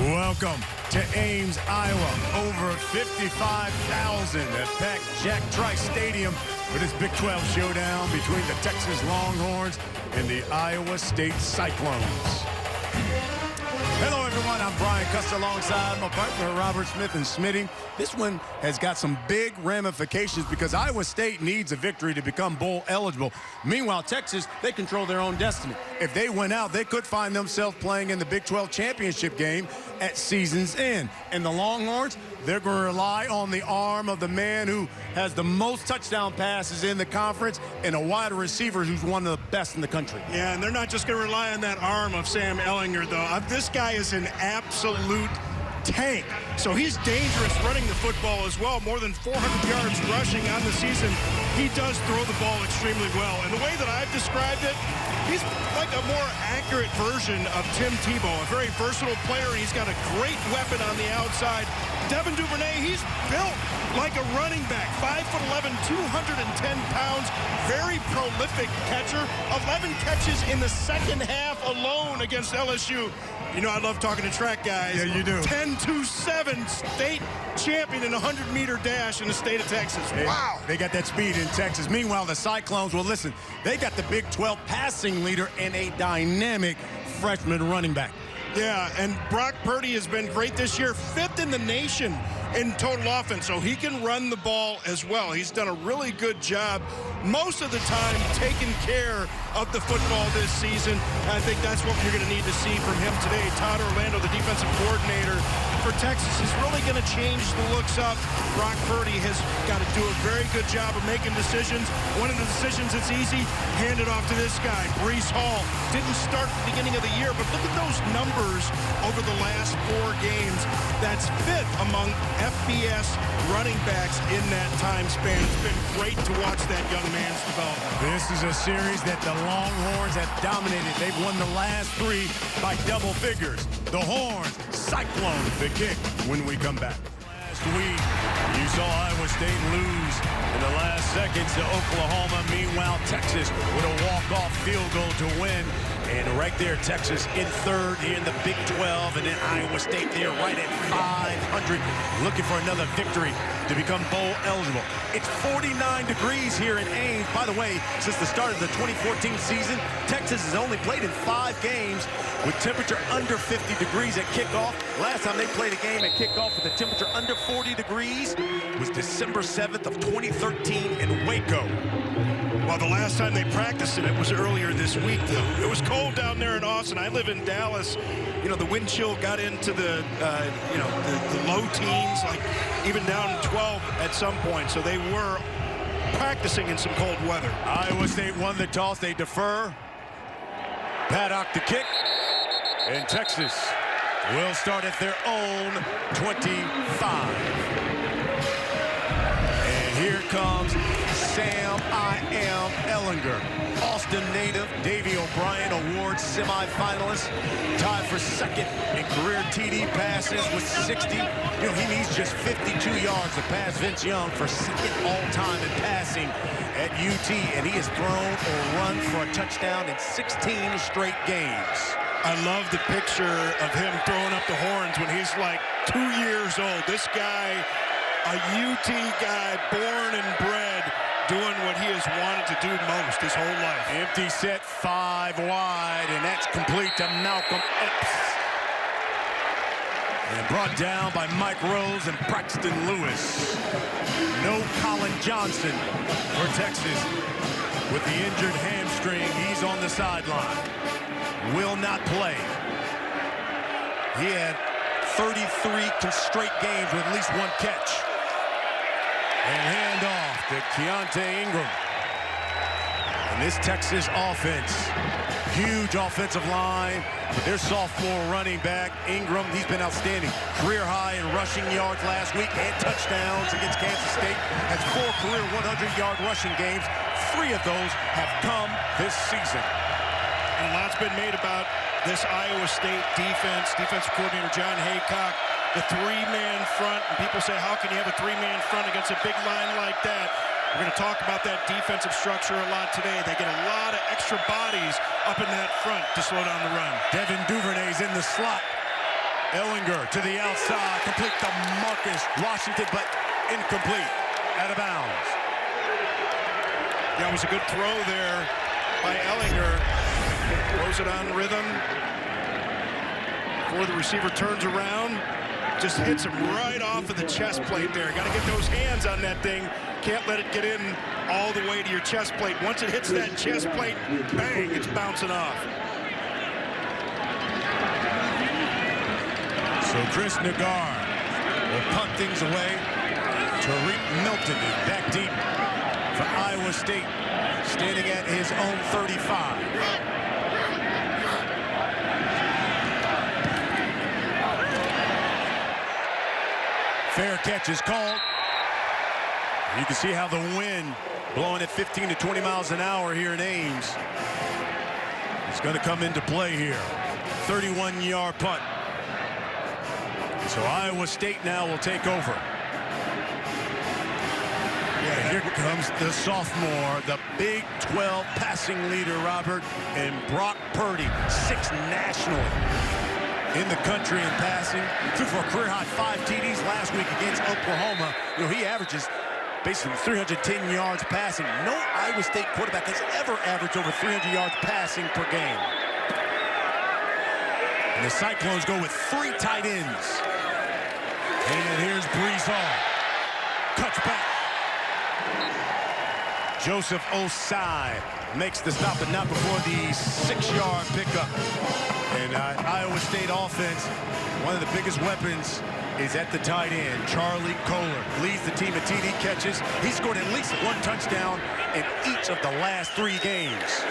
Welcome to Ames, Iowa. Over 55,000 at packed Jack Trice Stadium for this Big 12 showdown between the Texas Longhorns and the Iowa State Cyclones. Hello, everyone. I'm Brian Custer alongside my partner, Robert Smith and Smitty. This one has got some big ramifications because Iowa State needs a victory to become bowl eligible. Meanwhile, Texas, they control their own destiny. If they win out, they could find themselves playing in the Big 12 championship game at season's end. And the Longhorns, they're going to rely on the arm of the man who has the most touchdown passes in the conference and a wide receiver who's one of the best in the country. Yeah, and they're not just going to rely on that arm of Sam Ehlinger, though. This guy is an absolute tank. So he's dangerous running the football as well. More than 400 yards rushing on the season. He does throw the ball extremely well. And the way that I've described it, he's like a more accurate version of Tim Tebow, a very versatile player. He's got a great weapon on the outside. Devin Duvernay, he's built like a running back. 5'11", 210 pounds, very prolific catcher. 11 catches in the second half alone against LSU. You know, I love talking to track guys. Yeah, you do. 10-2-7 state champion in a 100-meter dash in the state of Texas. Wow. They got that speed in Texas. Meanwhile, the Cyclones, well, listen, they got the Big 12 passing leader and a dynamic freshman running back. Yeah, and Brock Purdy has been great this year, 5th in the nation in total offense, so he can run the ball as well. He's done a really good job most of the time taking care of the football this season. I think that's what you're going to need to see from him today. Todd Orlando, the defensive coordinator for Texas, is really going to change the looks up. Brock Purdy has got to do a very good job of making decisions. One of the decisions that's easy, hand it off to this guy, Breece Hall. Didn't start at the beginning of the year, but look at those numbers over the last 4 games. That's 5th among FBS running backs in that time span. It's been great to watch that young man's development. This is a series that the Longhorns have dominated. They've won the last 3 by double figures. The Horns, Cyclones, the kick when we come back. Last week, you saw Iowa State lose in the last seconds to Oklahoma. Meanwhile, Texas with a walk-off field goal to win. And right there, Texas in 3rd here in the Big 12. And then Iowa State there right at 500, looking for another victory to become bowl eligible. It's 49 degrees here in Ames. By the way, since the start of the 2014 season, Texas has only played in 5 games with temperature under 50 degrees at kickoff. Last time they played a game at kickoff with a temperature under 40 degrees was December 7th of 2013 in Waco. Well, the last time they practiced it was earlier this week, though. It was cold down there in Austin. I live in Dallas. You know, the wind chill got into the low teens, like even down 12 at some point. So they were practicing in some cold weather. Iowa State won the toss. They defer. Paddock the kick. And Texas will start at their own 25. And here comes Sam Ehlinger. Austin native, Davey O'Brien Award semifinalist, tied for 2nd in career TD passes with 60. You know, he needs just 52 yards to pass Vince Young for 2nd all-time in passing at UT, and he has thrown or run for a touchdown in 16 straight games. I love the picture of him throwing up the horns when he's like 2 years old. This guy, a UT guy, born and bred, doing what he has wanted to do most his whole life. Empty set, 5 wide, and that's complete to Malcolm Epps. And brought down by Mike Rose and Braxton Lewis. No Colin Johnson for Texas. With the injured hamstring, he's on the sideline. Will not play. He had 33 straight games with at least 1 catch. And handoff to Keontae Ingram. And this Texas offense, huge offensive line, but their sophomore running back, Ingram, he's been outstanding. Career high in rushing yards last week and touchdowns against Kansas State. Has 4 career 100-yard rushing games. 3 of those have come this season. And a lot's been made about this Iowa State defense. Defensive coordinator John Haycock, the 3-man front. And people say, how can you have a 3-man front against a big line like that? We're going to talk about that defensive structure a lot today. They get a lot of extra bodies up in that front to slow down the run. Devin Duvernay's in the slot. Ellinger to the outside, complete to Marcus Washington, but incomplete, out of bounds. That was a good throw there by Ellinger. Throws it on rhythm. Before the receiver turns around, just hits him right off of the chest plate there. Got to get those hands on that thing. Can't let it get in all the way to your chest plate. Once it hits that chest plate, bang, it's bouncing off. So Chris Nagar will punt things away. Tariq Milton is back deep for Iowa State, standing at his own 35. Fair catch is called. You can see how the wind blowing at 15 to 20 miles an hour here in Ames is going to come into play here. 31-yard punt. So Iowa State now will take over. Yeah, here comes the sophomore, the Big 12 passing leader, Robert, and Brock Purdy, 6th nationally in the country in passing. Threw for a career-high 5 TDs last week against Oklahoma. You know, he averages basically 310 yards passing. No Iowa State quarterback has ever averaged over 300 yards passing per game. And the Cyclones go with 3 tight ends. And here's Brees Hall. Cuts back. Joseph Osai makes the stop, but not before the 6-yard pickup. And Iowa State offense, one of the biggest weapons is at the tight end. Charlie Kohler leads the team in TD catches. He scored at least 1 touchdown in each of the last 3 games.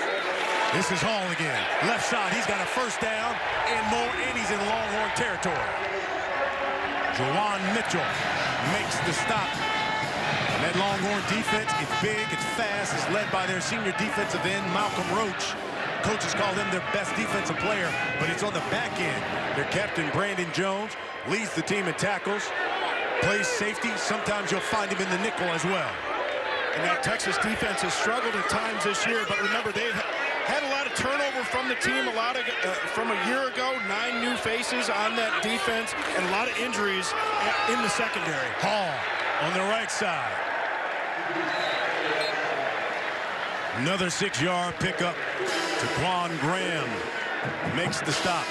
This is Hall again. Left side, he's got a first down and more, and he's in Longhorn territory. Juwan Mitchell makes the stop. And that Longhorn defense, it's big, it's fast, it's led by their senior defensive end, Malcolm Roach. Coaches call him their best defensive player, but it's on the back end. Their captain, Brandon Jones, leads the team in tackles, plays safety. Sometimes you'll find him in the nickel as well. And that Texas defense has struggled at times this year, but remember, they've had a lot of turnover from the team, a lot of from a year ago, 9 new faces on that defense, and a lot of injuries in the secondary. Hall on the right side. Another 6-yard pickup. Taquan Graham makes the stop.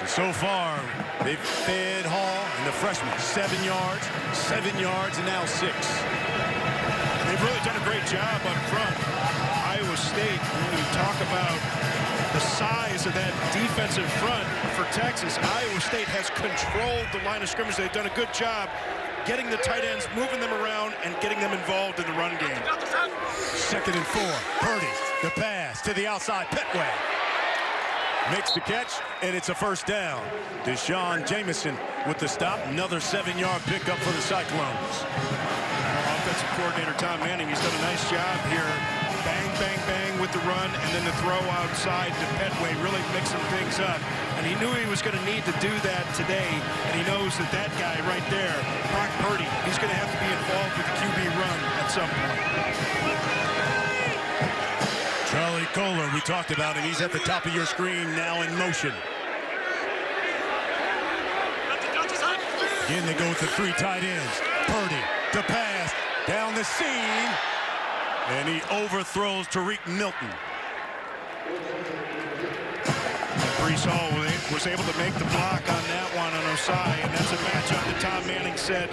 So far, they've fed Hall and the freshman 7 yards, 7 yards, and now 6. And they've really done a great job up front. Iowa State, when we talk about the size of that defensive front for Texas, Iowa State has controlled the line of scrimmage. They've done a good job getting the tight ends, moving them around, and getting them involved in the run game. 2nd and 4. Purdy, the pass to the outside. Petway makes the catch, and it's a first down. Deshaun Jameson with the stop. Another 7-yard pickup for the Cyclones. Offensive coordinator Tom Manning, he's done a nice job here. Bang, bang, bang with the run, and then the throw outside to Petway, really mixing things up. And he knew he was going to need to do that today, and he knows that that guy right there, Brock Purdy, he's going to have to be involved with the QB run at some point. Charlie Kohler, we talked about him. He's at the top of your screen now in motion. Again, they go with the 3 tight ends. Purdy, the pass, down the seam. And he overthrows Tariq Milton. Brees Hall was able to make the block on that one on Osai, and that's a matchup that Tom Manning said,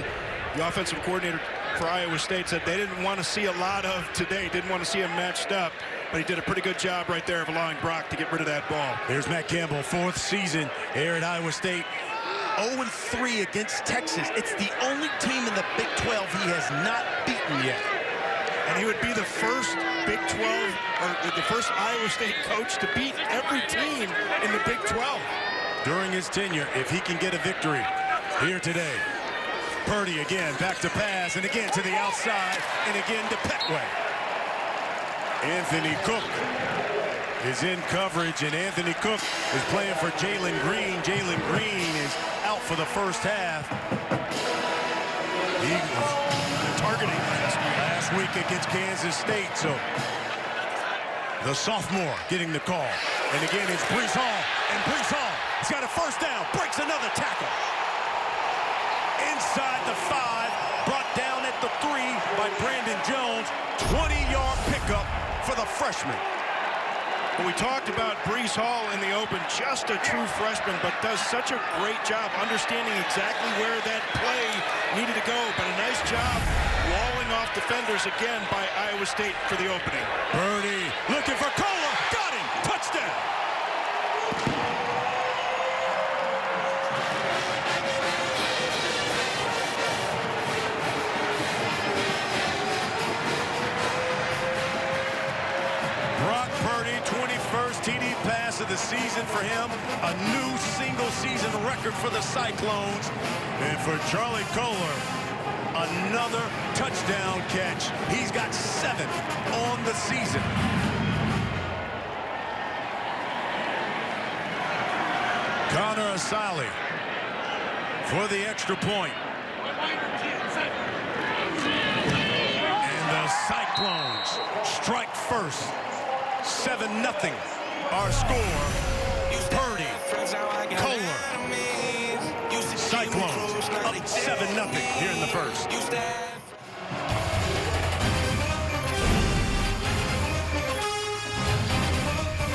the offensive coordinator for Iowa State, said they didn't want to see a lot of today, didn't want to see him matched up, but he did a pretty good job right there of allowing Brock to get rid of that ball. Here's Matt Campbell, 4th season here at Iowa State. 0-3 against Texas. It's the only team in the Big 12 he has not beaten yet. And he would be the first Big 12, or the first Iowa State coach to beat every team in the Big 12. During his tenure, if he can get a victory here today. Purdy again, back to pass, and again to the outside, and again to Petway. Anthony Cook is in coverage, and Anthony Cook is playing for Jalen Green. Jalen Green is out for the first half. He was targeting last week against Kansas State, so the sophomore getting the call. And again, it's Brees Hall, and Brees Hall has got a first down, breaks another tackle. Brandon Jones, 20-yard pickup for the freshman. Well, we talked about Breece Hall in the open, just a true freshman, but does such a great job understanding exactly where that play needed to go. But a nice job walling off defenders again by Iowa State for the opening. Purdy looking for Kohler. Got him. Touchdown. Purdy, 21st TD pass of the season for him. A new single-season record for the Cyclones. And for Charlie Kohler, another touchdown catch. He's got 7 on the season. Connor Asali for the extra point. And the Cyclones strike first. 7-0 our score. Purdy, Kohler, Cyclones up 7-0 here in the first.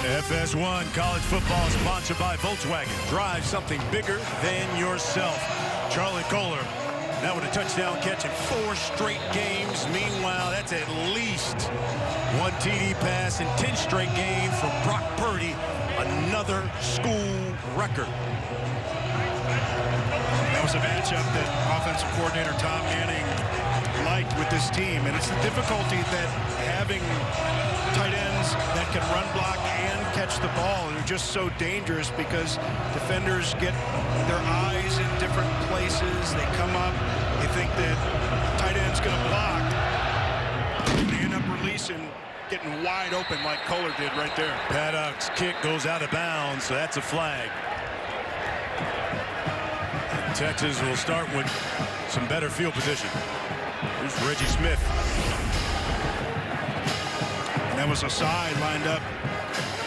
FS1 college football is sponsored by Volkswagen. Drive something bigger than yourself. Charlie Kohler now with a touchdown catch in 4 straight games. Meanwhile, that's at least 1 TD pass in 10 straight games from Brock Purdy. Another school record. That was a matchup that offensive coordinator Tom Manning liked with this team. And it's the difficulty that having tight ends that can run block and catch the ball are just so dangerous because defenders get their eyes in different places. They come up, they think that tight end's going to block. They end up releasing, getting wide open like Kohler did right there. Paddock's kick goes out of bounds, so that's a flag. And Texas will start with some better field position. Here's Reggie Smith. That was a side lined up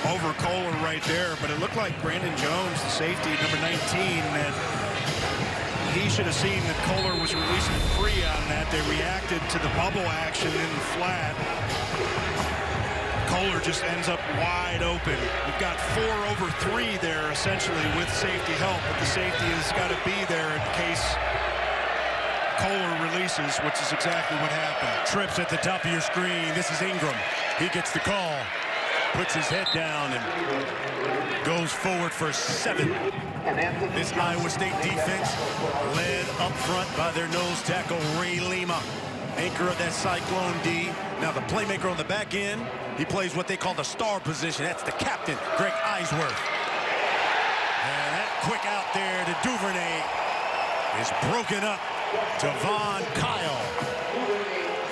over Kohler right there, but it looked like Brandon Jones, the safety, number 19, that he should have seen that Kohler was releasing free on that. They reacted to the bubble action in the flat. Kohler just ends up wide open. We've got 4 over 3 there, essentially, with safety help, but the safety has got to be there in case Kohler releases, which is exactly what happened. Trips at the top of your screen. This is Ingram. He gets the call, puts his head down, and goes forward for 7. This Iowa State defense led up front by their nose tackle, Ray Lima, anchor of that Cyclone D. Now the playmaker on the back end, he plays what they call the star position. That's the captain, Greg Eisworth. And that quick out there to Duvernay is broken up to Von Kyle.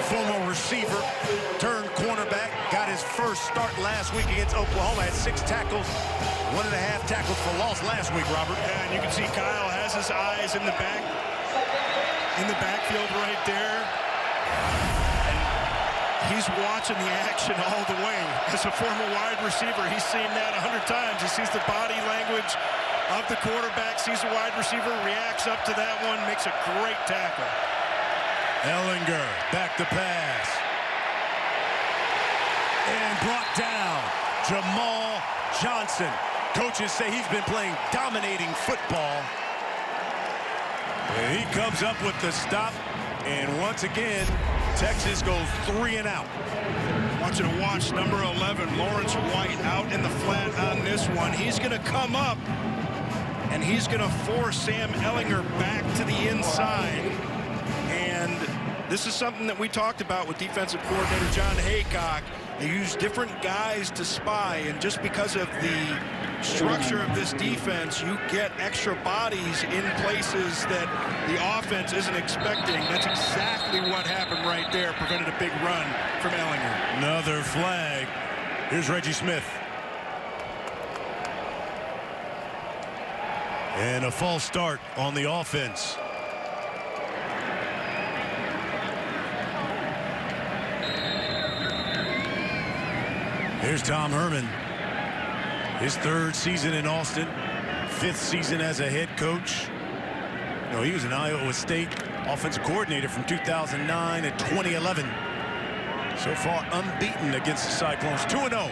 Former receiver, turned cornerback, got his first start last week against Oklahoma, had 6 tackles, 1.5 tackles for loss last week, Robert. Yeah, and you can see Kyle has his eyes in the backfield right there. And he's watching the action all the way. As a former wide receiver, he's seen that 100 times. He sees the body language of the quarterback, sees the wide receiver, reacts up to that one, makes a great tackle. Ellinger, back to pass. And brought down. Jamal Johnson. Coaches say he's been playing dominating football. And he comes up with the stop. And once again, Texas goes 3 and out. I want you to watch number 11, Lawrence White, out in the flat on this one. He's going to come up, and he's going to force Sam Ellinger back to the inside. And this is something that we talked about with defensive coordinator John Haycock. They use different guys to spy, and just because of the structure of this defense, you get extra bodies in places that the offense isn't expecting. That's exactly what happened right there, prevented a big run from Ellinger. Another flag. Here's Reggie Smith. And a false start on the offense. Here's Tom Herman. His 3rd season in Austin, 5th season as a head coach. No, he was in Iowa State offensive coordinator from 2009 and 2011. So far unbeaten against the Cyclones. 2-0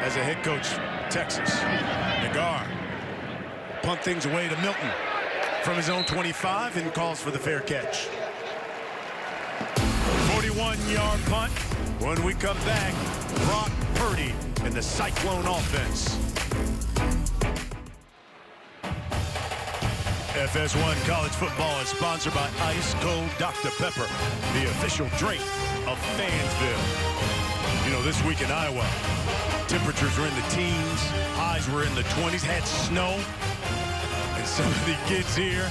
as a head coach, Texas. Nagar punt things away to Milton from his own 25 and calls for the fair catch. 41-yard punt. When we come back, Brock Purdy and the Cyclone offense. FS1 College Football is sponsored by Ice Cold Dr. Pepper, the official drink of Fansville. You know, this week in Iowa, temperatures were in the teens, highs were in the 20s, had snow, and some of the kids here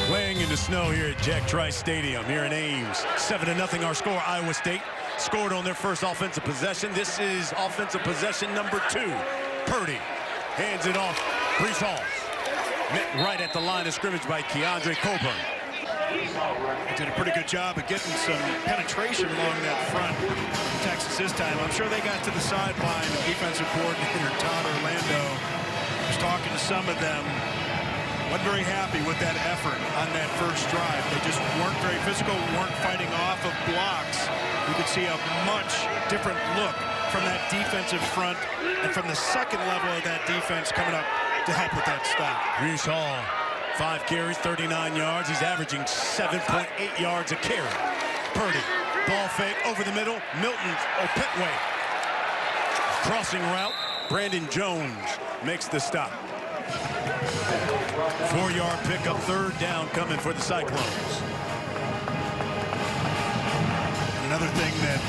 playing in the snow here at Jack Trice Stadium here in Ames. 7-0 our score. Iowa State scored on their first offensive possession. This is offensive possession number 2. Purdy hands it off. Brees Hall. Met right at the line of scrimmage by Keandre Coburn. Did a pretty good job of getting some penetration along that front. Texas this time. I'm sure they got to the sideline. Defensive coordinator Todd Orlando was talking to some of them. Wasn't very happy with that effort on that first drive. They just weren't very physical, weren't fighting off of blocks. You could see a much different look from that defensive front and from the second level of that defense coming up to help with that stop. Brees Hall, 5 carries, 39 yards. He's averaging 7.8 yards a carry. Purdy, ball fake over the middle. Milton, Petway. Crossing route. Brandon Jones makes the stop. 4-yard pickup, 3rd down coming for the Cyclones. Another thing that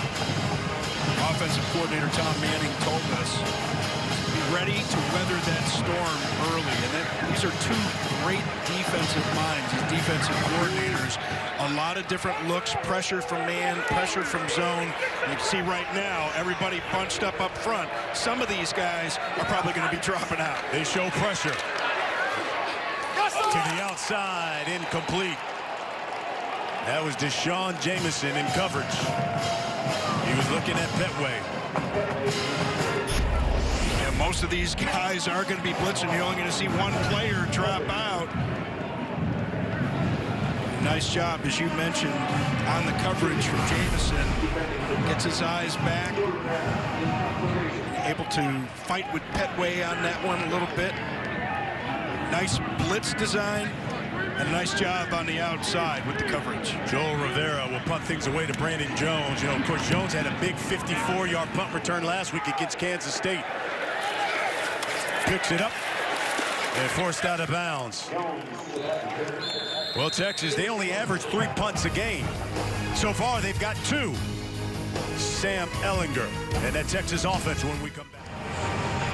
offensive coordinator Tom Manning told us, be ready to weather that storm early. And these are 2 great defensive minds, these defensive coordinators. A lot of different looks, pressure from man, pressure from zone. And you can see right now, everybody bunched up front. Some of these guys are probably going to be dropping out. They show pressure. To the outside, incomplete. That was Deshaun Jameson in coverage. He was looking at Petway. Yeah, most of these guys are going to be blitzing. You're only going to see one player drop out. Nice job, as you mentioned, on the coverage from Jameson. Gets his eyes back. Able to fight with Petway on that one a little bit. Nice blitz design. And a nice job on the outside with the coverage. Joel Rivera will punt things away to Brandon Jones. You know, of course, Jones had a big 54-yard punt return last week against Kansas State. Picks it up and forced out of bounds. Well, Texas, they only average 3 punts a game. So far, they've got 2. Sam Ehlinger and that Texas offense when we come back.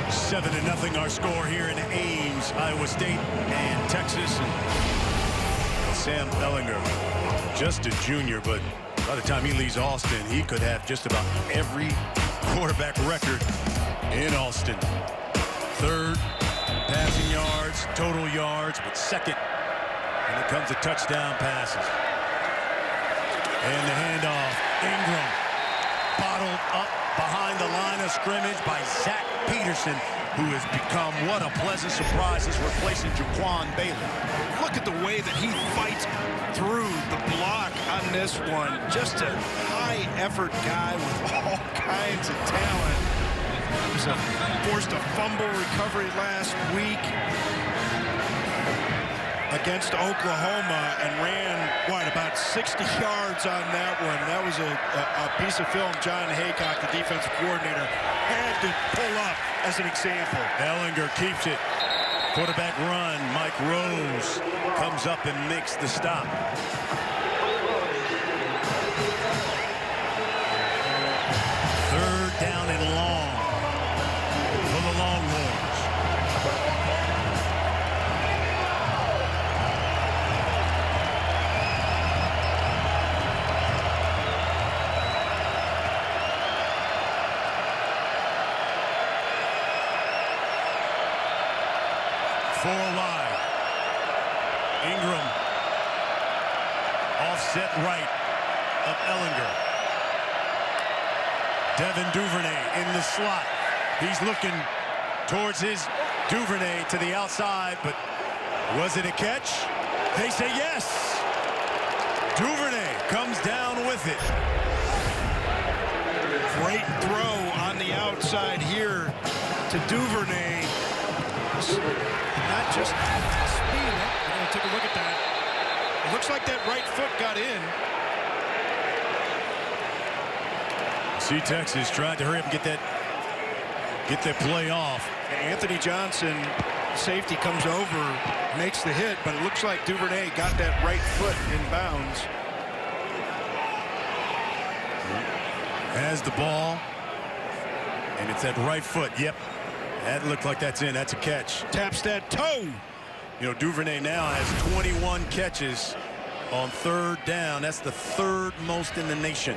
7-0 our score here in Ames, Iowa State and Texas. And Sam Ehlinger, just a junior, but by the time he leaves Austin, he could have just about every quarterback record in Austin. 3rd passing yards, total yards, but 2nd when it comes to touchdown passes. And the handoff, Ingram bottled up behind the line of scrimmage by Zach Peterson, who has become what a pleasant surprise as replacing Jaquan Bailey. Look at the way that he fights through the block on this one. Just a high-effort guy with all kinds of talent. He was forced a fumble recovery last week against Oklahoma and ran, about 60 yards on that one. That was a piece of film John Haycock, the defensive coordinator, had to pull up as an example. Ehlinger keeps it. Quarterback run. Mike Rose comes up and makes the stop. Third down and long for the Longhorns. Four wide. Ingram. Offset right of Ehlinger. Devin Duvernay in the slot. He's looking towards his Duvernay to the outside, but was it a catch? They say yes. Duvernay comes down with it. Great throw on the outside here to Duvernay. Not just speed. We're going to take a look at that. It looks like that right foot got in. See, Texas tried to hurry up and get that play off. Anthony Johnson, safety, comes over, makes the hit, but it looks like Duvernay got that right foot in bounds. Has the ball, and it's that right foot. Yep, that looked like that's in. That's a catch. Taps that toe. You know, Duvernay now has 21 catches on third down. That's the third most in the nation.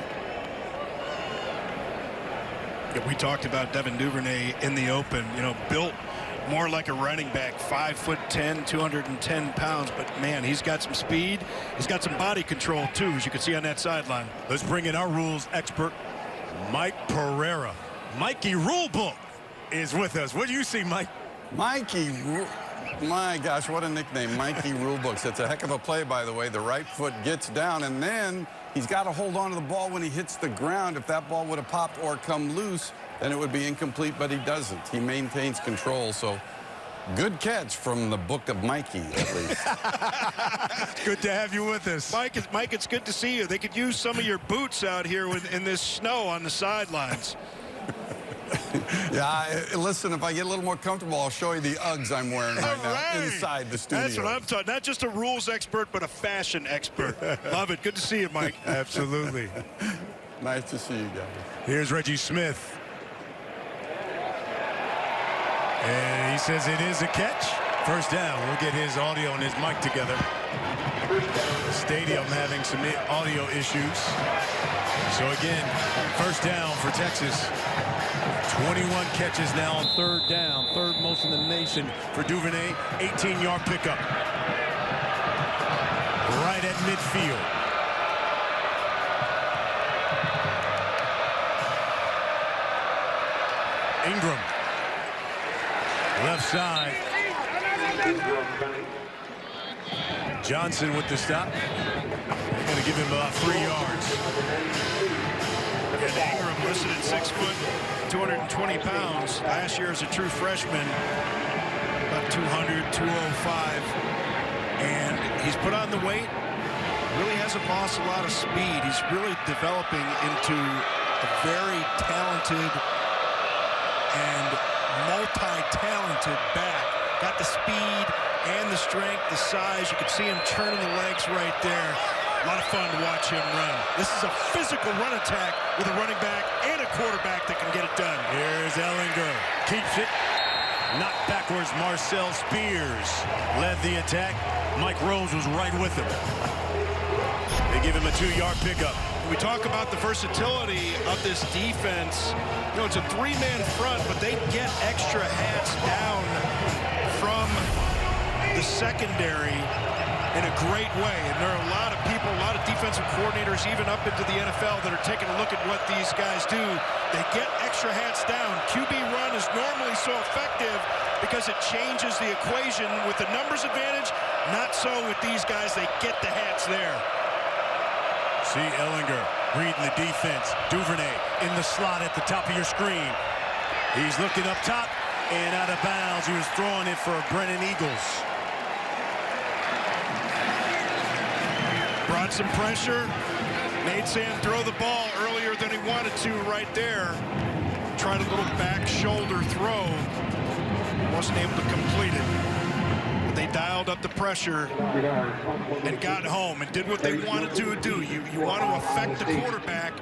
Yeah, we talked about Devin Duvernay in the open. You know, built more like a running back, 5'10", 210 pounds. But man, he's got some speed. He's got some body control too, as you can see on that sideline. Let's bring in our rules expert, Mike Pereira. Mikey Rulebook is with us. What do you see, Mike? Mikey, my gosh, what a nickname, Mikey Rulebooks. That's a heck of a play, by the way. The right foot gets down, and then he's got to hold on to the ball when he hits the ground. If that ball would have popped or come loose, then it would be incomplete, but he doesn't. He maintains control, so good catch from the book of Mikey, at least. Good to have you with us. Mike, it's good to see you. They could use some of your boots out here in this snow on the sidelines. Yeah, listen, if I get a little more comfortable, I'll show you the Uggs I'm wearing right now inside the studio. That's what I'm talking. Not just a rules expert, but a fashion expert. Love it. Good to see you, Mike. Absolutely. Nice to see you guys. Here's Reggie Smith. And he says it is a catch. First down. We'll get his audio and his mic together. The stadium having some audio issues. So again, first down for Texas. 21 catches now on third down. Third most in the nation for Duvernay. 18-yard pickup. Right at midfield. Ingram. Left side. Johnson with the stop. They're going to give him about 3 yards. And Ingram listed at 6 foot, 220 pounds. Last year as a true freshman, about 200, 205. And he's put on the weight. Really hasn't lost a lot of speed. He's really developing into a very talented and multi-talented back. Got the speed and the strength, the size. You can see him turning the legs right there. A lot of fun to watch him run. This is a physical run attack with a running back and a quarterback that can get it done. Here's Ellinger. Keeps it. Knocked backwards. Marcel Spears led the attack. Mike Rose was right with him. They give him a 2-yard pickup. We talk about the versatility of this defense. You know, it's a 3-man front, but they get extra hats down from the secondary in a great way. And there are a lot of people, a lot of defensive coordinators, even up into the NFL, that are taking a look at what these guys do. They get extra hats down. QB run is normally so effective because it changes the equation with the numbers advantage. Not so with these guys. They get the hats there. See Ellinger reading the defense. Duvernay in the slot at the top of your screen. He's looking up top and out of bounds. He was throwing it for Brennan Eagles. Brought some pressure. Made Sam throw the ball earlier than he wanted to right there. Tried a little back shoulder throw. Wasn't able to complete it. But they dialed up the pressure and got home and did what they wanted to do. You want to affect the quarterback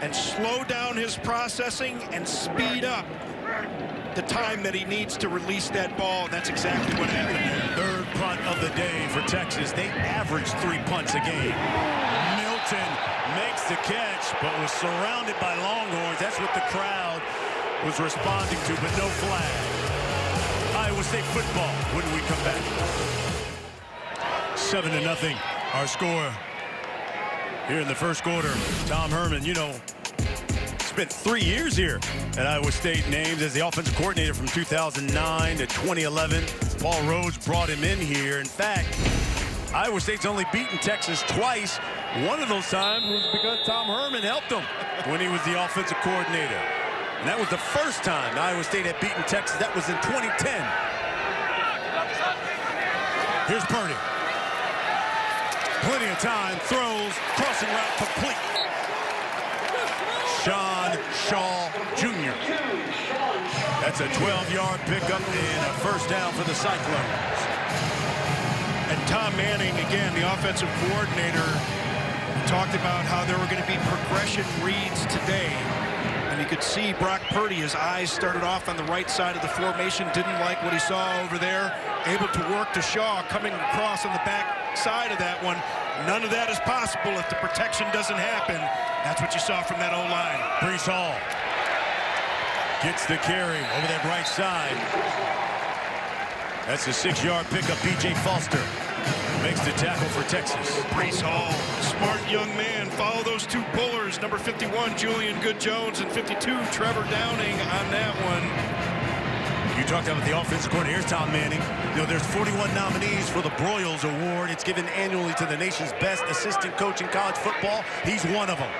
and slow down his processing and speed up the time that he needs to release that ball. And that's exactly what happened there. Third punt of the day for Texas. They average 3 punts a game. Milton makes the catch, but was surrounded by Longhorns. That's what the crowd was responding to, but no flag. Iowa State football when we come back. 7-0, our score here in the first quarter. Tom Herman, you know, spent 3 years here at Iowa State, named as the offensive coordinator from 2009 to 2011. Paul Rhodes brought him in here. In fact, Iowa State's only beaten Texas twice. One of those times was because Tom Herman helped them when he was the offensive coordinator. And that was the first time Iowa State had beaten Texas. That was in 2010. Here's Purdy. Plenty of time, throws, crossing route complete. Sean Shaw Jr. That's a 12-yard pickup and a first down for the Cyclones. And Tom Manning, again, the offensive coordinator, talked about how there were going to be progression reads today. And you could see Brock Purdy, his eyes started off on the right side of the formation, didn't like what he saw over there, able to work to Shaw coming across on the back side of that one. None of that is possible if the protection doesn't happen. That's what you saw from that O-line. Brees Hall gets the carry over that right side. That's a 6-yard pickup. B.J. Foster makes the tackle for Texas. Brees Hall, smart young man. Follow those two pullers. Number 51, Julian Good-Jones, and 52, Trevor Downing on that one. You talked about the offensive coordinator. Here's Tom Manning. You know, there's 41 nominees for the Broyles Award. It's given annually to the nation's best assistant coach in college football. He's one of them.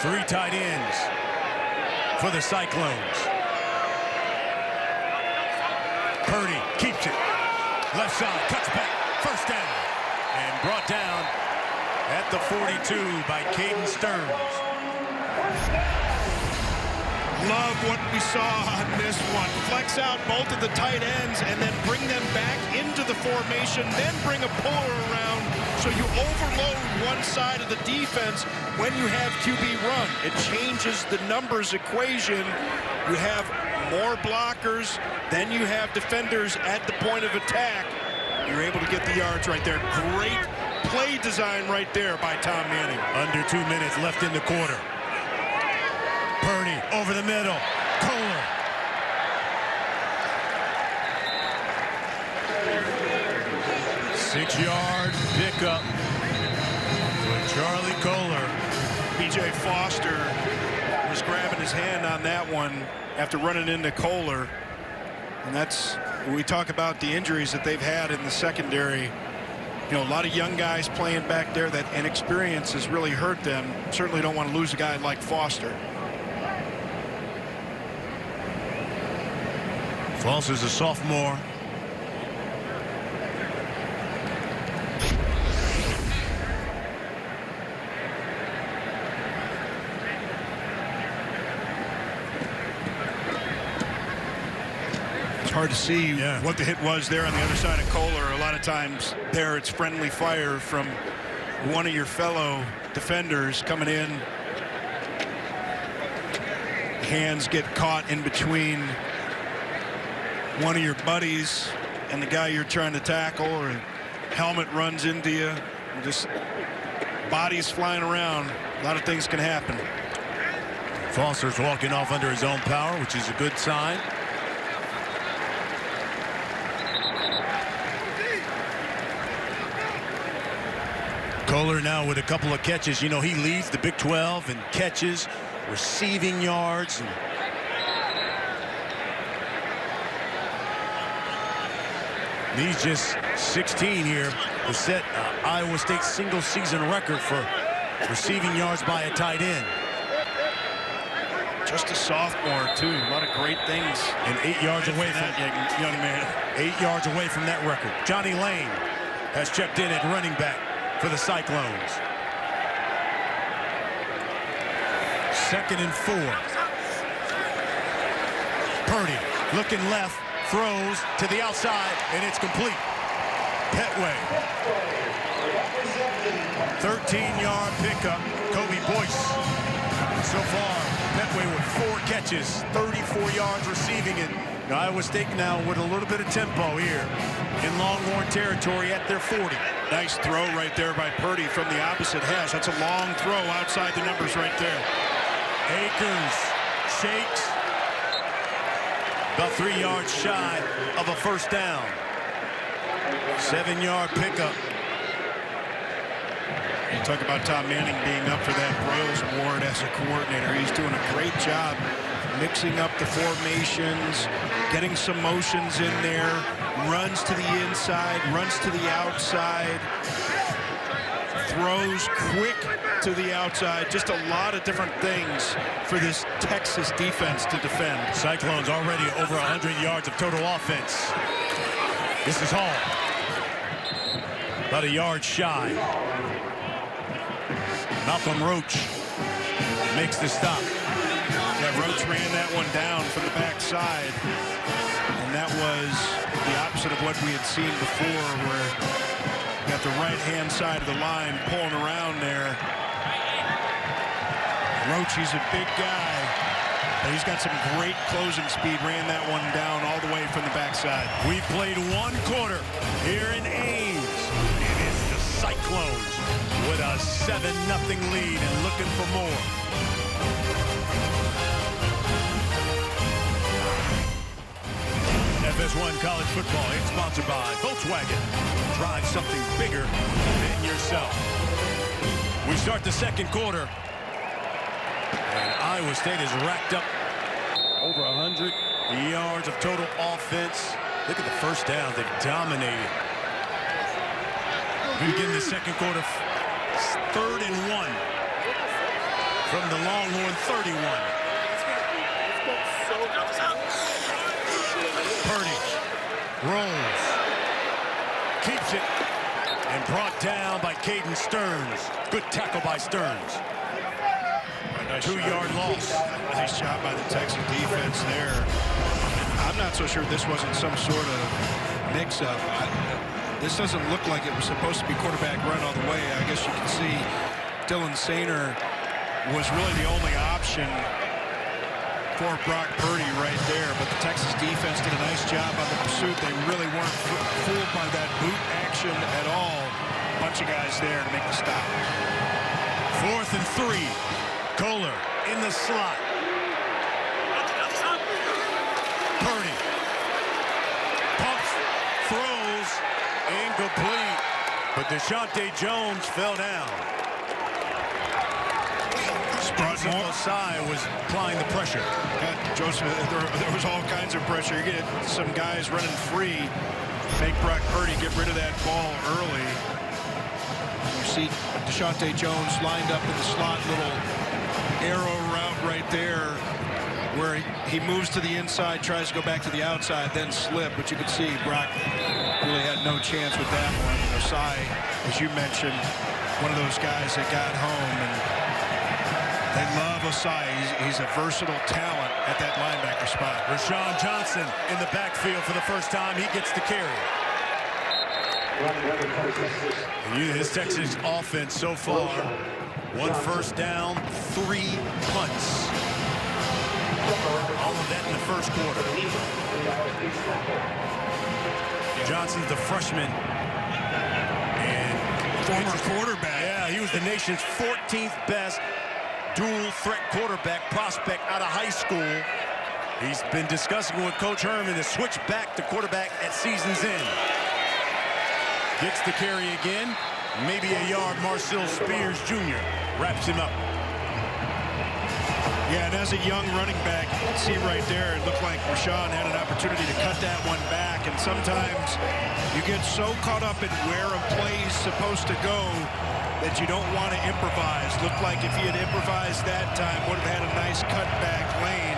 3 tight ends for the Cyclones. Purdy keeps it. Left side, cuts back, first down. And brought down at the 42 by Caden Stearns. Love what we saw on this one. Flex out both of the tight ends and then bring them back into the formation, then bring a puller around so you overload one side of the defense when you have QB run. It changes the numbers equation. You have more blockers, then you have defenders at the point of attack. You're able to get the yards right there. Great play design right there by Tom Manning. Under 2 minutes left in the quarter. Purdy over the middle. Kohler. Six-yard pickup for Charlie Kohler. B.J. Foster was grabbing his hand on that one after running into Kohler. And that's, we talk about the injuries that they've had in the secondary. You know, a lot of young guys playing back there. That inexperience has really hurt them. Certainly don't want to lose a guy like Foster. Foster's a sophomore. It's hard to see what the hit was there on the other side of Kohler. A lot of times there it's friendly fire from one of your fellow defenders coming in. Hands get caught in between one of your buddies and the guy you're trying to tackle, or helmet runs into you. Just bodies flying around. A lot of things can happen. Foster's walking off under his own power, which is a good sign. Kohler now with a couple of catches. You know, he leads the Big 12 in catches, receiving yards. And he's just 16 here to set Iowa State's single-season record for receiving yards by a tight end. Just a sophomore, too. A lot of great things. And 8 yards away from that young man. 8 yards away from that record. Johnny Lane has checked in at running back for the Cyclones. 2nd and 4. Purdy looking left. Throws to the outside, and it's complete. Petway. 13-yard pickup. Kobe Boyce. So far, Petway with 4 catches, 34 yards receiving it. Iowa State now with a little bit of tempo here in Longhorn territory at their 40. Nice throw right there by Purdy from the opposite hash. That's a long throw outside the numbers right there. Akers shakes. About 3 yards shy of a first down. 7-yard pickup. You talk about Tom Manning being up for that Broyles Award as a coordinator. He's doing a great job mixing up the formations, getting some motions in there, runs to the inside, runs to the outside, throws quick to the outside. Just a lot of different things for this Texas defense to defend. Cyclones already over 100 yards of total offense. This is Hall. About a yard shy. Malcolm Roach makes the stop. Yeah, Roach ran that one down from the backside. And that was the opposite of what we had seen before, where you got the right-hand side of the line pulling around there. Roach, he's a big guy, but he's got some great closing speed. Ran that one down all the way from the backside. We played one quarter here in Ames. It is the Cyclones with a 7-0 lead and looking for more. FS1 College Football is sponsored by Volkswagen. Drive something bigger than yourself. We start the second quarter. And Iowa State has racked up over 100 yards of total offense. Look at the first down. They've dominated. We begin the second quarter. 3rd and 1 from the Longhorn 31. Purdy rolls, keeps it, and brought down by Caden Stearns. Good tackle by Stearns. Nice 2-yard loss. Nice job by the Texas defense there. I'm not so sure this wasn't some sort of mix-up. This doesn't look like it was supposed to be quarterback run all the way. I guess you can see Dylan Sainer was really the only option for Brock Purdy right there. But the Texas defense did a nice job on the pursuit. They really weren't fooled by that boot action at all. Bunch of guys there to make the stop. 4th and 3. Kohler in the slot. Purdy pumps, throws, incomplete. But Deshante Jones fell down. Osai was applying the pressure. Yeah, Joseph, there was all kinds of pressure. You get some guys running free, make Brock Purdy get rid of that ball early. You see Deshante Jones lined up in the slot, little arrow route right there, where he moves to the inside, tries to go back to the outside, then slip. But you can see Brock really had no chance with that one. Osai, as you mentioned, one of those guys that got home, and they love Osai. He's a versatile talent at that linebacker spot. Rashawn Johnson in the backfield for the first time. He gets the carry. His Texas offense so far, 1 first down, 3 punts. All of that in the first quarter. Johnson's the freshman. And Former quarterback. Yeah, he was the nation's 14th best dual threat quarterback prospect out of high school. He's been discussing with Coach Herman to switch back to quarterback at season's end. Gets the carry again. Maybe a yard. Marcel Spears Jr. wraps him up. Yeah, and as a young running back, you can see right there, it looked like Rashawn had an opportunity to cut that one back. And sometimes you get so caught up in where a play's supposed to go that you don't want to improvise. Looked like if he had improvised that time, would have had a nice cutback lane.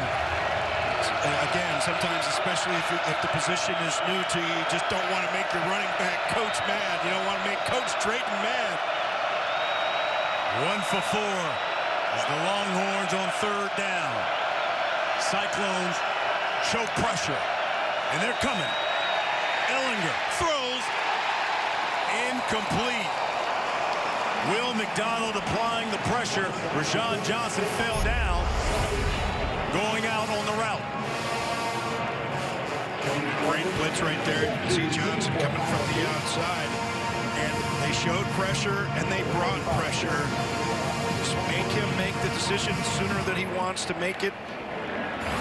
Again, sometimes, especially if the position is new to you, you just don't want to make your running back coach mad. You don't want to make Coach Drayton mad. 1 for 4 as the Longhorns on 3rd down. Cyclones show pressure, and they're coming. Ellinger throws, incomplete. Will McDonald applying the pressure. Rashawn Johnson fell down, going out on the route. Great blitz right there. You can see Johnson coming from the outside. And they showed pressure, and they brought pressure. Just make him make the decision sooner than he wants to make it,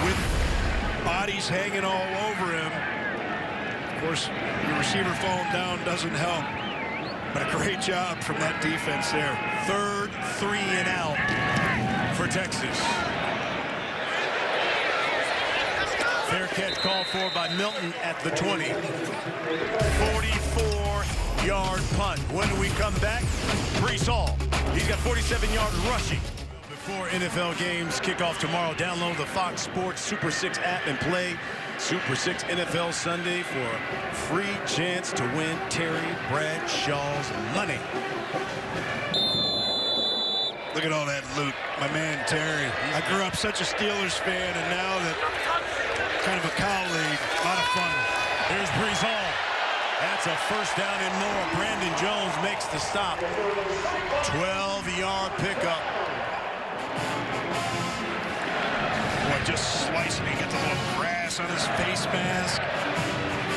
with bodies hanging all over him. Of course, your receiver falling down doesn't help. But a great job from that defense there. 3rd 3 and out for Texas. catch called for by Milton at the 20. 44-yard punt. When we come back, Breece Hall. He's got 47 yards rushing. Before NFL games kick off tomorrow, download the Fox Sports Super 6 app and play Super 6 NFL Sunday for a free chance to win Terry Bradshaw's money. Look at all that loot. My man, Terry. I grew up such a Steelers fan, and now that kind of a colleague, a lot of fun. Here's Breece Hall. That's a first down and more. Brandon Jones makes the stop. 12-yard pickup. Boy, just slicing. He gets a little grass on his face mask.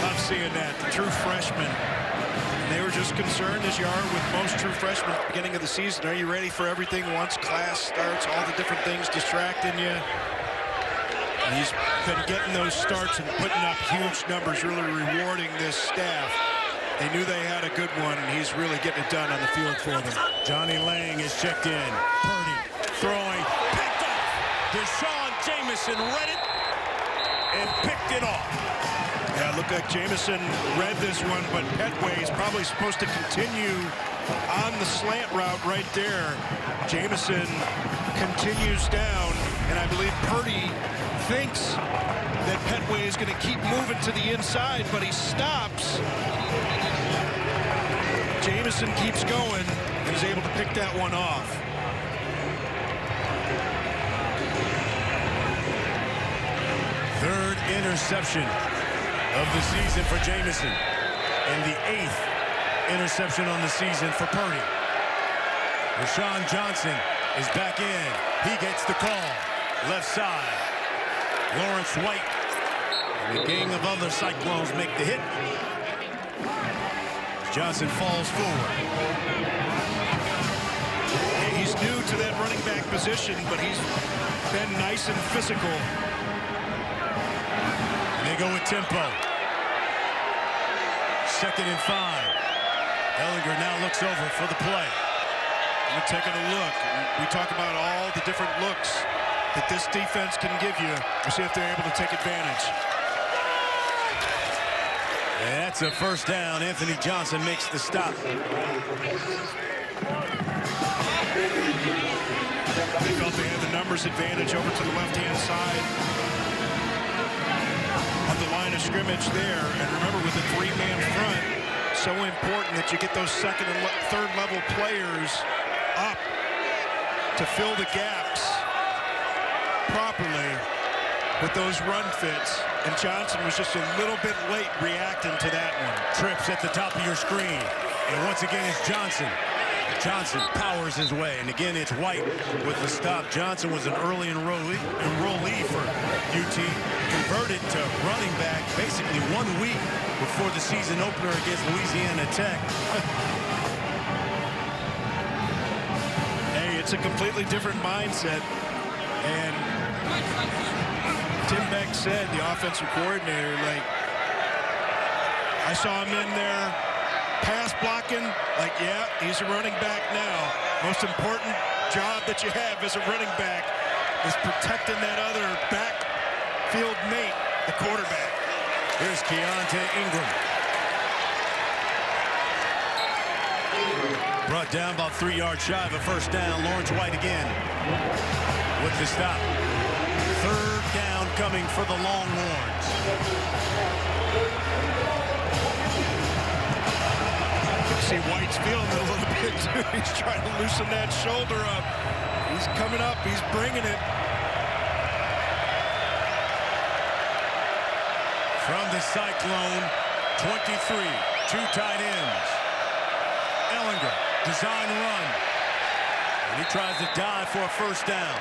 Love seeing that. The true freshman. And they were just concerned, as you are with most true freshmen at the beginning of the season. Are you ready for everything once class starts? All the different things distracting you. And he's been getting those starts and putting up huge numbers, really rewarding this staff. They knew they had a good one, and he's really getting it done on the field for them. Johnny Lang is checked in. Purdy throwing. Picked off. Deshaun Jameson read it and picked it off. Yeah, looked like Jameson read this one, but Petway is probably supposed to continue on the slant route right there. Jameson continues down, and I believe Purdy thinks that Petway is going to keep moving to the inside, but he stops. Jameson keeps going and is able to pick that one off. Third interception of the season for Jameson, and the 8th interception on the season for Purdy. Rashawn Johnson is back in. He gets the call. Left side. Lawrence White and the gang of other Cyclones make the hit. Johnson falls forward. He's new to that running back position, but he's been nice and physical. They go with tempo. 2nd and 5. Ellinger now looks over for the play. We're taking a look. We talk about all the different looks that this defense can give you. We'll see if they're able to take advantage. And that's a first down. Anthony Johnson makes the stop. They felt they had the numbers advantage over to the left-hand side of the line of scrimmage there. And remember, with the 3-man front, so important that you get those second and third level players up to fill the gaps properly with those run fits. And Johnson was just a little bit late reacting to that one. Trips at the top of your screen. And once again, it's Johnson. Johnson powers his way. And again, it's White with the stop. Johnson was an early enrollee for UT. Converted to running back basically 1 week before the season opener against Louisiana Tech. Hey, it's a completely different mindset. And Tim Beck said, the offensive coordinator, like, I saw him in there pass blocking, like, yeah, he's a running back now. Most important job that you have as a running back is protecting that other backfield mate, the quarterback. Here's Keontae Ingram. Brought down about 3 yards shy of a first down. Lawrence White again with the stop. Third down coming for the Longhorns. See, White's feeling it a little bit, too. He's trying to loosen that shoulder up. He's coming up. He's bringing it. From the Cyclone, 23, 2 tight ends. Ellinger, design run. And he tries to dive for a first down.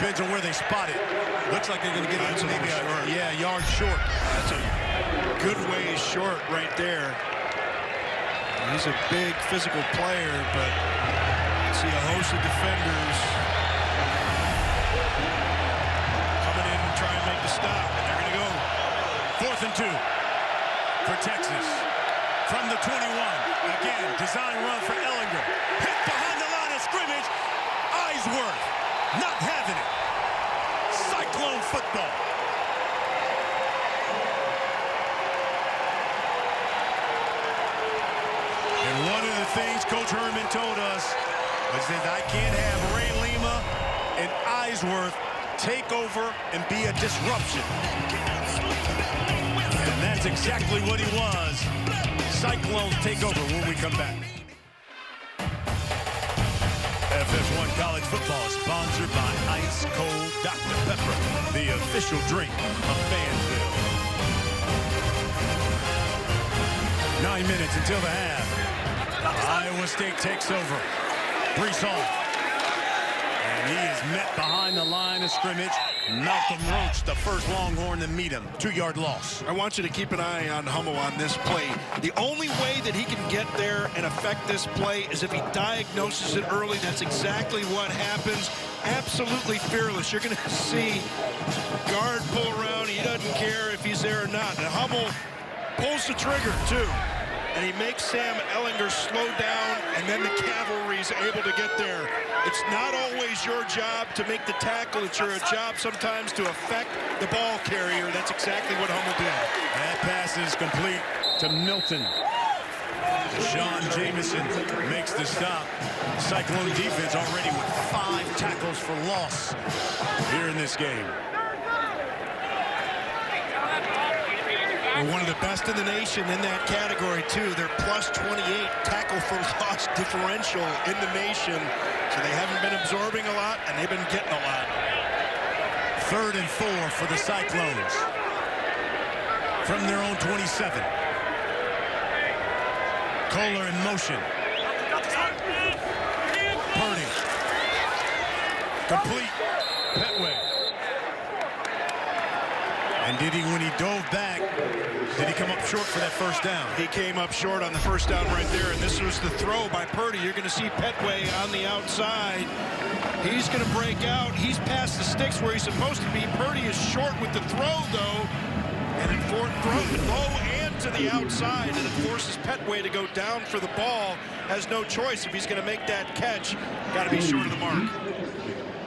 Depends on where they spot it. Looks like they're going to get it maybe a yard short. That's a good ways short right there. He's a big physical player, but see a host of defenders coming in and try and make the stop, and they're going to go. 4th and 2 for Texas. From the 21, again, design run for Ellinger. Hit behind the line of scrimmage. Eisworth not having it. Cyclone football. things Coach Herman told us was that I can't have Ray Lima and Eisworth take over and be a disruption. And that's exactly what he was. Cyclones take over when we come back. FS1 College Football sponsored by Ice Cold Dr. Pepper, the official drink of Fayetteville. 9 minutes until the half. Iowa State takes over. Brees Hall. And he is met behind the line of scrimmage. Malcolm Roach, the first Longhorn to meet him. 2-yard loss. I want you to keep an eye on Hummel on this play. The only way that he can get there and affect this play is if he diagnoses it early. That's exactly what happens. Absolutely fearless. You're going to see guard pull around. He doesn't care if he's there or not. And Hummel pulls the trigger, too. And he makes Sam Ehlinger slow down, and then the cavalry is able to get there. It's not always your job to make the tackle. It's your job sometimes to affect the ball carrier. That's exactly what Hummel did. That pass is complete to Milton. Sean Jamison makes the stop. Cyclone defense already with 5 tackles for loss here in this game. We're one of the best in the nation in that category, too. They're plus 28 tackle for loss differential in the nation. So they haven't been absorbing a lot, and they've been getting a lot. 3rd and 4 for the Cyclones. From their own 27. Kohler in motion. Purdy. Complete. Petway. And did he, when he dove back, did he come up short for that first down? He came up short on the first down right there, and this was the throw by Purdy. You're going to see Petway on the outside. He's going to break out. He's past the sticks where he's supposed to be. Purdy is short with the throw, though. And it throws low and to the outside, and it forces Petway to go down for the ball. Has no choice if he's going to make that catch. Got to be short of the mark.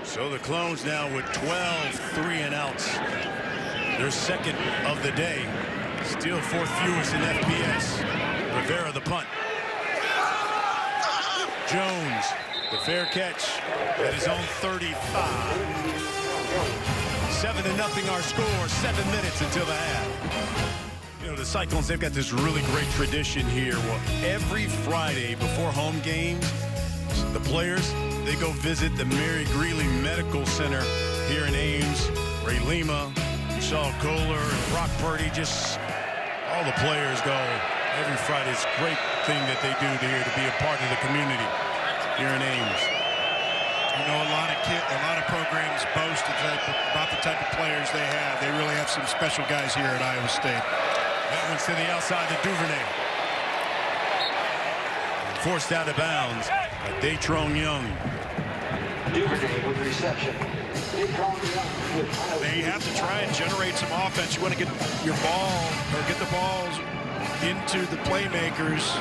So the Clones now with 12 3-and-outs. Their second of the day. Still 4th fewest in FBS. Rivera the punt. Jones, the fair catch at his own 35. 7-0 our score. 7 minutes until the half. You know, the Cyclones, they've got this really great tradition here. Well, every Friday before home games, the players, they go visit the Mary Greeley Medical Center here in Ames. Ray Lima, you saw Kohler and Brock Purdy, just all the players go every Friday. It's a great thing that they do here to be a part of the community here in Ames. You know, a lot of programs boast about the type of players they have. They really have some special guys here at Iowa State. That one's to the outside to Duvernay. Forced out of bounds by Datrone Young. Duvernay with reception. They have to try and generate some offense. You want to get your ball or get the balls into the playmakers'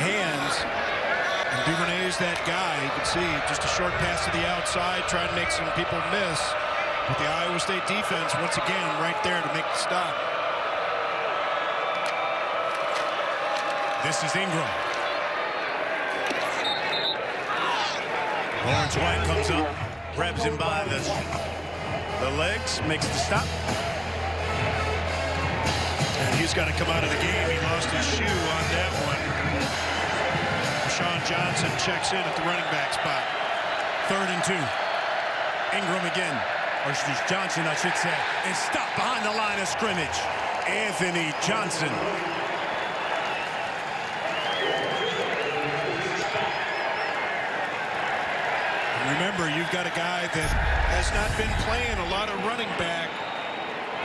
hands. And Duvernay's that guy. You can see just a short pass to the outside, trying to make some people miss. But the Iowa State defense, once again, right there to make the stop. This is Ingram. Lawrence White comes up, grabs him by the legs, makes the stop. And he's got to come out of the game. He lost his shoe on that one. Sean Johnson checks in at the running back spot. 3rd and 2. Ingram again, or Johnson, I should say, and stopped behind the line of scrimmage. Anthony Johnson. Remember, you've got a guy that has not been playing a lot of running back.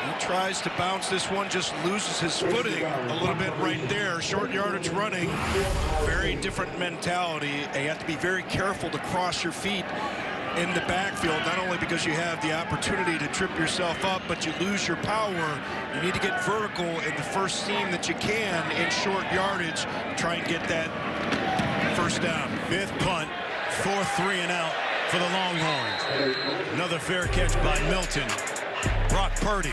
He tries to bounce this one, just loses his footing a little bit right there. Short yardage running, very different mentality. You have to be very careful to cross your feet in the backfield, not only because you have the opportunity to trip yourself up, but you lose your power. You need to get vertical in the first seam that you can in short yardage. Try and get that first down. 5th punt, 4th 3-and-out for the Longhorns. Another fair catch by Milton. Brock Purdy,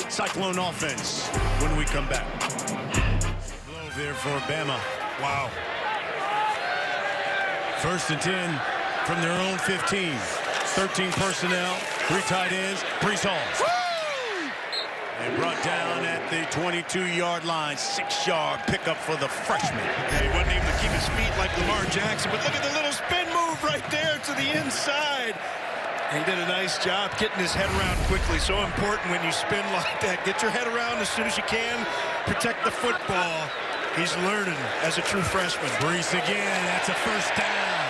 Cyclone offense when we come back. Blow there for Bama. Wow. First and 10 from their own 15. 13 personnel, 3 tight ends, Brees Hall. And brought down at the 22-yard line. 6-yard pickup for the freshman. Yeah, he wasn't able to keep his feet like Lamar Jackson, but look at the little spin move right there to the inside. He did a nice job getting his head around quickly. So important when you spin like that. Get your head around as soon as you can. Protect the football. He's learning as a true freshman. Brees again. That's a first down.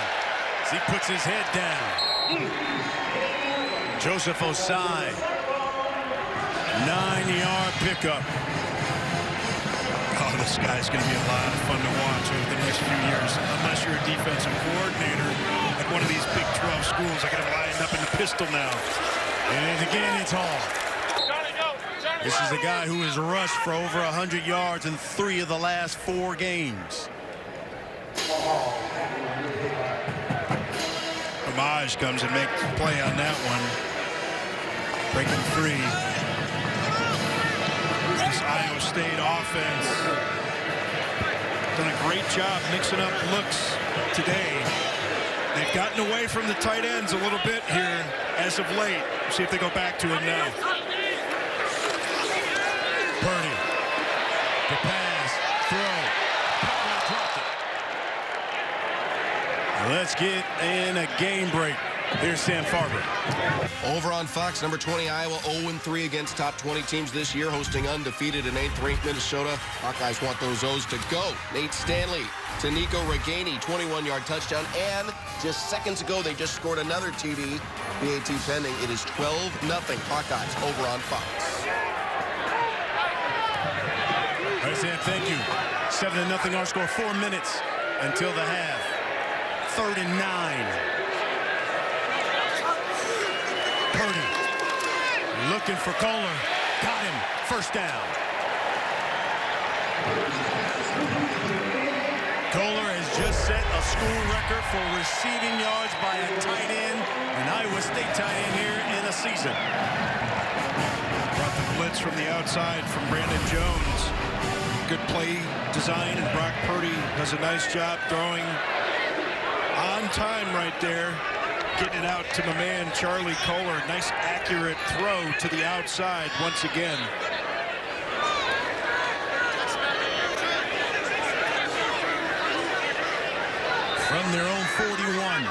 As he puts his head down. Joseph Osai. 9-yard pickup. Oh, this guy's going to be a lot of fun to watch over the next few years. Unless you're a defensive coordinator at one of these Big 12 schools. I got him lined up in the pistol now. And again, it's Hall. This is a guy who has rushed for over 100 yards in 3 of the last 4 games. Homage comes and makes the play on that one. Breaking free. This Iowa State offense done a great job mixing up looks today. They've gotten away from the tight ends a little bit here as of late. See if they go back to him now. Purdy. The pass. Throw. Let's get in a game break. Here's Sam Farber. Over on Fox, number 20, Iowa 0-3 against top 20 teams this year, hosting undefeated and 8th-ranked Minnesota. Hawkeyes want those O's to go. Nate Stanley to Nico Reganey, 21-yard touchdown. And just seconds ago, they just scored another TD. PAT pending. It is 12-0 Hawkeyes over on Fox. All right, Sam, thank you. 7-0 our score. 4 minutes until the half. 3rd and 9. Purdy looking for Kohler. Got him. First down. Kohler has just set a school record for receiving yards by a tight end, an Iowa State tight end here in a season. Brought the blitz from the outside from Brandon Jones. Good play design, and Brock Purdy does a nice job throwing on time right there. Getting it out to my man, Charlie Kohler. Nice, accurate throw to the outside once again. From their own 41.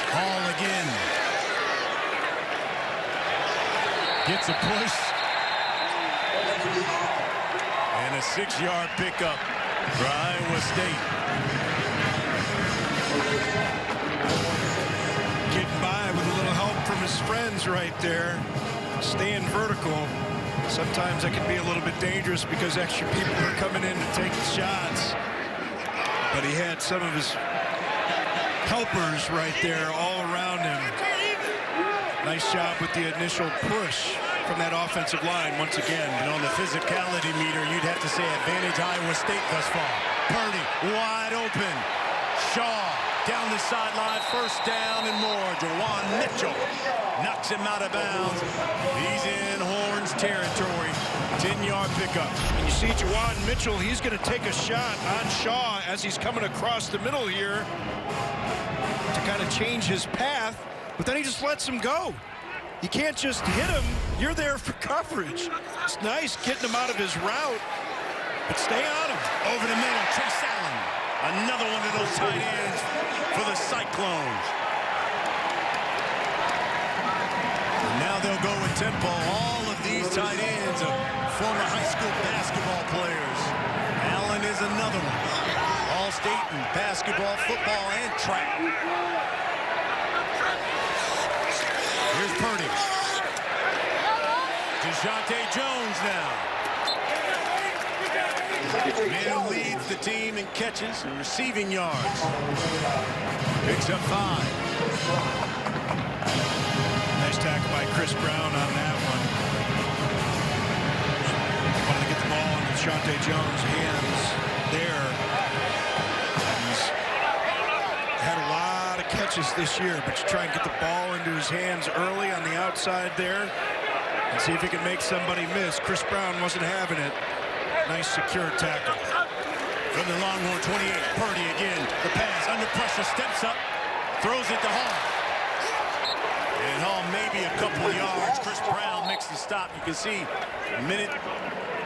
Hall again. Gets a push. And a 6-yard pickup for Iowa State. Getting by with a little help from his friends right there. Staying vertical. Sometimes that can be a little bit dangerous because extra people are coming in to take the shots. But he had some of his helpers right there all around him. Nice job with the initial push from that offensive line once again. And on the physicality meter, you'd have to say advantage Iowa State thus far. Purdy wide open. Shaw down the sideline, first down and more. Jawan Mitchell knocks him out of bounds. He's in Horns territory. 10-yard pickup. And you see Jawan Mitchell, he's going to take a shot on Shaw as he's coming across the middle here to kind of change his path, but then he just lets him go. You can't just hit him. You're there for coverage. It's nice getting him out of his route, but stay on him. Over the middle, Chase Allen. Another one of those tight ends for the Cyclones. And now they'll go with tempo. All of these tight ends are former high school basketball players. Allen is another one. All-state in basketball, football, and track. Here's Purdy. DeJounte Jones now. Man who leads the team in catches and receiving yards. Picks up 5. Nice tackle by Chris Brown on that one. Wanted to get the ball into DeJounte Jones' hands there. He's had a lot of catches this year, but you try and get the ball into his hands early on the outside there and see if he can make somebody miss. Chris Brown wasn't having it. Nice secure tackle. From the Longhorn 28, Purdy again. The pass under pressure, steps up, throws it to Hall. And Hall maybe a couple of yards. Chris Brown makes the stop. You can see minute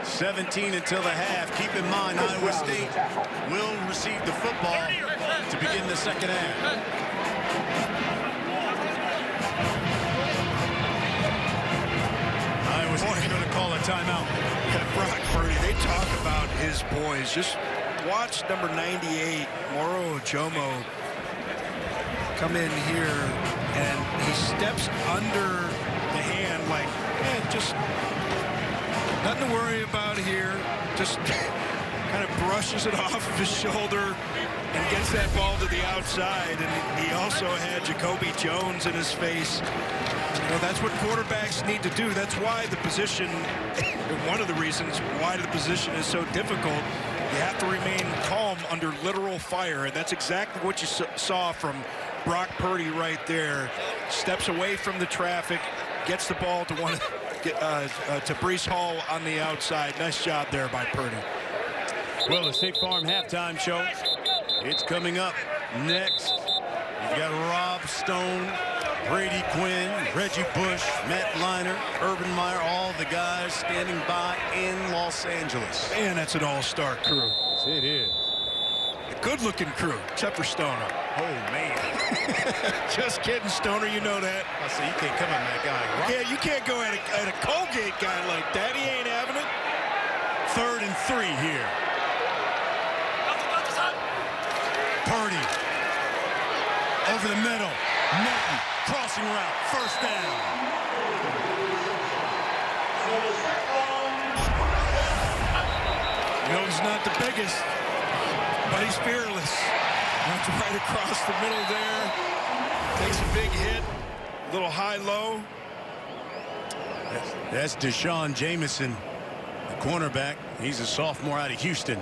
17 until the half. Keep in mind, Iowa State will receive the football to begin the second half. Iowa State's going to call a timeout. Brock Purdy, they talk about his boys. Just watch number 98, Moro Ojomo, come in here, and he steps under the hand like, just nothing to worry about here. Just kind of brushes it off of his shoulder and gets that ball to the outside. And he also had Jacoby Jones in his face. You know, that's what quarterbacks need to do. That's why the position, one of the reasons why the position is so difficult. You have to remain calm under literal fire, and that's exactly what you saw from Brock Purdy right there. Steps away from the traffic, gets the ball to Breece Hall on the outside. Nice job there by Purdy. Well, the State Farm halftime show, it's coming up next. You've got Rob Stone, Brady Quinn, Reggie Bush, Matt Leinart, Urban Meyer, all the guys standing by in Los Angeles. Man, that's an all-star crew. Yes, it is. A good-looking crew, except for Stoner. Oh, man. Just kidding, Stoner, you know that. I say you can't come at that guy. Yeah, you can't go at a Colgate guy like that. He ain't having it. 3rd and 3 here. Purdy. Over the middle. Norton. Crossing route. First down. He's not the biggest, but he's fearless. Runs right across the middle there. Takes a big hit. Little high-low. That's Deshaun Jameson, the cornerback. He's a sophomore out of Houston.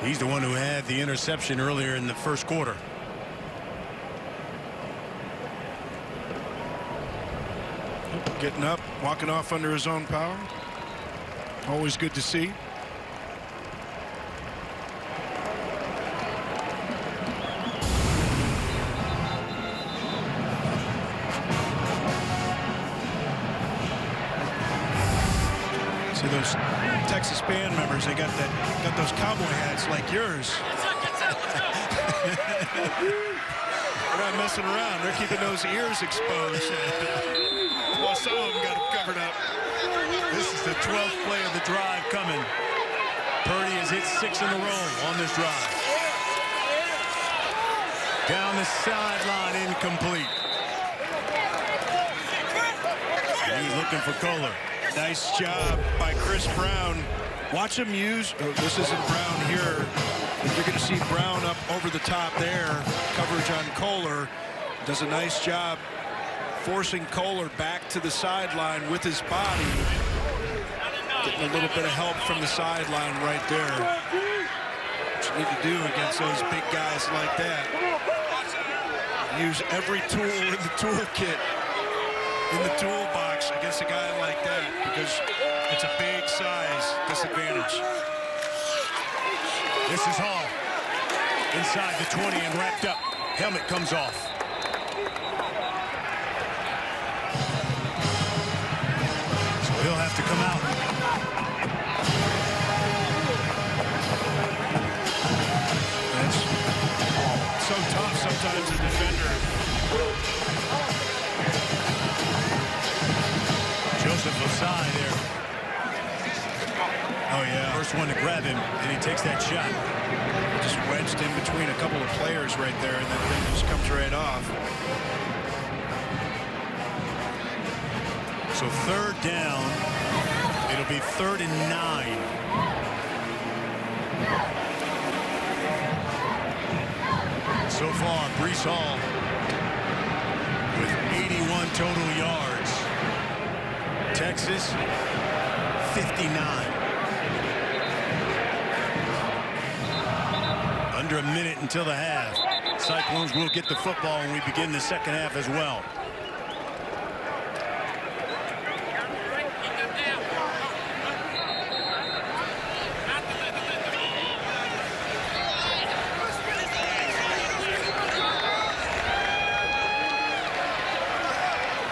He's the one who had the interception earlier in the first quarter. Getting up, walking off under his own power. Always good to see. See those Texas band members, they got those cowboy hats like yours. They're not messing around. They're keeping those ears exposed. Well, some of them got them covered up. This is the 12th play of the drive coming. Purdy has hit 6 in a row on this drive. Down the sideline, incomplete. He's looking for Kohler. Nice job by Chris Brown. Watch him use, this isn't Brown here. You're going to see Brown up over the top there. Coverage on Kohler. Does a nice job forcing Kohler back to the sideline with his body. Getting a little bit of help from the sideline right there. What you need to do against those big guys like that. Use every tool in the toolkit, in the toolbox against a guy like that, because it's a big size disadvantage. This is Hall. Inside the 20 and wrapped up. Helmet comes off. So he'll have to come out. That's so tough sometimes, a defender. Joseph Osai there. Oh, yeah. First one to grab him, and he takes that shot. Just wedged in between a couple of players right there, and that thing just comes right off. So 3rd down. It'll be 3rd and 9. So far, Breece Hall with 81 total yards. Texas, 59. Under a minute until the half. Cyclones will get the football when we begin the second half as well.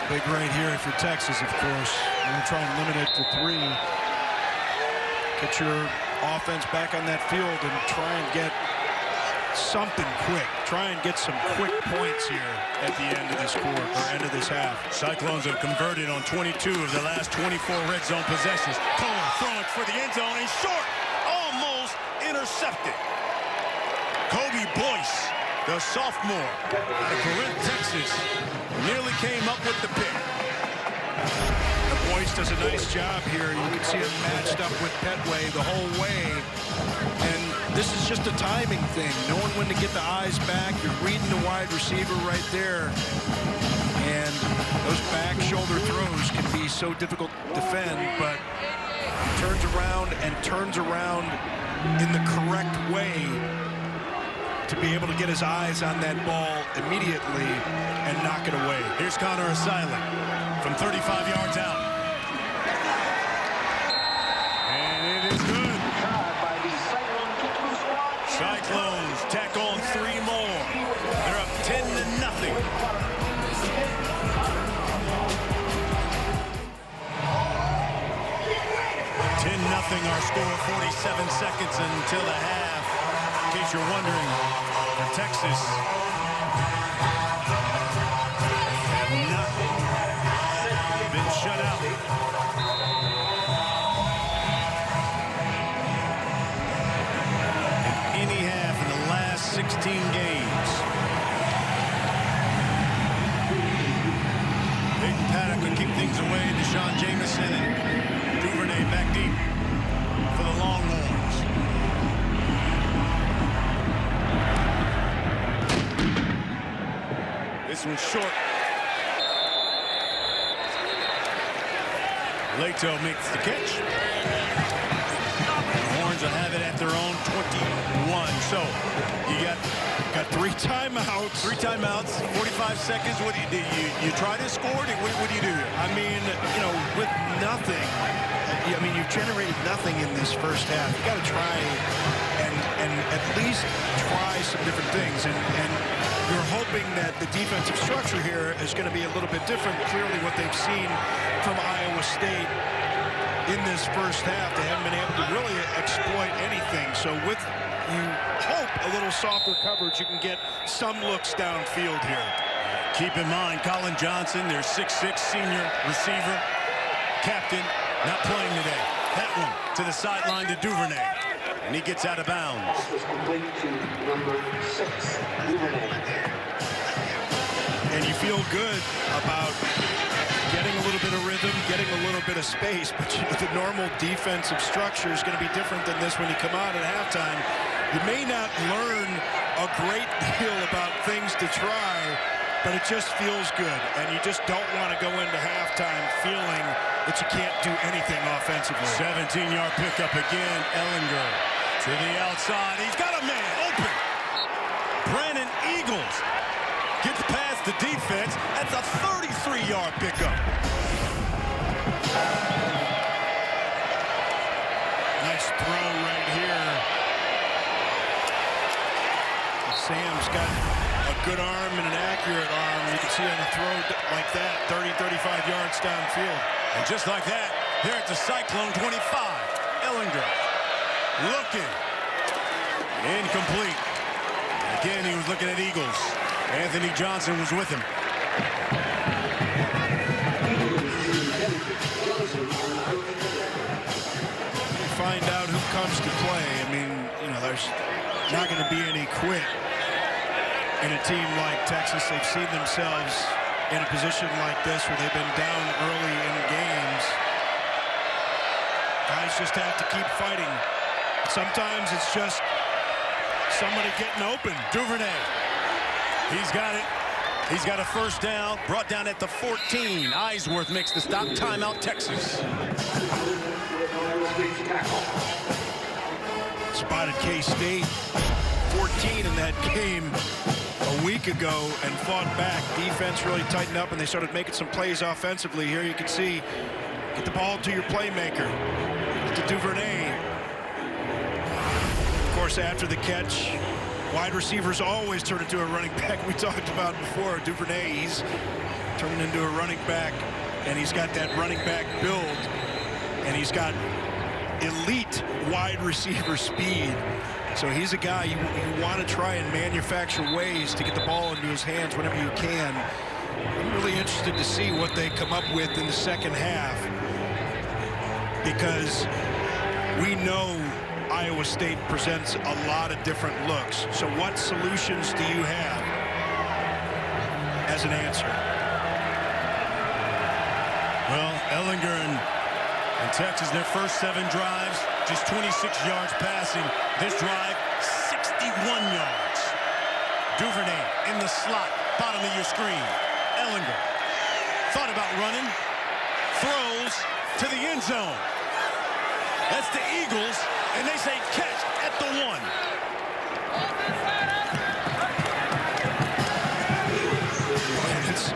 Big right here for Texas, of course. We're going to try and limit it to 3. Get your offense back on that field and try and get something quick. Try and get some quick points here at the end of this quarter, or end of this half. Cyclones have converted on 22 of the last 24 red zone possessions. Kohler throwing for the end zone. He's short. Almost intercepted. Kobe Boyce, the sophomore out of Corinth, Texas, nearly came up with the pick. Boyce does a nice job here. You can see him matched up with Petway the whole way. And this is just a timing thing. Knowing when to get the eyes back. You're reading the wide receiver right there. And those back shoulder throws can be so difficult to defend, but he turns around and turns around in the correct way to be able to get his eyes on that ball immediately and knock it away. Here's Connor Asylum from 35 yards out. And it is good. Cyclones tack on 3 more. They're up 10-0. Our score, 47 seconds until the half. In case you're wondering, for Texas have not been shut out. In any half in the last 16 games. Big Paddock could keep things away. Deshaun Jameson and Duvernay back deep for the Longhorns. This one's short. Leto makes the catch. The Horns will have it at their own 21. So you got 3 timeouts. 3 timeouts, 45 seconds. What do you do? You try to score? What do you do here? I mean, you know, with nothing. I mean, you've generated nothing in this first half. You got to try and at least try some different things. And you're hoping that the defensive structure here is going to be a little bit different. Clearly, what they've seen from Iowa State in this first half, they haven't been able to really exploit anything. So with, you hope, a little softer coverage, you can get some looks downfield here. Keep in mind, Colin Johnson, their 6'6" senior receiver, captain, not playing today. That one to the sideline to Duvernay. And he gets out of bounds. Was complete to number 6, Duvernay. And you feel good about getting a little bit of rhythm, getting a little bit of space, but you know, the normal defensive structure is going to be different than this when you come out at halftime. You may not learn a great deal about things to try, but it just feels good, and you just don't want to go into halftime feeling that you can't do anything offensively. 17-yard pickup again. Ellinger to the outside. He's got a man open. Brandon Eagles gets past the defense. That's a 33-yard pickup. Nice throw right here. Sam's got a good arm and an accurate arm. You can see on a throw like that, 30, 35 yards downfield. And just like that, they're at the Cyclone 25. Ellinger looking. Incomplete. Again, he was looking at Eagles. Anthony Johnson was with him. Find out who comes to play. I mean, you know, there's not going to be any quit in a team like Texas. They've seen themselves in a position like this where they've been down early in games. Guys just have to keep fighting. Sometimes it's just somebody getting open. Duvernay. He's got it. He's got a first down. Brought down at the 14. Eisworth makes the stop. Timeout, Texas. Spotted K-State 14 in that game a week ago and fought back. Defense really tightened up and they started making some plays offensively. Here you can see, get the ball to your playmaker, to Duvernay. Of course, after the catch, wide receivers always turn into a running back. We talked about before. Duvernay, he's turning into a running back, and he's got that running back build, and he's got elite wide receiver speed. So he's a guy you want to try and manufacture ways to get the ball into his hands whenever you can. I'm really interested to see what they come up with in the second half, because we know Iowa State presents a lot of different looks. So what solutions do you have as an answer? Well, Ellinger and Texas, their first 7 drives, just 26 yards passing. This drive, 61 yards. Duvernay in the slot, bottom of your screen. Ellinger thought about running, throws to the end zone. That's the Eagles, and they say catch at the 1. It's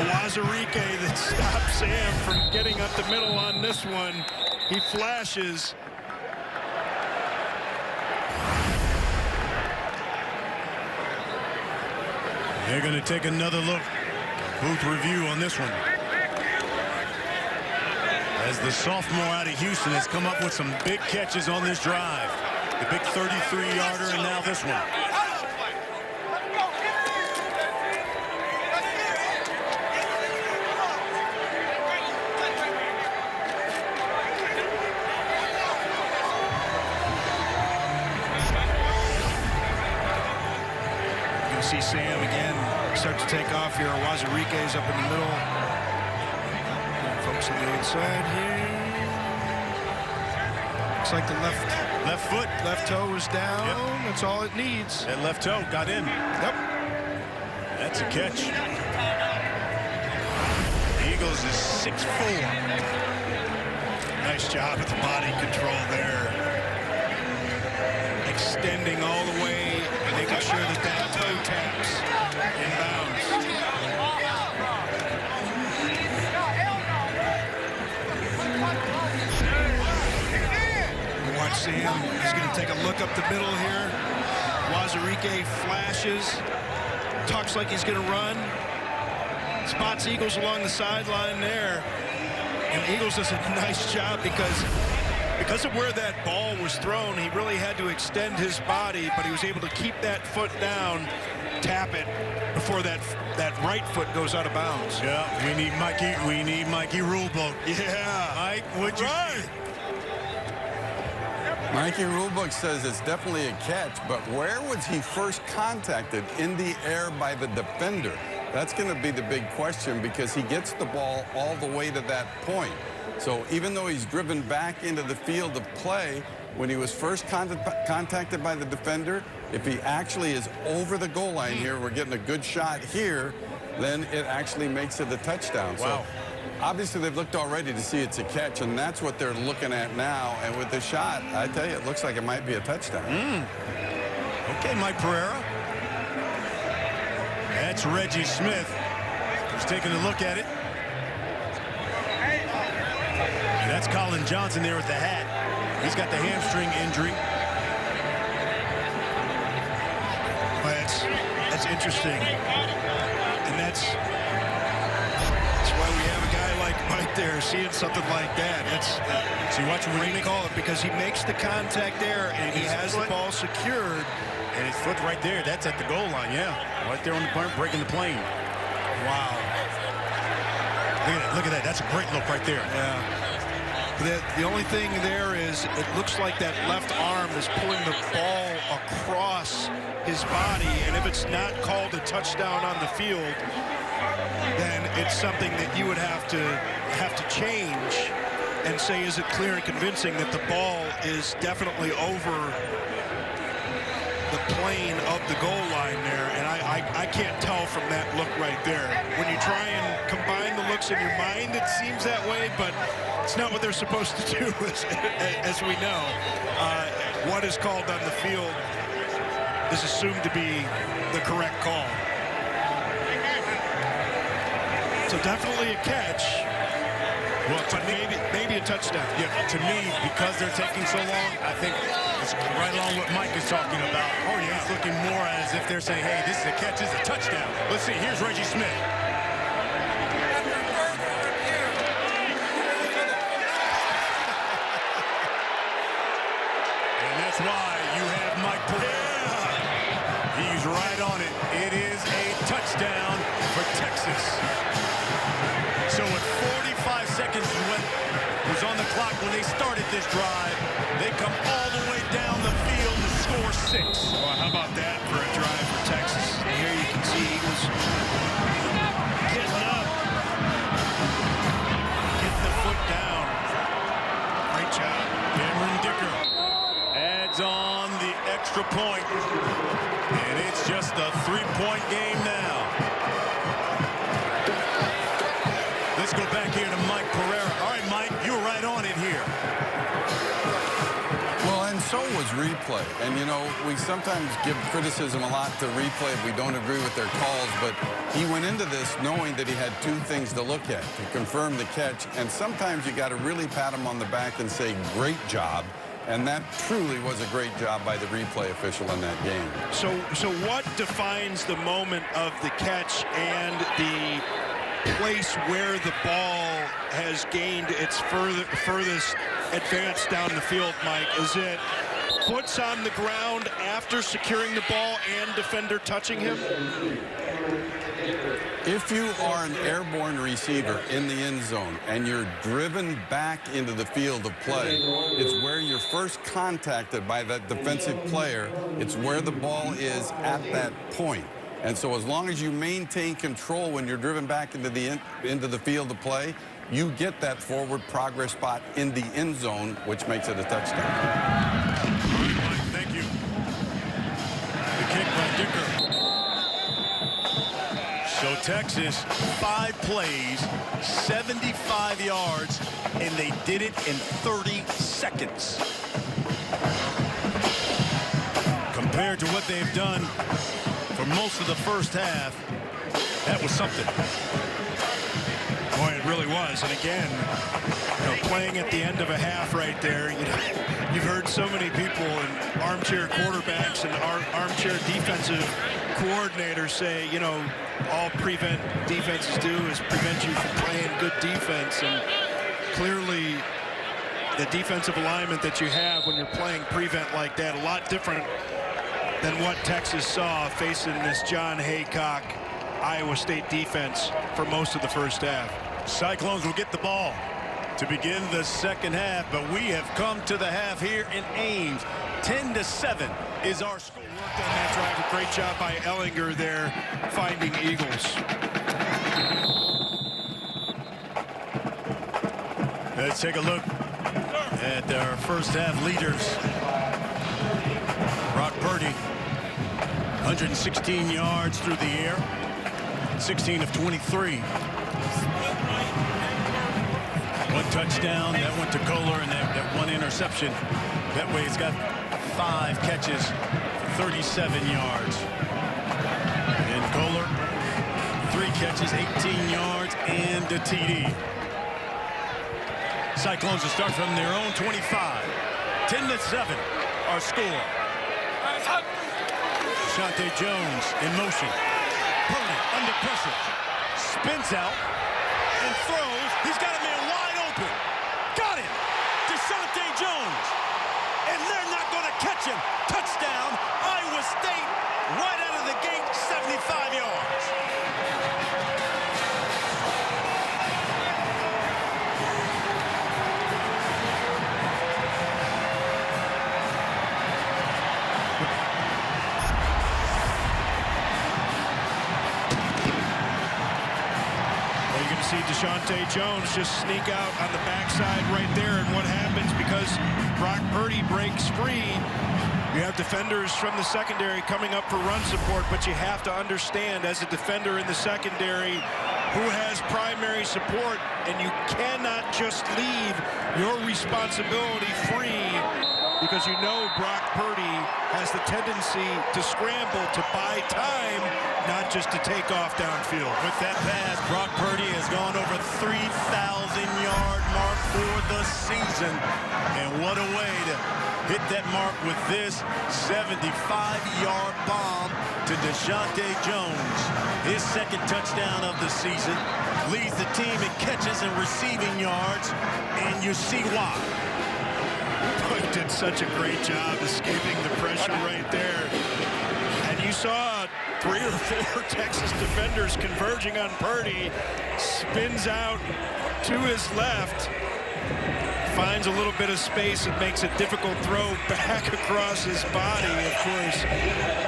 Wazirike that stops Sam from getting up the middle on this one. He flashes. They're going to take another look. Booth review on this one. As the sophomore out of Houston has come up with some big catches on this drive. The big 33-yarder, and now this one. You can see Sam again start to take off here. Wazirike's up in the middle. Folks on the inside here. Looks like the left toe is down. Yep. That's all it needs. That left toe got in. Yep. That's a catch. The Eagles is 6'4". Nice job with the body control there. Extending all the way, making sure that that toe taps in bounds. Watch Sam. He's going to take a look up the middle here. Wazirike flashes. Talks like he's going to run. Spots Eagles along the sideline there. And Eagles does a nice job because of where that ball was thrown, he really had to extend his body, but he was able to keep that foot down, tap it before that right foot goes out of bounds. Yeah, we need Mikey Rulebook. Yeah. Mike, would you? Right. Mikey Rulebook says it's definitely a catch, but where was he first contacted? In the air by the defender? That's going to be the big question, because he gets the ball all the way to that point. So even though he's driven back into the field of play, when he was first contacted by the defender, if he actually is over the goal line here, we're getting a good shot here, then it actually makes it a touchdown. Wow. So obviously they've looked already to see it's a catch, and that's what they're looking at now. And with the shot, I tell you, it looks like it might be a touchdown. Okay, Mike Pereira. That's Reggie Smith, who's taking a look at it. And that's Colin Johnson there with the hat. He's got the hamstring injury. Well, that's interesting. And that's why we have a guy like Mike there seeing something like that. So you watch him Great call it, because he makes the contact there and he has the ball secured. And his foot right there, that's at the goal line, yeah. Right there on the point, breaking the plane. Wow. Look at that. That's a great look right there. Yeah. The only thing there is it looks like that left arm is pulling the ball across his body, and if it's not called a touchdown on the field, then it's something that you would have to change and say, is it clear and convincing that the ball is definitely over the plane of the goal line there? And I can't tell from that look right there. When you try and combine the looks in your mind, it seems that way, but it's not what they're supposed to do, as we know. What is called on the field is assumed to be the correct call. So definitely a catch. Well, but maybe a touchdown. Yeah, to me, because they're taking so long, I think it's right along what Mike is talking about. Oh, yeah. It's looking more as if they're saying, hey, this is a catch, this is a touchdown. Let's see, here's Reggie Smith. So at 45 seconds was on the clock when they started this drive, they come all the way down the field to score 6. Well, how about that for a drive for Texas? And here you can see Eagles getting up, getting the foot down. Great job. Cameron Dicker adds on the extra point, and it's just a 3-point game now. Let's go back here to Mike Pereira. All right, Mike, you were right on it here. Well, and so was replay. And, you know, we sometimes give criticism a lot to replay if we don't agree with their calls, but he went into this knowing that he had 2 things to look at, to confirm the catch, and sometimes you got to really pat him on the back and say, great job. And that truly was a great job by the replay official in that game. So what defines the moment of the catch and the place where the ball has gained its furthest advance down the field, Mike? Is it foots on the ground after securing the ball and defender touching him? If you are an airborne receiver in the end zone and you're driven back into the field of play, it's where you're first contacted by that defensive player. It's where the ball is at that point. And so as long as you maintain control when you're driven back into the field of play, you get that forward progress spot in the end zone, which makes it a touchdown. All right, Mike, thank you. The kick by Dicker. So Texas, 5 plays, 75 yards, and they did it in 30 seconds. Compared to what they've done for most of the first half, that was something. Boy, it really was. And again, you know, playing at the end of a half right there, you know, you've heard so many people and armchair quarterbacks and armchair defensive coordinators say, you know, all prevent defenses do is prevent you from playing good defense. And clearly the defensive alignment that you have when you're playing prevent like that, a lot different than what Texas saw facing this John Haycock Iowa State defense for most of the first half. Cyclones will get the ball to begin the second half, but we have come to the half here in Ames. 10-7 is our score. Worked on that drive. A great job by Ellinger there, finding Eagles. Let's take a look at our first half leaders. Brock Purdy, 116 yards through the air, 16 of 23. 1 touchdown, that went to Kohler, and that 1 interception. That way he's got 5 catches, 37 yards. And Kohler, 3 catches, 18 yards, and a TD. Cyclones will start from their own 25. 10-7, our score. Deshaunte Jones in motion. Purdy under pressure. Spins out and throws. He's got a man wide open. Got him. Deshaunte Jones. And they're not going to catch him. Touchdown, Iowa State. Right out of the gate, 75 yards. See Deshaunte Jones just sneak out on the backside right there, and what happens because Brock Purdy breaks free, you have defenders from the secondary coming up for run support, but you have to understand as a defender in the secondary who has primary support, and you cannot just leave your responsibility free because you know Brock Purdy has the tendency to scramble, to buy time, not just to take off downfield. With that pass, Brock Purdy has gone over 3,000-yard mark for the season. And what a way to hit that mark with this 75-yard bomb to Deshaunte Jones. His second touchdown of the season, leads the team in catches and receiving yards, and you see why. He did such a great job escaping the pressure right there. And you saw 3 or 4 Texas defenders converging on Purdy. Spins out to his left. Finds a little bit of space and makes a difficult throw back across his body. Of course,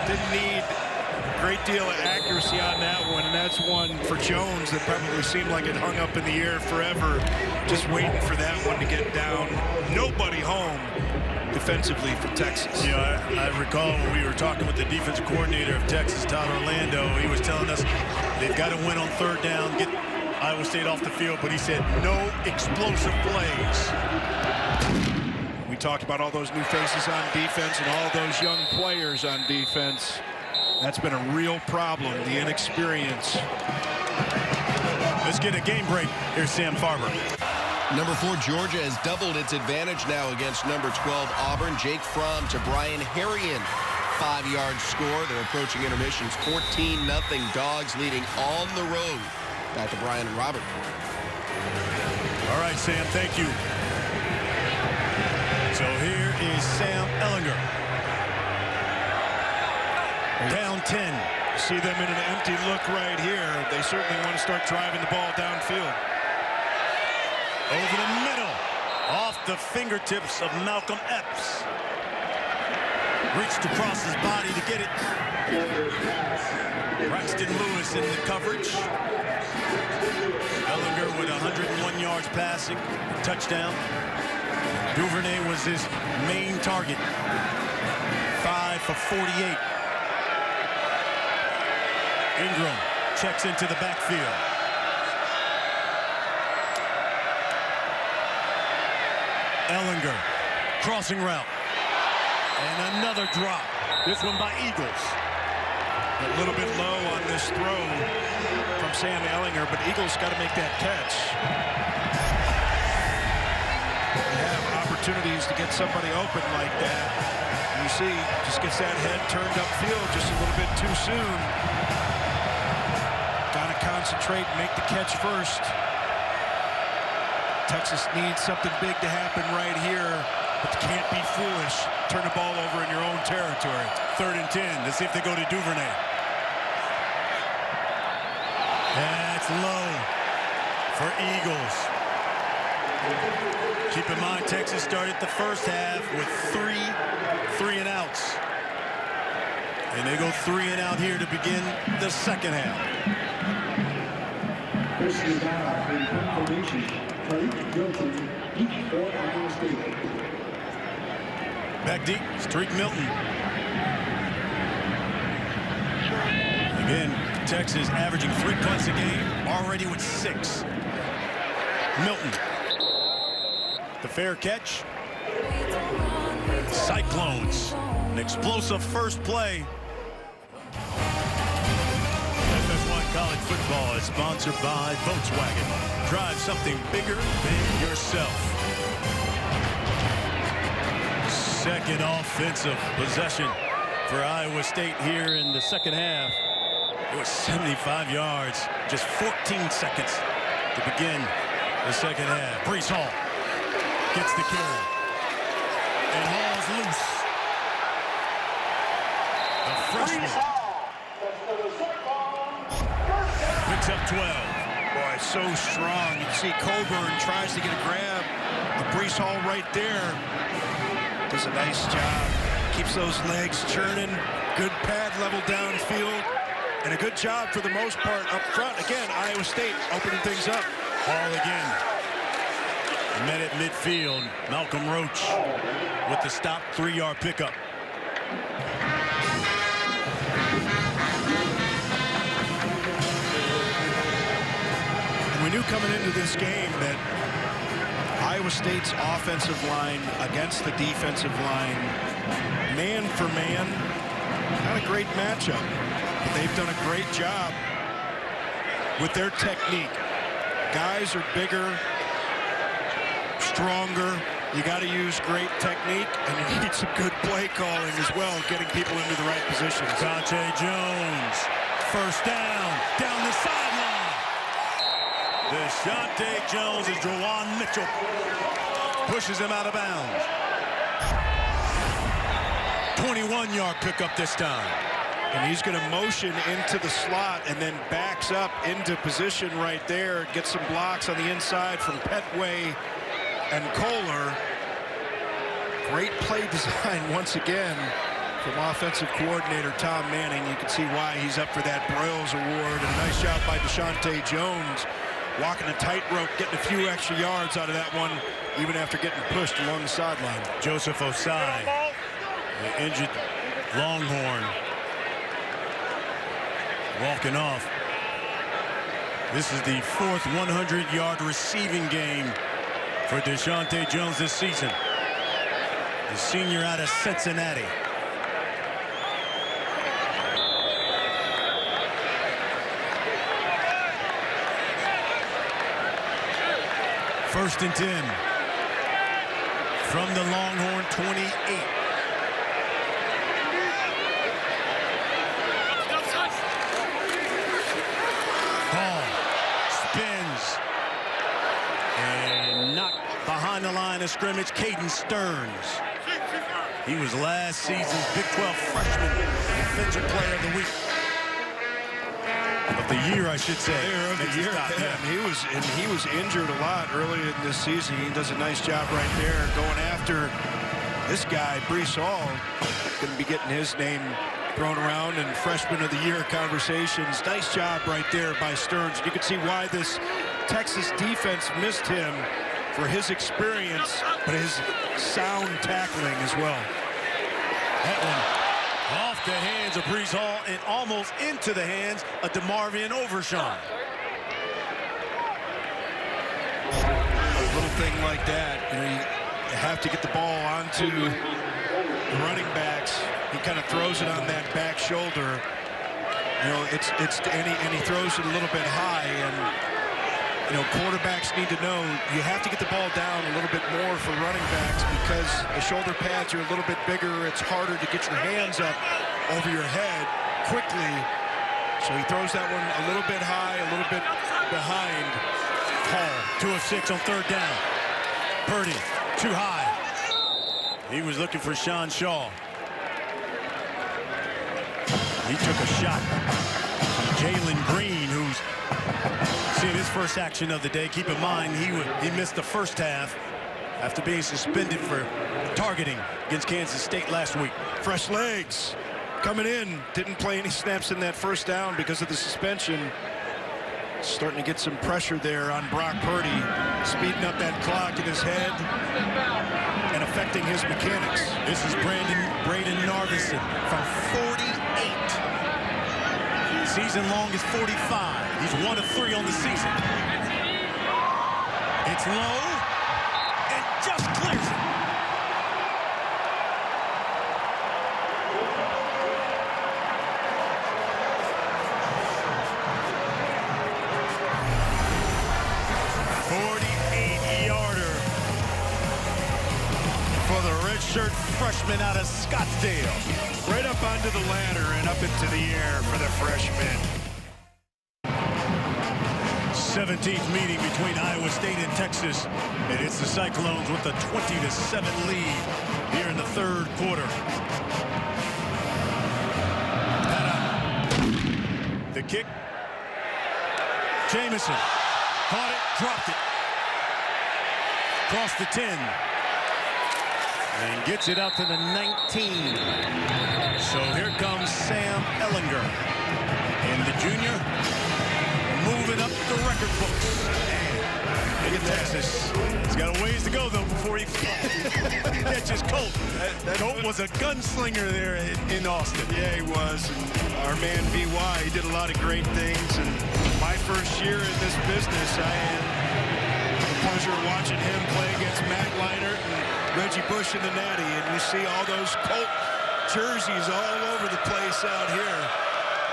didn't need a great deal of accuracy on that one, and that's one for Jones that probably seemed like it hung up in the air forever, just waiting for that one to get down. Nobody home defensively for Texas. You know, I recall when we were talking with the defensive coordinator of Texas, Todd Orlando, he was telling us they've got to win on 3rd down, get Iowa State off the field, but he said no explosive plays. We talked about all those new faces on defense and all those young players on defense. That's been a real problem, the inexperience. Let's get a game break. Here's Sam Farber. Number 4, Georgia has doubled its advantage now against number 12, Auburn. Jake Fromm to Brian Harrion. 5-yard score. They're approaching intermissions. 14-0 Dogs leading on the road. Back to Brian and Robert. All right, Sam, thank you. So here is Sam Ehlinger. Down 10. See them in an empty look right here. They certainly want to start driving the ball downfield. Over the middle. Off the fingertips of Malcolm Epps. Reached across his body to get it. Braxton Lewis in the coverage. Ehlinger with 101 yards passing. Touchdown. Duvernay was his main target. 5 for 48. Ingram checks into the backfield. Ehlinger, crossing route. And another drop. This one by Eagles. A little bit low on this throw from Sam Ehlinger, but Eagles got to make that catch. They have opportunities to get somebody open like that. You see, just gets that head turned upfield just a little bit too soon. Got to concentrate and make the catch first. Texas needs something big to happen right here, but they can't be foolish. Turn the ball over in your own territory. 3rd and 10. Let's see if they go to Duvernay. That's low for Eagles. Keep in mind, Texas started the first half with 3 3-and-outs. And they go 3-and-out here to begin the second half. First down in formation. Back deep, Streak Milton. Again, Texas averaging 3 punts a game, already with 6. Milton. The fair catch. Cyclones. An explosive first play. FS1 College Football is sponsored by Volkswagen. Drive something bigger than yourself. Second offensive possession for Iowa State here in the second half. It was 75 yards, just 14 seconds to begin the second half. Breece Hall gets the carry. And Hall's loose. The freshman picks up 12. Boy, so strong. You see Coburn tries to get a grab. Breece Hall right there does a nice job. Keeps those legs churning. Good pad level downfield. And a good job for the most part up front. Again, Iowa State opening things up. Hall again. Met at midfield. Malcolm Roach with the stop, 3-yard pickup. We knew coming into this game that Iowa State's offensive line against the defensive line, man for man, not a great matchup. But they've done a great job with their technique. Guys are bigger, stronger. You got to use great technique, and you need some good play calling as well, getting people into the right positions. Dante Jones, first down the sideline. Dante Jones as Jawan Mitchell pushes him out of bounds. 21-yard pickup this time. And he's going to motion into the slot and then backs up into position right there. Gets some blocks on the inside from Petway and Kohler. Great play design once again from offensive coordinator Tom Manning. You can see why he's up for that Broyles Award. And a nice job by Deshaunte Jones, walking a tightrope, getting a few extra yards out of that one, even after getting pushed along the sideline. Joseph Osai, the injured Longhorn, walking off. This is the fourth 100-yard receiving game for Deshaunte Jones this season. The senior out of Cincinnati. First and 10 from the Longhorn 28. Ball spins and knocked behind the line of scrimmage. Caden Stearns. He was last season's Big 12 freshman defensive player of the week. Of the year, I should say. Player of the year. Yeah. He was injured a lot earlier in this season. He does a nice job right there going after this guy, Breece Hall. Going to be getting his name thrown around in freshman of the year conversations. Nice job right there by Stearns. You can see why this Texas defense missed him, for his experience, but his sound tackling as well. That one off the hands of Breece Hall and almost into the hands of DeMarvion Overshawn. A little thing like that, you have to get the ball onto the running backs. He kind of throws it on that back shoulder. And he throws it a little bit high, and quarterbacks need to know you have to get the ball down a little bit more for running backs, because the shoulder pads are a little bit bigger. It's harder to get your hands up over your head quickly. So he throws that one a little bit high, a little bit behind Hall. 2 of 6 on third down. Purdy, too high. He was looking for Sean Shaw. He took a shot from Jalen Green, who's seeing his first action of the day. Keep in mind, he missed the first half after being suspended for targeting against Kansas State last week. Fresh legs coming in. Didn't play any snaps in that first down because of the suspension. Starting to get some pressure there on Brock Purdy, speeding up that clock in his head and affecting his mechanics. This is Braden Narvison from 48. Season long is 45. He's 1 of 3 on the season. It's low and just clears it. For the redshirt freshman out of Scottsdale. Right up onto the ladder and up into the air for the freshman. 17th meeting between Iowa State and Texas. And it's the Cyclones with a 20-7 lead here in the third quarter. The kick. Jamison caught it, dropped it. Across the 10. And gets it out to the 19. So here comes Sam Ehlinger. And the junior moving up the record books. And look at Texas. He's got a ways to go, though, before he catches Colt. Colt was a gunslinger there in Austin. Yeah, he was. And our man VY, he did a lot of great things. And my first year in this business, I had the pleasure of watching him play against Matt Leinart and Reggie Bush in the Natty, and you see all those Colt jerseys all over the place out here.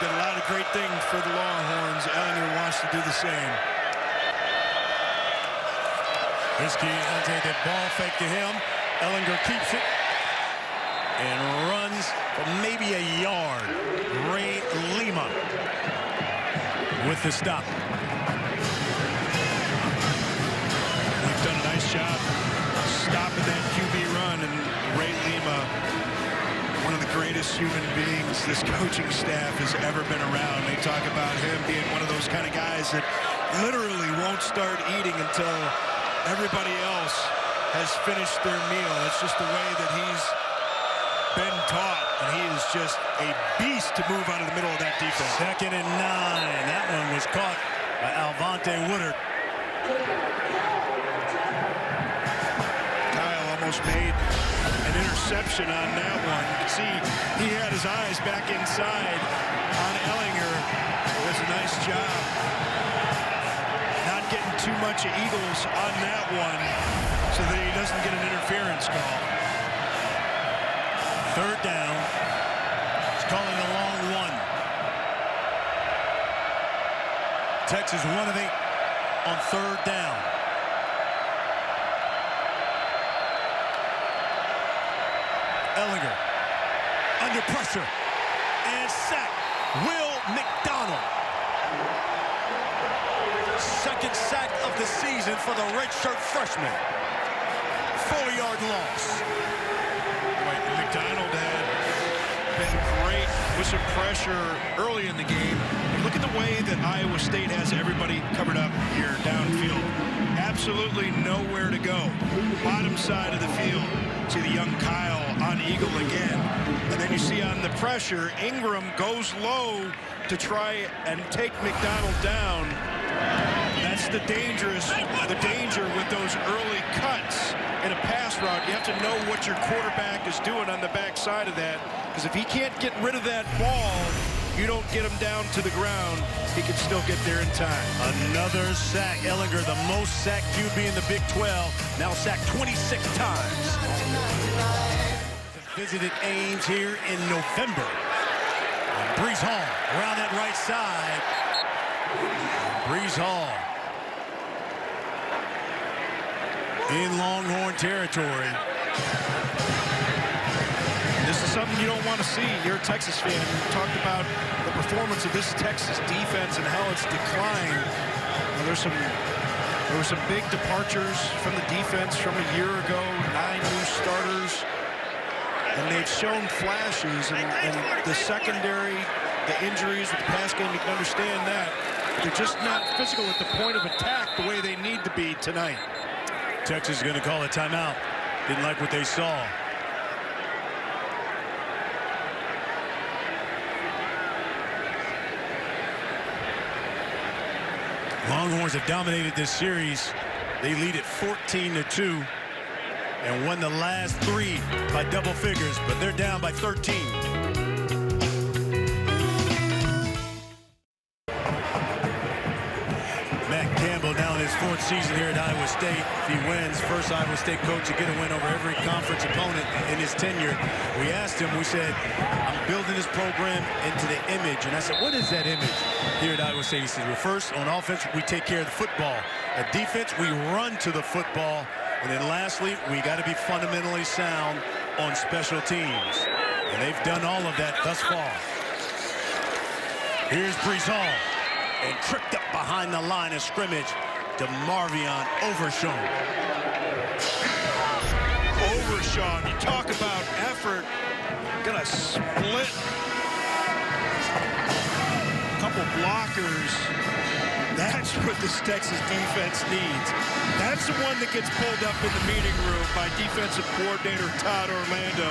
Did a lot of great things for the Longhorns. Ehlinger wants to do the same. Risky, that ball fake to him. Ehlinger keeps it and runs for maybe a yard. Ray Lima with the stop. We've done a nice job stopping that QB run, and Ray Lima, one of the greatest nicest human beings this coaching staff has ever been around. They talk about him being one of those kind of guys that literally won't start eating until everybody else has finished their meal. It's just the way that he's been taught, and he is just a beast to move out of the middle of that defense. 2nd and 9. That one was caught by Alvante Woodard. Kyle almost made an interception on that one. You can see he had his eyes back inside on Ellinger. It was a nice job not getting too much of Eagles on that one so that he doesn't get an interference call. 3rd down. He's calling a long one. Texas 1 of 8 on 3rd down. Ellinger under pressure and sack. Will McDonald. 2nd sack of the season for the redshirt freshman. 4-yard loss. McDonald had been great with some pressure early in the game. Look at the way that Iowa State has everybody covered up here downfield. Absolutely nowhere to go. Bottom side of the field. See the young Kyle on Eagle again. And then you see on the pressure, Ingram goes low to try and take McDonald down. That's the danger with those early cuts in a pass route. You have to know what your quarterback is doing on the backside of that, because if he can't get rid of that ball, you don't get him down to the ground, he can still get there in time. Another sack. Ellinger, the most sacked QB in the Big 12, now sacked 26 times. Visited Ames here in November. And Brees Hall around that right side. Brees Hall in Longhorn territory. This is something you don't want to see. You're a Texas fan. We talked about the performance of this Texas defense and how it's declined. Well, there were some big departures from the defense from a year ago. 9 new starters. And they've shown flashes. And the secondary, the injuries with the pass game, you can understand that. They're just not physical at the point of attack the way they need to be tonight. Texas is going to call a timeout. Didn't like what they saw. Longhorns have dominated this series. They lead at 14-2 and won the last 3 by double figures, but they're down by 13. Matt Campbell now in his 4th season here at Iowa State. If he wins, first Iowa State coach to get a win over every conference opponent in his tenure. We asked him, we said, I'm building this program into the image. And I said, what is that image here at Iowa State? He said, well, first, on offense, we take care of the football. At defense, we run to the football. And then lastly, we got to be fundamentally sound on special teams. And they've done all of that thus far. Here's Brees Hall. And tripped up behind the line of scrimmage to Marvion Overshawn. Overshawn, you talk about effort. Gonna split. A couple blockers. That's what this Texas defense needs. That's the one that gets pulled up in the meeting room by defensive coordinator Todd Orlando.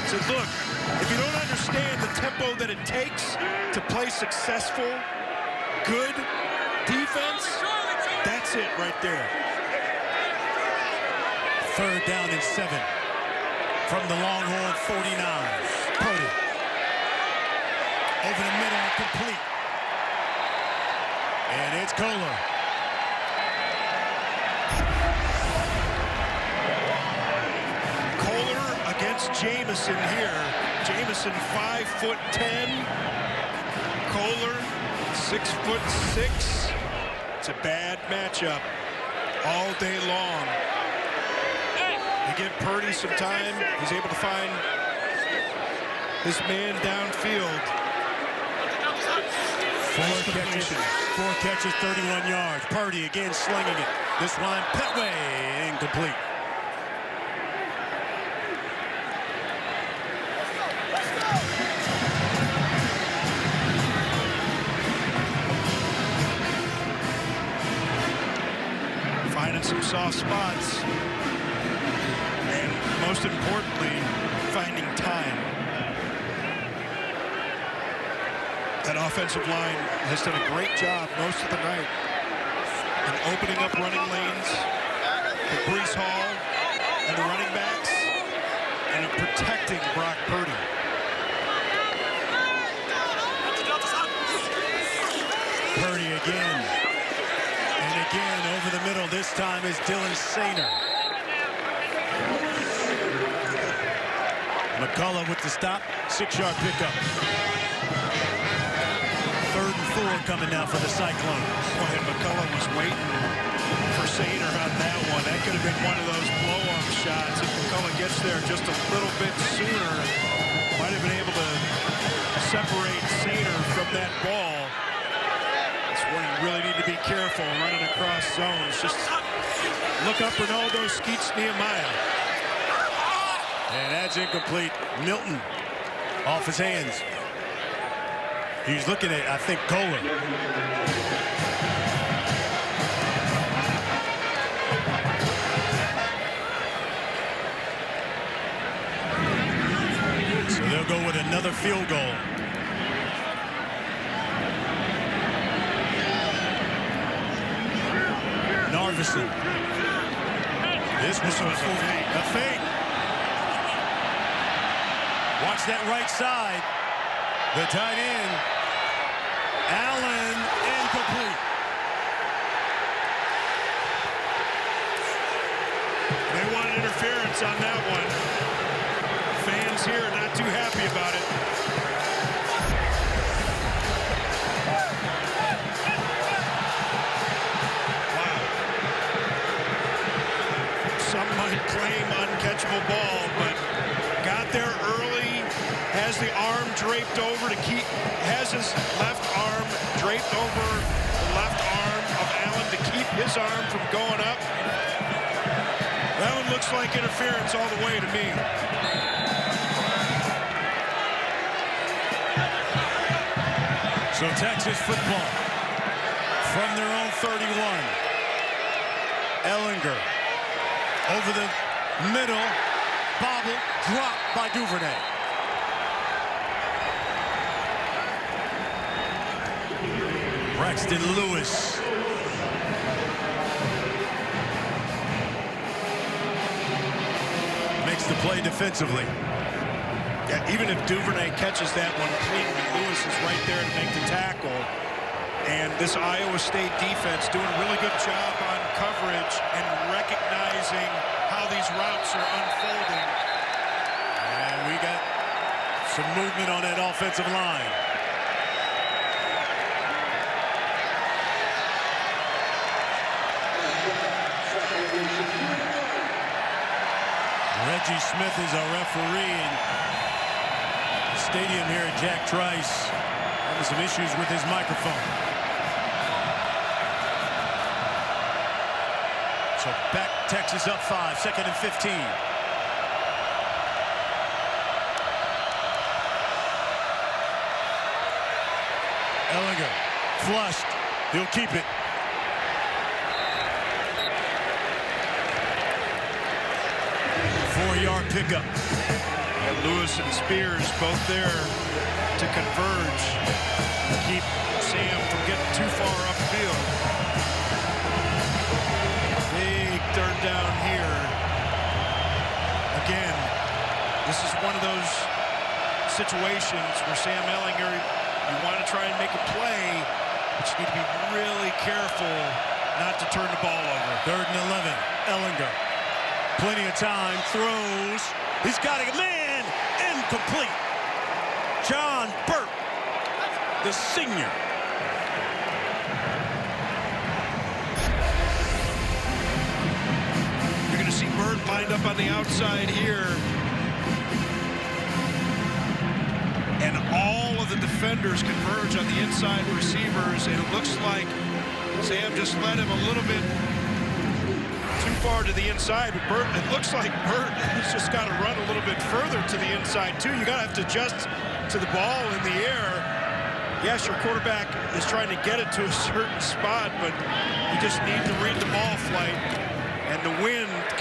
Says, look, if you don't understand the tempo that it takes to play successful, good defense, that's it right there. 3rd down and 7 from the Longhorn 49. Purdy over the middle, complete. And it's Kohler. Kohler against Jamison here. Jamison 5'10". Kohler 6'6". It's a bad matchup all day long. They give Purdy some time. He's able to find his man downfield. 4 catches, 31 yards. Purdy again slinging it. This one, Petway, incomplete. some soft spots. And most importantly, finding time. That offensive line has done a great job most of the night in opening up running lanes for Breece Hall and the running backs, and in protecting Brock Purdy. Purdy again. And again over the middle. This time is Dylan Sainer. McCullough with the stop. 6-yard pickup. 3rd and 4 coming now for the Cyclones. Boy, and McCullough was waiting for Sainer on that one. That could have been one of those blow-up shots. If McCullough gets there just a little bit sooner, might have been able to separate Sainer from that ball. That's where you really need to be careful running across zones. Just look up Ronaldo Skeets Nehemiah. And that's incomplete. Milton off his hands. He's looking at, I think, Kohler. So they'll go with another field goal. Narveson. This was a fake. Watch that right side. The tight end. Allen, incomplete. They wanted interference on that one. Fans here are not too happy about it. Wow. Some might claim uncatchable ball, but got there early, has the arm draped over to keep, has his left arm draped over the left arm of Allen to keep his arm from going up. That one looks like interference all the way to me. So Texas football from their own 31. Ellinger over the middle. Bobble, dropped by Duvernay. Braxton Lewis. Makes the play defensively. Yeah, even if Duvernay catches that one cleanly, Lewis is right there to make the tackle. And this Iowa State defense doing a really good job on coverage and recognizing how these routes are unfolding. And we got some movement on that offensive line. Reggie Smith is our referee, and the stadium here at Jack Trice having some issues with his microphone. So back Texas up 5, 2nd and 15. Ellinger flushed. He'll keep it. Four-yard pickup. And Lewis and Spears both there to converge, keep Sam from getting too far upfield. Big third down here. Again, this is one of those situations where Sam Ellinger, you want to try and make a play, but you need to be really careful not to turn the ball over. 3rd and 11. Ellinger. Plenty of time. Throws. He's got it. Man! Incomplete. John Burt, the senior. You're going to see Burt lined up on the outside here. And all of the defenders converge on the inside receivers, and it looks like Sam just led him a little bit too far to the inside, but Burt, it looks like Burt has just got to run a little bit further to the inside too. You got to have to adjust to the ball in the air. Yes, your quarterback is trying to get it to a certain spot, but you just need to read the ball flight.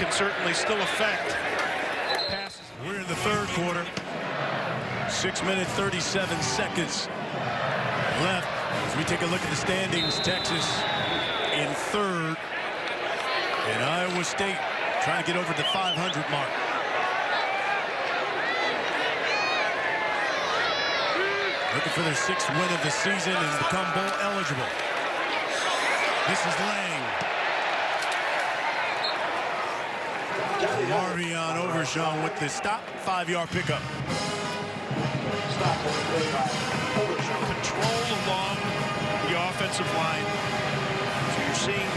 can certainly still affect passes. We're in the third quarter. 6 minutes, 37 seconds left. As we take a look at the standings, Texas in third. And Iowa State trying to get over the 500 mark. Looking for their 6th win of the season and become bowl eligible. This is Lang. Marvion Overshawn with the stop, 5-yard pickup. Control along the offensive line. So you're seeing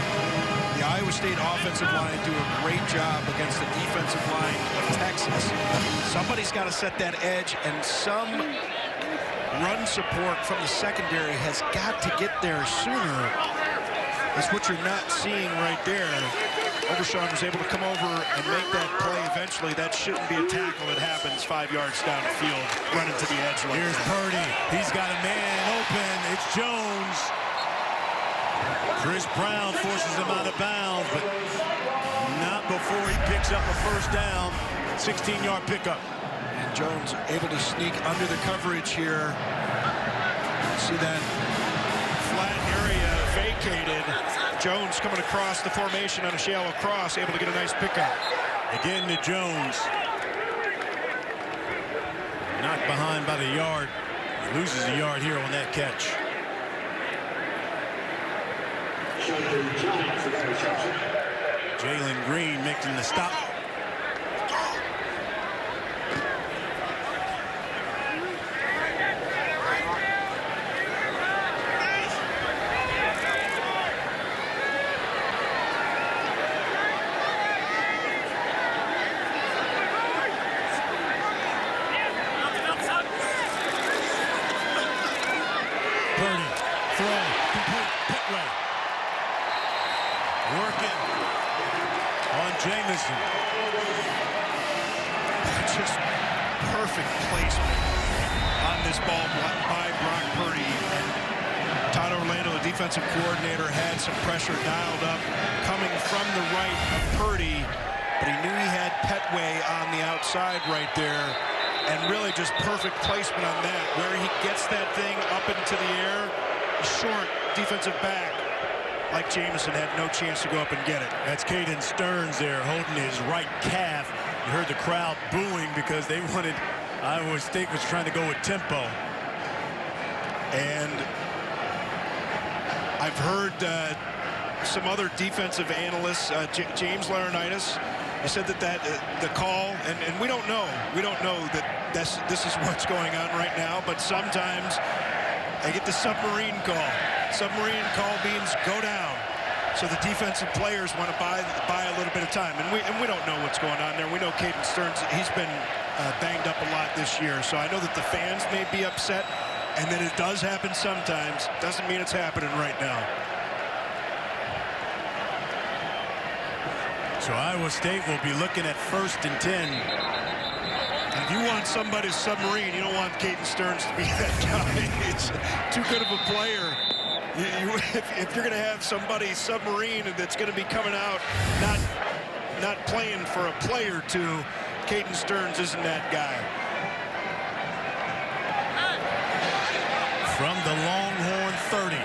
the Iowa State offensive line do a great job against the defensive line of Texas. Somebody's got to set that edge, and some run support from the secondary has got to get there sooner. That's what you're not seeing right there. Overshawn was able to come over and make that play eventually. That shouldn't be a tackle. It happens 5 yards down the field, running to the edge. Here's Purdy. He's got a man open. It's Jones. Chris Brown forces him out of bounds, but not before he picks up a first down. 16-yard pickup. And Jones able to sneak under the coverage here. See that flat area vacated. Jones coming across the formation on a shallow cross, able to get a nice pickup. Again to Jones. Knocked behind by the yard. He loses a yard here on that catch. Jalen Green making the stop. Purdy, throw, complete, Petway. Working on Jamison. Just perfect placement on this ball by Brock Purdy. And Todd Orlando, the defensive coordinator, had some pressure dialed up coming from the right of Purdy, but he knew he had Petway on the outside right there. And really just perfect placement on that, where he gets that thing up into the air. Short defensive back, like Jamison, had no chance to go up and get it. That's Caden Stearns there holding his right calf. You heard the crowd booing because they wanted, Iowa State was trying to go with tempo. And I've heard some other defensive analysts, James Laurinaitis, he said that the call, and we don't know that this is what's going on right now, but sometimes they get the submarine call. Submarine call means go down. So the defensive players want to buy a little bit of time, and we don't know what's going on there. We know Caden Stearns, he's been banged up a lot this year, so I know that the fans may be upset, and that it does happen sometimes. Doesn't mean it's happening right now. So Iowa State will be looking at 1st and 10. If you want somebody's submarine, you don't want Caden Stearns to be that guy. It's too good of a player. If you're going to have somebody's submarine that's going to be coming out, not playing for a play or two, Caden Stearns isn't that guy. From the Longhorn 30,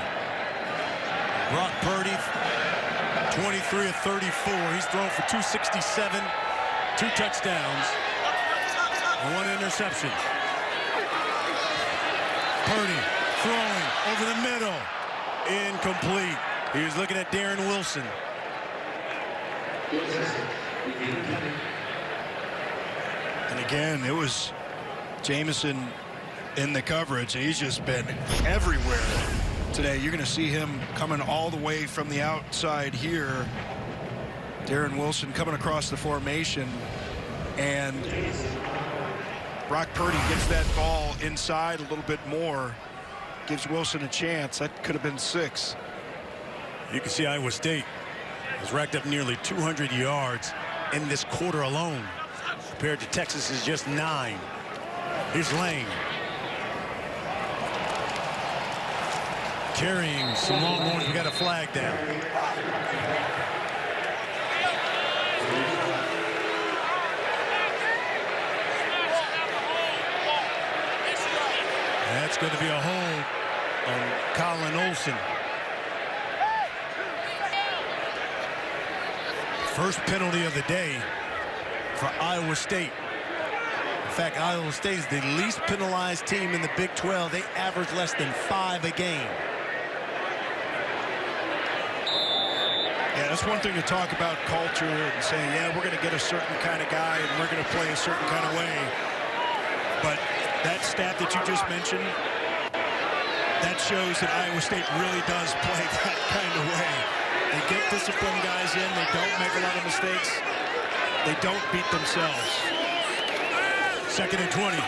Brock Purdy, 23 of 34. He's thrown for 267, 2 touchdowns, 1 interception. Purdy throwing over the middle. Incomplete. He was looking at Darren Wilson. And again, it was Jamison in the coverage. He's just been everywhere today. You're going to see him coming all the way from the outside here. Darren Wilson coming across the formation, and Brock Purdy gets that ball inside a little bit more, gives Wilson a chance. That could have been 6. You can see Iowa State has racked up nearly 200 yards in this quarter alone, compared to Texas's just 9. Here's Lane. Carrying some Longhorns. We got a flag down. going to be a hold on Colin Olson. First penalty of the day for Iowa State. In fact, Iowa State is the least penalized team in the Big 12. They average less than 5 a game. Yeah, that's one thing to talk about culture and saying, yeah, we're going to get a certain kind of guy and we're going to play a certain kind of way. But that stat that you just mentioned, that shows that Iowa State really does play that kind of way. They get disciplined guys in. They don't make a lot of mistakes. They don't beat themselves. 2nd and 20.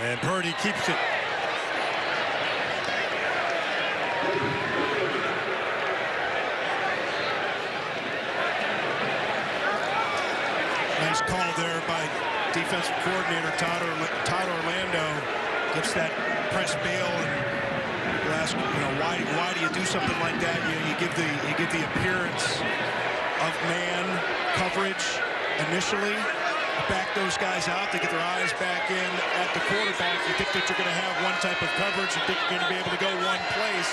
And Purdy keeps it. Nice call there by defensive coordinator Todd Orlando. Gets that press bail and you ask, why do you do something like that? You give the appearance of man coverage initially. Back those guys out. They get their eyes back in at the quarterback. You think that you're going to have one type of coverage. You think you're going to be able to go one place,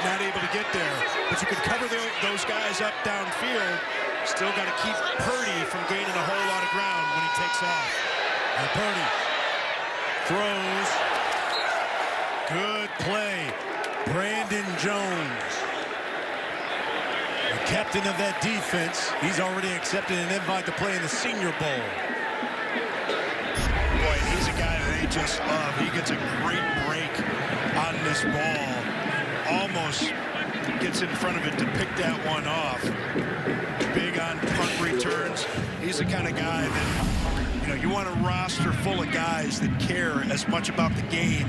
not able to get there. But you can cover those guys up downfield. Still got to keep Purdy from gaining a whole lot of ground when he takes off. And Purdy throws. Good play. Brandon Jones, the captain of that defense. He's already accepted an invite to play in the Senior Bowl. Boy, he's a guy that they just love. He gets a great break on this ball. Almost gets in front of it to pick that one off. Big on punt returns. He's the kind of guy that, you want a roster full of guys that care as much about the game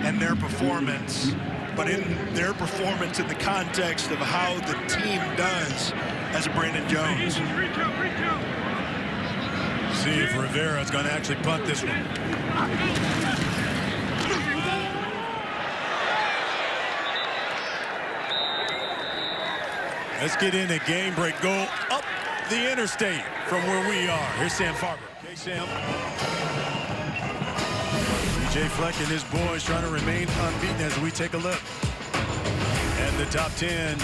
and their performance, but in their performance in the context of how the team does as a Brandon Jones. See if Rivera's going to actually punt this one. Let's get in a game break. Go up the interstate from where we are. Here's Sam Farber. Okay, Sam. Jay Fleck and his boys trying to remain unbeaten as we take a look at the top 10.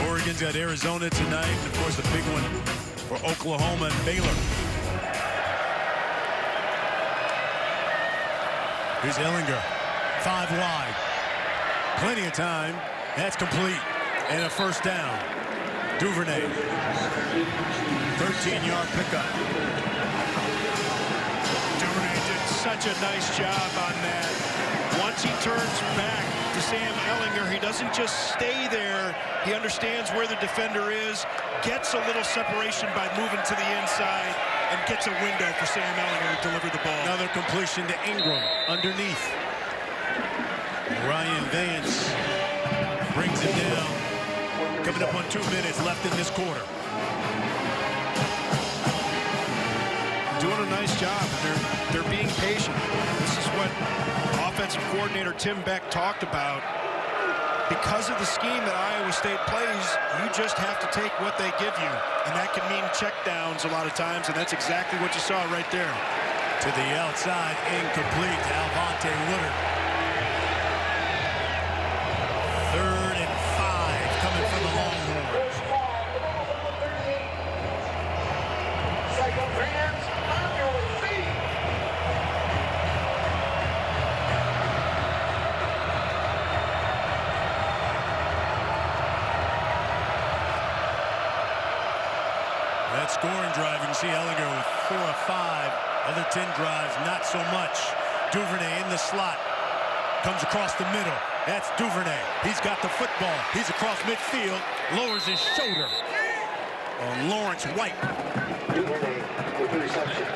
Oregon's got Arizona tonight. And of course, the big one for Oklahoma and Baylor. Here's Ellinger. 5 wide. Plenty of time. That's complete. And a first down. Duvernay. 13-yard pickup. Duvernay did such a nice job on that. Once he turns back to Sam Ellinger, he doesn't just stay there. He understands where the defender is, gets a little separation by moving to the inside, and gets a window for Sam Ellinger to deliver the ball. Another completion to Ingram underneath. Ryan Vance brings it down. Coming up on 2 minutes left in this quarter. Doing a nice job. They're being patient. This is what offensive coordinator Tim Beck talked about. Because of the scheme that Iowa State plays, you just have to take what they give you. And that can mean checkdowns a lot of times, and that's exactly what you saw right there. To the outside, incomplete to Alvonte Woodard. 3rd and 5 coming from the Longhorns. That scoring drive, you can see Ellinger with 4 of 5. Other 10 drives, not so much. Duvernay in the slot. Comes across the middle. That's Duvernay. He's got the football. He's across midfield. Lowers his shoulder on Lawrence White. Duvernay with the reception.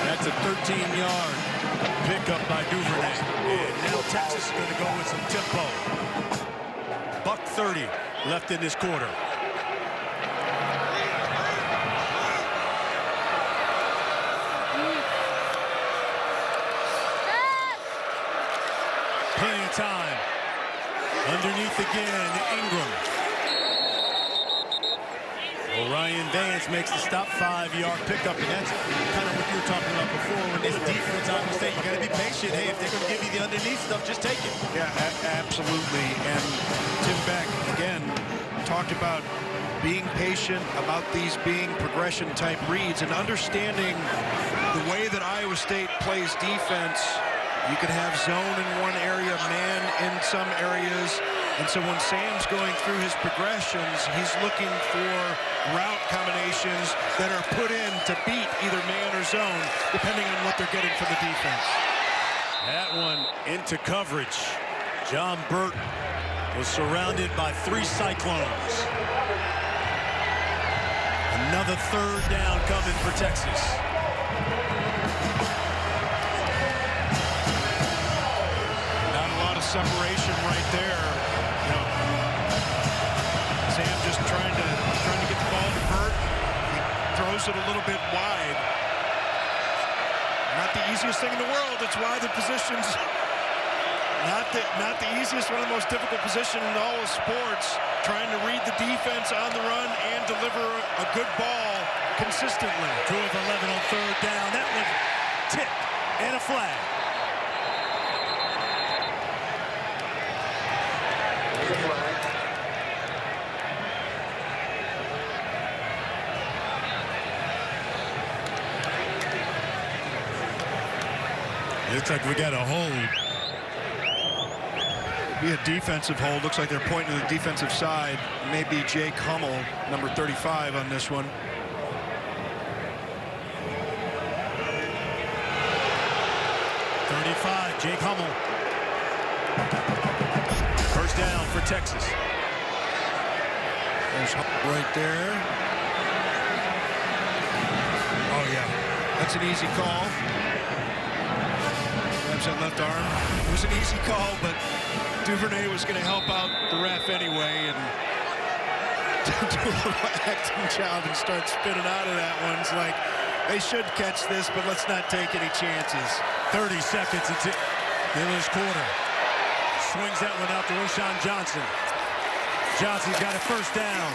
That's a 13-yard pickup by Duvernay. And now Texas is going to go with some tempo. $1:30 left in this quarter. Plenty of time. Underneath again, Ingram. Orion Vance makes the stop, 5-yard pickup, and that's kind of what you were talking about before. When this defense, Iowa State, you got to be patient. Hey, if they're going to give you the underneath stuff, just take it. Yeah, absolutely. And Tim Beck, again, talked about being patient, about these being progression-type reads, and understanding the way that Iowa State plays defense. You can have zone in one area, man in some areas. And so when Sam's going through his progressions, he's looking for route combinations that are put in to beat either man or zone, depending on what they're getting from the defense. That one into coverage. John Burton was surrounded by 3 Cyclones. Another 3rd down coming for Texas. Not a lot of separation right there. You know, Sam just trying to get the ball to Burt. He throws it a little bit wide. Not the easiest thing in the world. That's why the positions not the easiest, one of the most difficult position in all of sports. Trying to read the defense on the run and deliver a good ball consistently. 2 of 11 on 3rd down. That was tipped and a flag. Looks like we got a hold. Be a defensive hold. Looks like they're pointing to the defensive side. Maybe Jake Hummel, number 35 on this one. Jake Hummel. 1st down for Texas. There's Hummel right there. Oh, yeah. That's an easy call. Grabs that left arm. It was an easy call, but Duvernay was going to help out the ref anyway and do a little acting job and start spinning out of that one. It's like, they should catch this, but let's not take any chances. 30 seconds into Miller's quarter. Swings that one out to Roshan Johnson. Johnson's got a 1st down.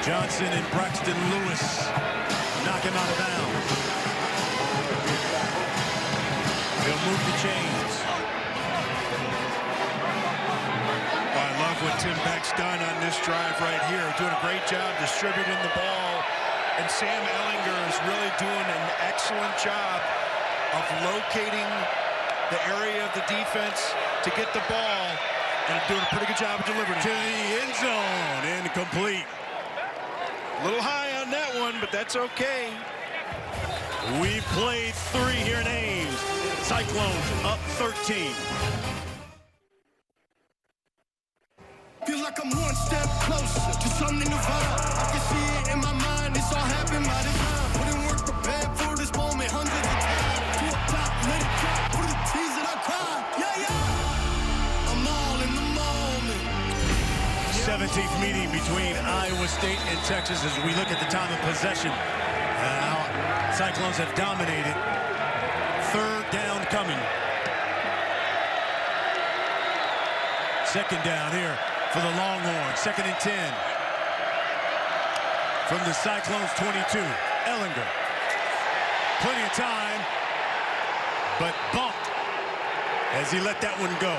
Johnson and Braxton Lewis knock him out of bounds. They'll move the chains. I love what Tim Beck's done on this drive right here. Doing a great job distributing the ball. And Sam Ehlinger is really doing an excellent job of locating the area of the defense to get the ball and doing a pretty good job of delivering to the end zone. Incomplete. A little high on that one, but that's okay. We've played 3 here in Ames. Cyclones up 13. Feel like I'm one step closer to something to find. I can see it in my mind. It's all happened by design. Put in work, prepared for this moment hundreds of times. To a top, let it drop. For the tears that I cried. Yeah, yeah. I'm all in the moment. 17th meeting between Iowa State and Texas as we look at the time of possession. Now, Cyclones have dominated. 3rd down coming. 2nd down here for the Longhorns. 2nd and 10. From the Cyclones 22. Ehlinger. Plenty of time, but bumped as he let that one go.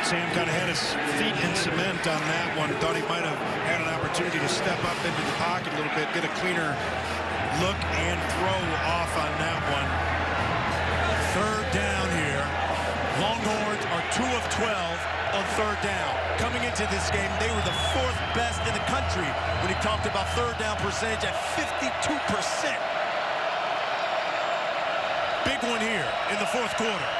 Sam kind of had his feet in cement on that one. Thought he might have had an opportunity to step up into the pocket a little bit, get a cleaner look and throw off on that one. 3rd down here. Longhorns are 2 of 12 on 3rd down. Coming into this game, they were the 4th best in the country when he talked about 3rd down percentage at 52%. Big one here in the 4th quarter.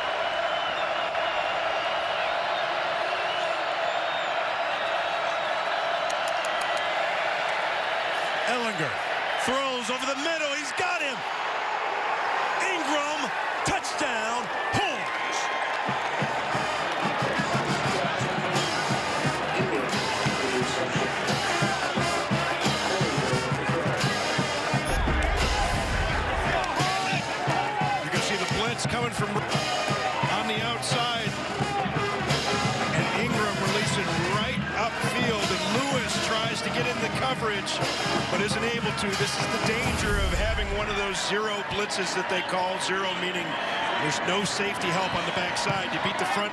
Ehlinger throws over the middle. He's got him. Ingram, touchdown, Horns. You can see the blitz coming from on the outside. coverage, but isn't able to. This is the danger of having one of those zero blitzes that they call. Zero meaning there's no safety help on the backside. You beat the front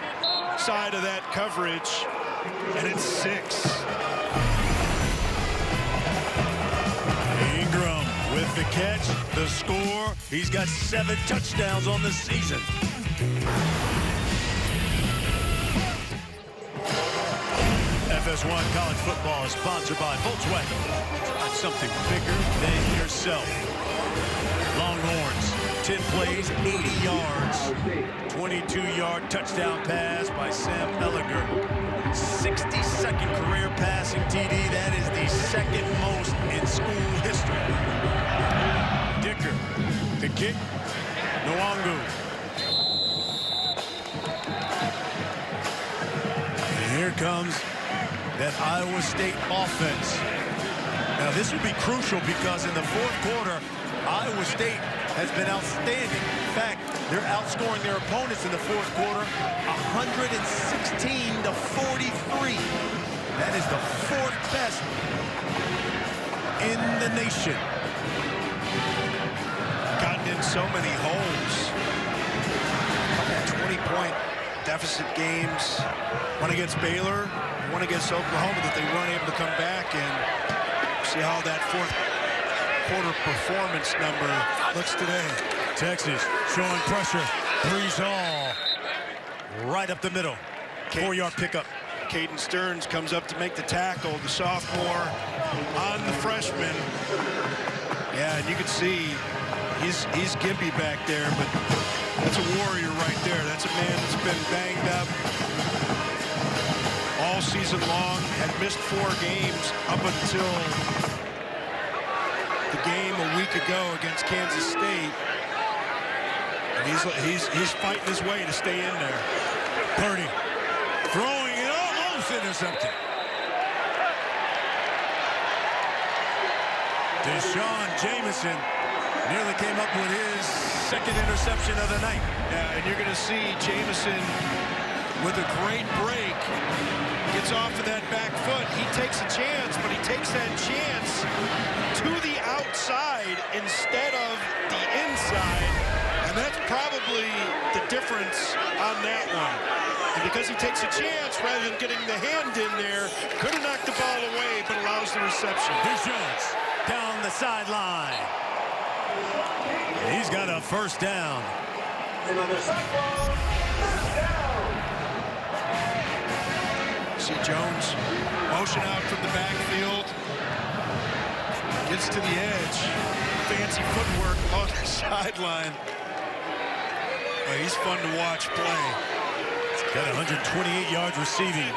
side of that coverage, and it's 6. Ingram with the catch, the score. He's got 7 touchdowns on the season. FS1 College Football is sponsored by Volkswagen. Drive something bigger than yourself. Longhorns, 10 plays, 80 yards. 22-yard touchdown pass by Sam Ellinger. 62nd career passing TD. That is the second most in school history. Dicker, the kick, Nwangu. And here comes that Iowa State offense. Now this would be crucial because in the fourth quarter, Iowa State has been outstanding. In fact, they're outscoring their opponents in the fourth quarter 116 to 43. That is the 4th best in the nation. Gotten in so many holes. 20-point deficit games. One against Baylor, one against Oklahoma that they weren't able to come back and see how that fourth quarter performance number looks today. Texas showing pressure. Brees Hall right up the middle. 4-yard pickup. Caden Stearns comes up to make the tackle, the sophomore on the freshman. Yeah, and you can see he's gimpy back there, but that's a warrior right there. That's a man that's been banged up all season long, had missed 4 games up until the game a week ago against Kansas State. And he's fighting his way to stay in there. Purdy throwing it, almost intercepted. Deshaun Jameson nearly came up with his 2nd interception of the night. Yeah, and you're going to see Jameson with a great break. Gets off of that back foot. He takes a chance, but he takes that chance to the outside instead of the inside. And that's probably the difference on that one. And because he takes a chance rather than getting the hand in there, could have knocked the ball away, but allows the reception. Here's Jones down the sideline. He's got a first down. See Jones motion out from the backfield. Gets to the edge. Fancy footwork on the sideline. He's fun to watch play. He's got 128 yards receiving.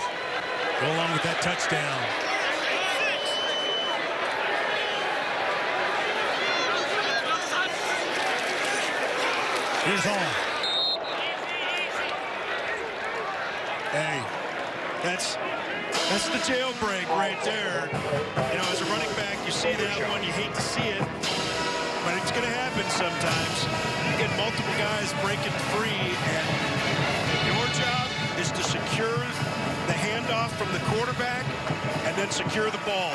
Go along with that touchdown. Here's Hall. Hey, that's the jailbreak right there. You know, as a running back, you see that one, you hate to see it, but it's going to happen sometimes. You get multiple guys breaking free, and your job is to secure the handoff from the quarterback and then secure the ball.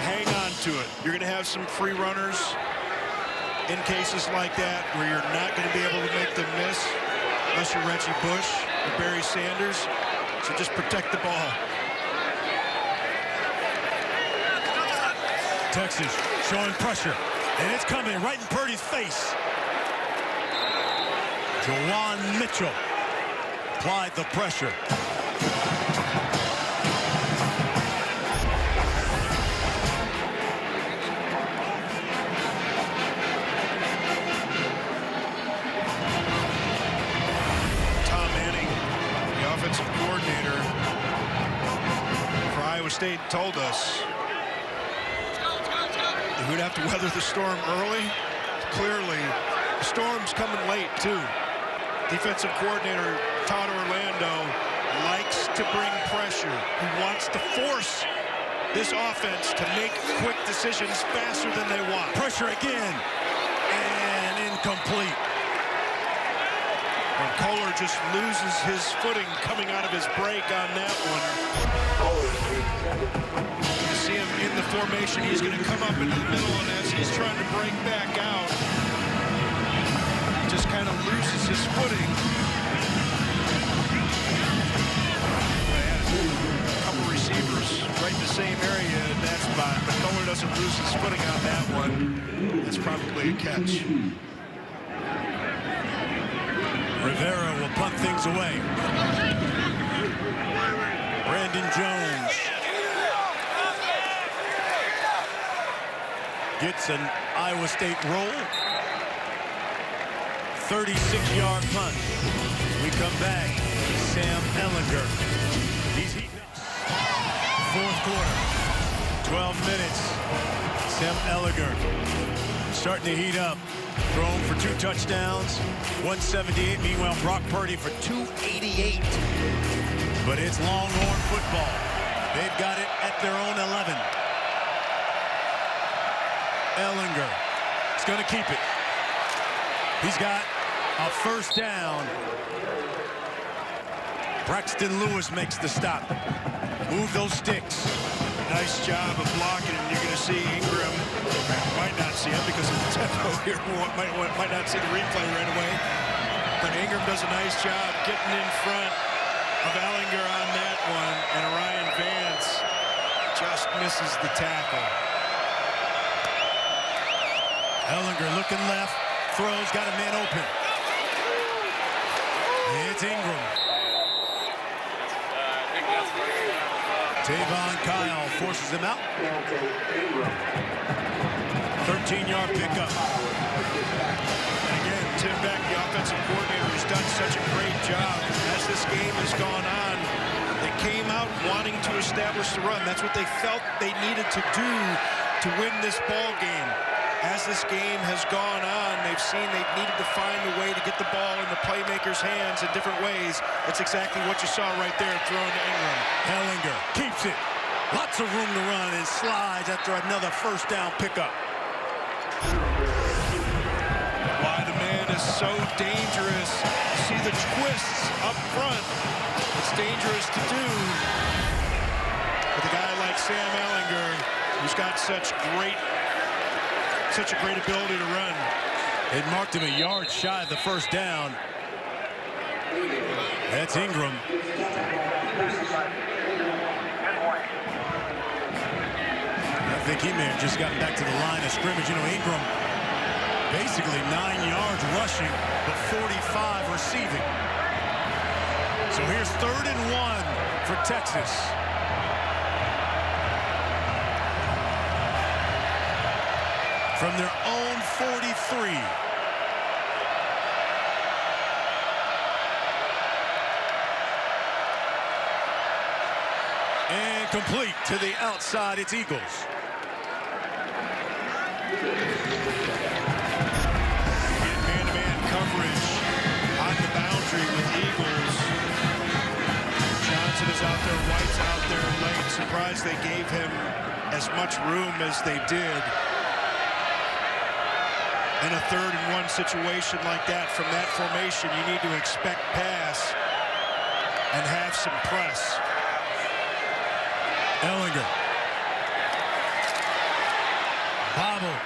Hang on to it. You're going to have some free runners in cases like that where you're not going to be able to make them miss unless you're Reggie Bush or Barry Sanders. So just protect the ball. Texas showing pressure, and it's coming right in Purdy's face. Jawan Mitchell applied the pressure. Coordinator for Iowa State told us that we'd have to weather the storm early. Clearly, the storm's coming late, too. Defensive coordinator Todd Orlando likes to bring pressure. He wants to force this offense to make quick decisions faster than they want. Pressure again, and incomplete. And Kohler just loses his footing coming out of his break on that one. You see him in the formation. He's going to come up into the middle, and as he's trying to break back out, just kind of loses his footing. A couple receivers right in the same area in that spot, but Kohler doesn't lose his footing on that one. That's probably a catch. Rivera will punt things away. Brandon Jones gets an Iowa State roll. 36-yard punt. We come back. Sam Ehlinger. He's heating up. Fourth quarter. 12 minutes. Sam Ehlinger starting to heat up. Thrown for 2 touchdowns. 178. Meanwhile, Brock Purdy for 288. But it's Longhorn football. They've got it at their own 11. Ehlinger is going to keep it. He's got a first down. Braxton Lewis makes the stop. Move those sticks. Nice job of blocking, and you're going to see Ingram. Might not see him because of the tempo here. Might not see the replay right away. But Ingram does a nice job getting in front of Ehlinger on that one, and Ryan Vance just misses the tackle. Ehlinger looking left, throws, got a man open. It's Ingram. Tavon Kyle forces him out. 13-yard pickup. And again, Tim Beck, the offensive coordinator, has done such a great job. As this game has gone on, they came out wanting to establish the run. That's what they felt they needed to do to win this ball game. As this game has gone on, they've seen they've needed to find a way to get the ball in the playmakers' hands in different ways. That's exactly what you saw right there, thrown to Ingram. Ehlinger keeps it. Lots of room to run and slides after another first down pickup. Why the man is so dangerous. You see the twists up front. It's dangerous to do. But a guy like Sam Ehlinger, who's got such a great ability to run. It marked him a yard shy of the first down. That's Ingram. I think he may have just gotten back to the line of scrimmage. You know, Ingram basically 9 yards rushing, but 45 receiving. So here's 3rd and 1 for Texas. From their own 43. And complete to the outside, it's Eagles. Man-to-man coverage on the boundary with Eagles. Johnson is out there, White's out there late. Surprised they gave him as much room as they did. In a 3rd and 1 situation like that, from that formation, you need to expect pass and have some press. Ehlinger. Bobble.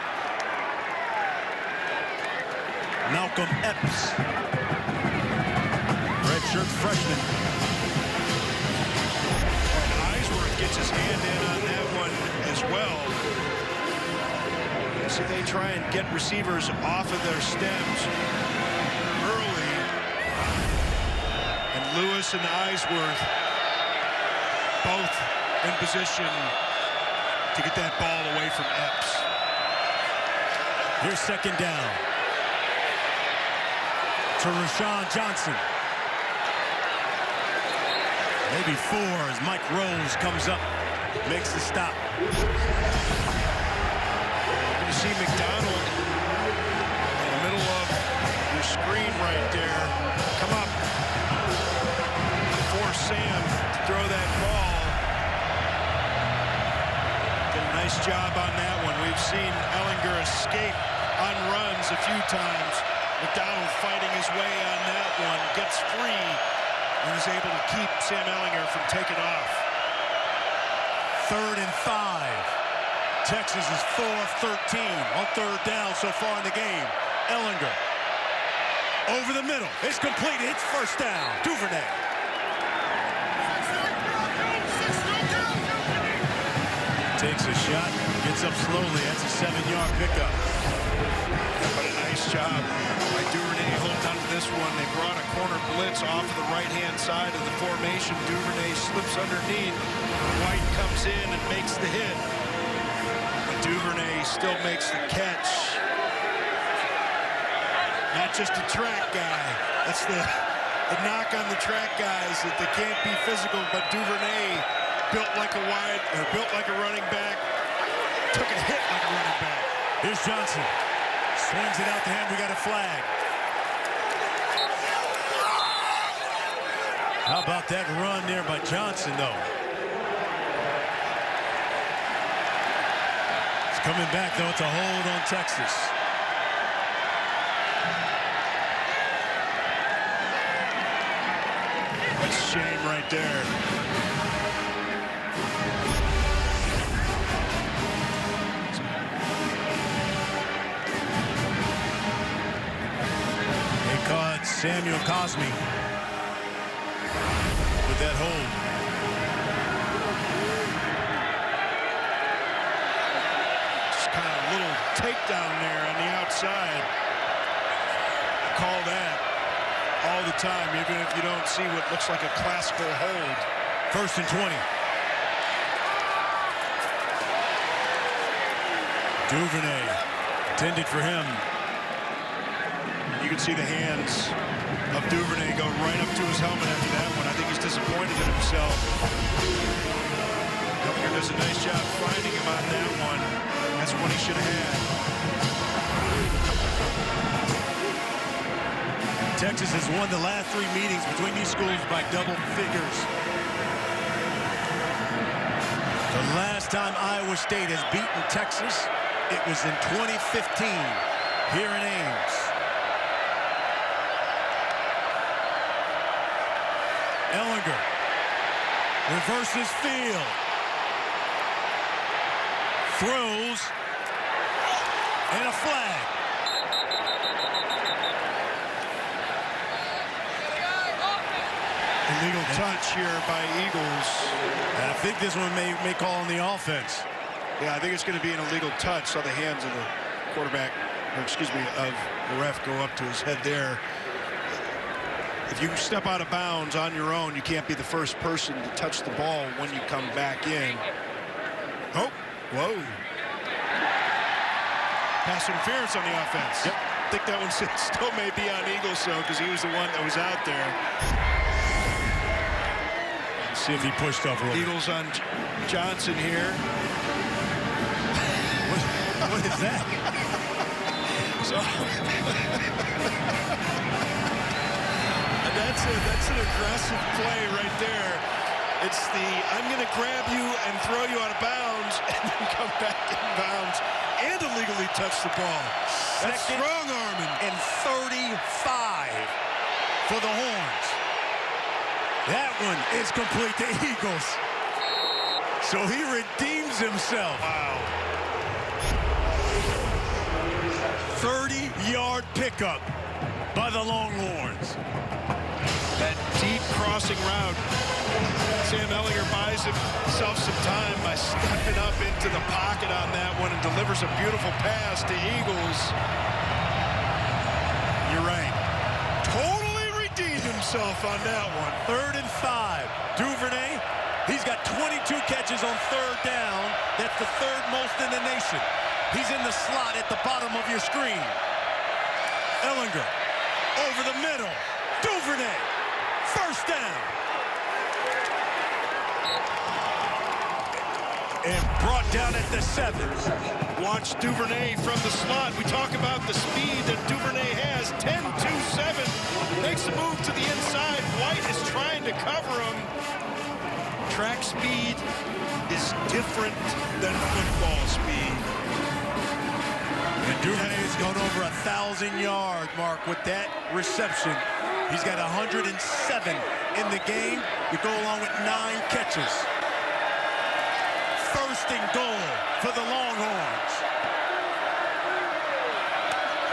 Malcolm Epps. Redshirt freshman. And Eisworth gets his hand in on that one as well. See, they try and get receivers off of their stems early. And Lewis and Eisworth both in position to get that ball away from Epps. Here's 2nd down. To Rashawn Johnson. Maybe 4 as Mike Rose comes up, makes the stop. You see McDonald in the middle of your screen right there. Come up. Force Sam to throw that ball. Did a nice job on that one. We've seen Ehlinger escape on runs a few times. McDonald fighting his way on that one. Gets free and is able to keep Sam Ehlinger from taking off. 3rd and 5. Texas is 4 of 13 on third down so far in the game. Ellinger over the middle. It's completed. It's first down. Duvernay. Takes a shot. Gets up slowly. That's a 7-yard pickup. But a nice job by Duvernay. Hold on to this one. They brought a corner blitz off of the right-hand side of the formation. Duvernay slips underneath. White comes in and makes the hit. But Duvernay still makes the catch. Not just a track guy. That's the knock on the track guys, that they can't be physical, but Duvernay built like a running back, took a hit like a running back. Here's Johnson. Swings it out to him. We got a flag. How about that run there by Johnson, though? It's coming back, though. It's a hold on Texas. That's a shame right there. They caught Samuel Cosme with that hold. Just kind of a little takedown there on the outside. Call that all the time, even if you don't see what looks like a classical hold. First and 20. Duvernay intended for him. You can see the hands of Duvernay go right up to his helmet after that one. I think he's disappointed in himself. Ellinger does a nice job finding him on that one. That's one he should have had. Texas has won the last 3 meetings between these schools by double figures. The last time Iowa State has beaten Texas, it was in 2015 here in Ames. Ellinger reverses field. Throws. And a flag. Illegal touch here by Eagles. And I think this one may call on the offense. Yeah, I think it's going to be an illegal touch. Saw the hands of the quarterback, or excuse me, of the ref go up to his head there. If you step out of bounds on your own, you can't be the first person to touch the ball when you come back in. Oh, whoa. Pass interference on the offense. Yep. I think that one still may be on Eagles, though, because he was the one that was out there. Let's see if he pushed up a little. Eagles on Johnson here. What is that? So that's an aggressive play right there. It's the I'm going to grab you and throw you out of bounds and then come back in bounds and illegally touch the ball. That's strong arming. And 35 for the Horns. That one is complete to Eagles. So he redeems himself. Wow. 30-yard pickup by the Longhorns. That deep crossing route. Sam Ellinger buys himself some time by stepping up into the pocket on that one and delivers a beautiful pass to Eagles. You're right. Totally redeemed himself on that one. 3rd and 5. Duvernay, he's got 22 catches on third down. That's the 3rd most in the nation. He's in the slot at the bottom of your screen. Ellinger over the middle. Duvernay, first down. And brought down at the 7. Watch Duvernay from the slot. We talk about the speed that Duvernay has. 10-2-7. Makes a move to the inside. White is trying to cover him. Track speed is different than football speed. And Duvernay's gone over 1,000 yards, Mark, with that reception. He's got 107 in the game to go along with 9 catches. First and goal for the Longhorns.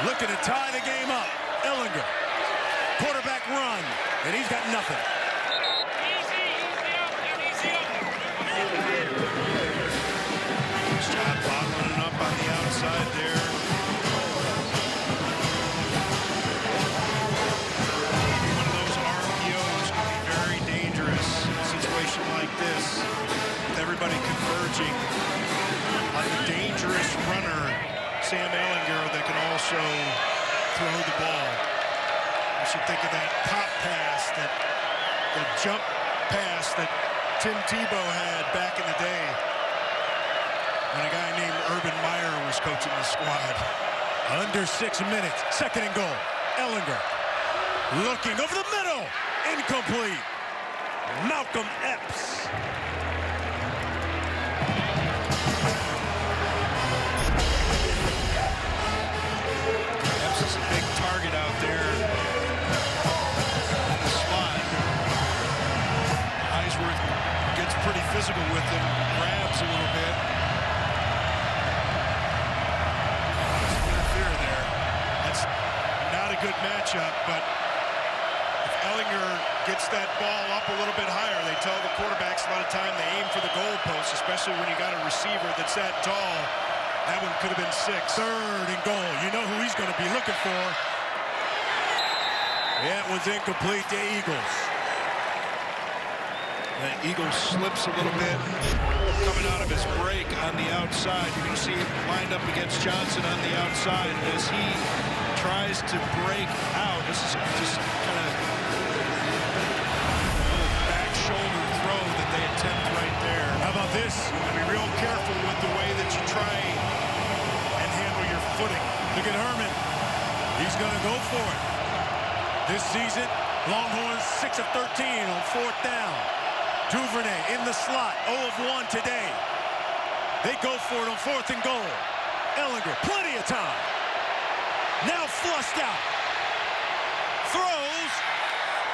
Looking to tie the game up. Ehlinger. Quarterback run. And he's got nothing. Nice job bottling it up on the outside there. One of those RPOs can be very dangerous in a situation like this, with everybody converging on the dangerous runner, Sam Ehlinger, that can also throw the ball. You should think of that pop pass, the jump pass that Tim Tebow had back in the day when a guy named Urban Meyer was coaching the squad. Under 6 minutes. Second and goal. Ehlinger looking over the middle. Incomplete. Malcolm Epps. Epps is a big target out there in the slot. Eisworth gets pretty physical with him, grabs a little bit. Interfere there. That's not a good matchup, but if Ehlinger gets that ball up a little bit higher, they tell the quarterbacks a lot of time they aim for the goalpost, especially when you got a receiver that's that tall. That one could have been 6. Third and goal. You know who he's going to be looking for. That one's incomplete to Eagles. The Eagles slips a little bit coming out of his break on the outside. You can see him lined up against Johnson on the outside as he tries to break out. This is just kind of a back shoulder throw that they attempt right there. How about this? Be real careful with the way that you try and handle your footing. Look at Herman. He's going to go for it. This season, Longhorns 6 of 13 on 4th down. Duvernay in the slot, 0 of 1 today. They go for it on 4th and goal. Ehlinger, plenty of time. Now flushed out. Throws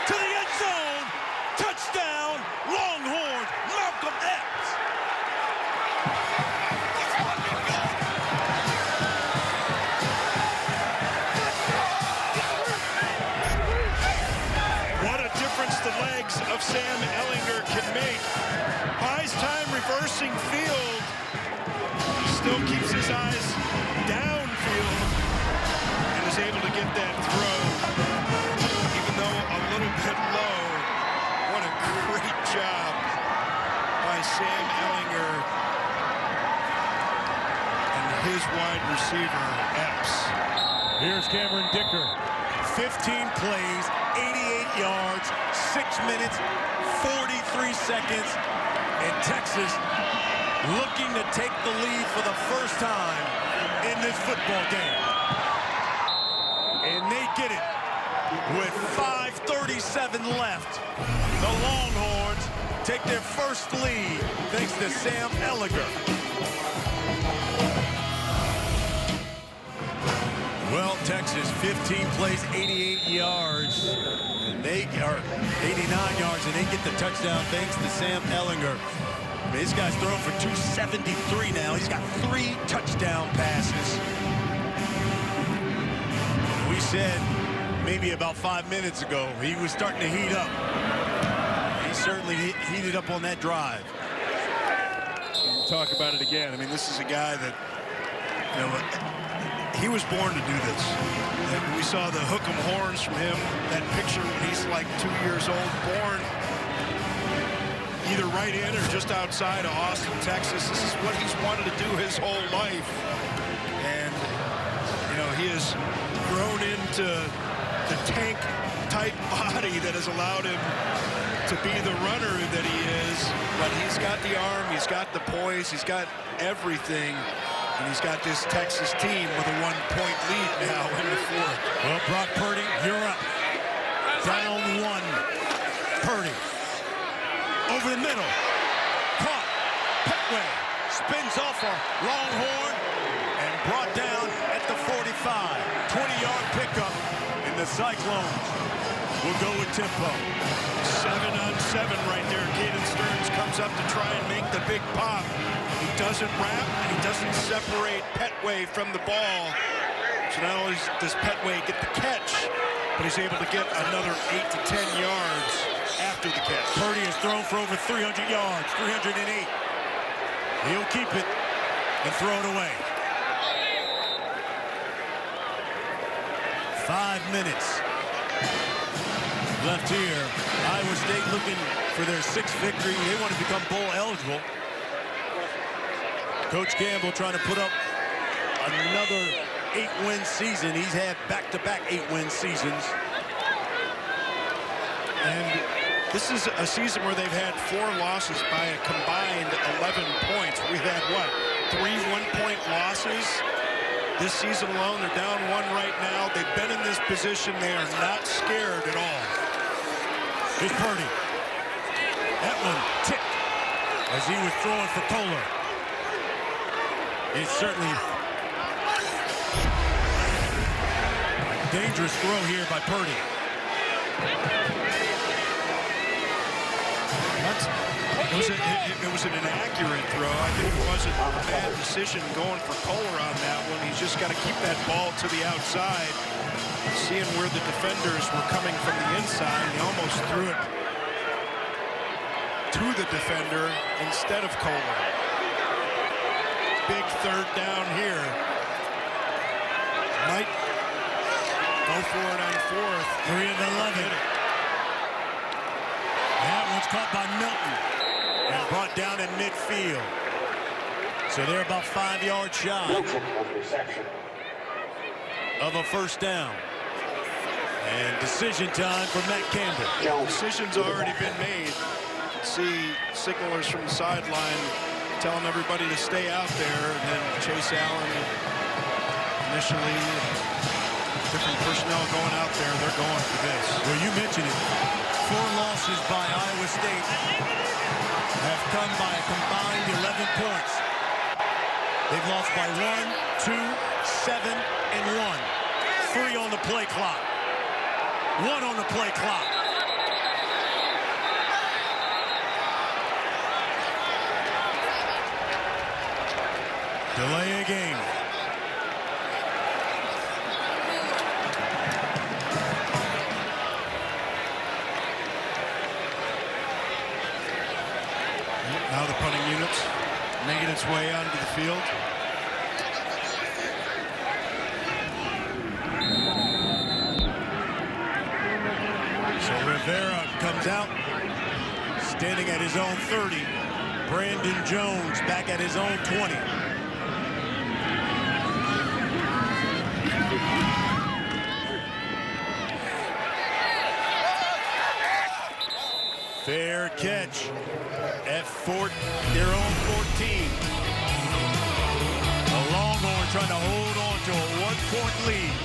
to the end zone. Touchdown, Longhorns, Malcolm Epps. What a difference the legs of Sam Ehlinger can make. Buys time reversing field. Still keeps his eyes downfield and is able to get that throw, even though a little bit low. What a great job by Sam Ehlinger and his wide receiver, Epps. Here's Cameron Dicker. 15 plays, 88 yards, 6 minutes, 43 seconds, and Texas looking to take the lead for the first time in this football game. And they get it with 5:37 left. The Longhorns take their first lead thanks to Sam Ehlinger. Well, Texas, 15 plays, 88 yards. And they are 89 yards, and they get the touchdown thanks to Sam Ehlinger. I mean, this guy's thrown for 273 now. He's got 3 touchdown passes. We said maybe about 5 minutes ago he was starting to heat up. He certainly heated up on that drive. We'll talk about it again. I mean, this is a guy that, you know, he was born to do this. And we saw the hook 'em horns from him, that picture when he's like 2 years old, born either right in or just outside of Austin, Texas. This is what he's wanted to do his whole life. And, you know, he has grown into the tank-type body that has allowed him to be the runner that he is. But he's got the arm, he's got the poise, he's got everything. And he's got this Texas team with a 1-point lead now in the 4th. Well, Brock Purdy, you're up. Down 1. Purdy. Over the middle. Caught. Petway. Spins off a Longhorn and brought down at the 45. 20-yard pickup. And the Cyclones will go with tempo. 7-on-7 right there. Caden Stearns comes up to try and make the big pop. He doesn't wrap, and he doesn't separate Petway from the ball. So not only does Petway get the catch, but he's able to get another 8 to 10 yards after the catch. Purdy has thrown for over 300 yards, 308. He'll keep it and throw it away. 5 minutes left here. Iowa State looking for their 6th victory. They want to become bowl eligible. Coach Campbell trying to put up another 8-win season. He's had back-to-back 8-win seasons. And this is a season where they've had 4 losses by a combined 11 points. We've had, what, 3 one-point losses? This season alone, they're down 1 right now. They've been in this position. They are not scared at all. Here's Purdy. That one tipped as he was throwing for Kohler. It's certainly a dangerous throw here by Purdy. It was an inaccurate throw. I think it wasn't a bad decision going for Kohler on that one. He's just got to keep that ball to the outside. Seeing where the defenders were coming from the inside, he almost threw it to the defender instead of Kohler. Big 3rd down here. Might go for it on 4th. 3 of 11. That one's caught by Milton and brought down in midfield. So they're about 5 yards shy of a 1st down. And decision time for Matt Campbell. Decision's already been made. See signalers from the sideline telling everybody to stay out there, and then Chase Allen initially, different personnel going out there. They're going for this. Well, you mentioned it. 4 losses by Iowa State have come by a combined 11 points. They've lost by 1, 2, 7, and 1. 3 on the play clock. 1 on the play clock. Delay a game. Now the punting units making its way onto the field. So Rivera comes out, standing at his own 30. Brandon Jones back at his own 20. Fair catch at their own 14. The Longhorn trying to hold on to a 1-point lead.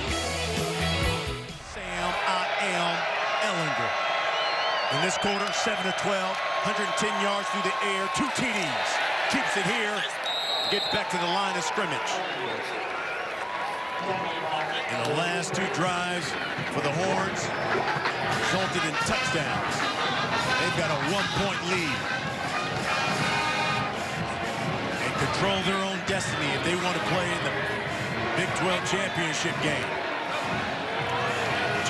Sam Ellinger. In this quarter, 7 of 12, 110 yards through the air, 2 TDs. Keeps it here, gets back to the line of scrimmage. In the last 2 drives for the Horns, resulted in touchdowns. They've got a 1-point lead. And control their own destiny if they want to play in the Big 12 championship game.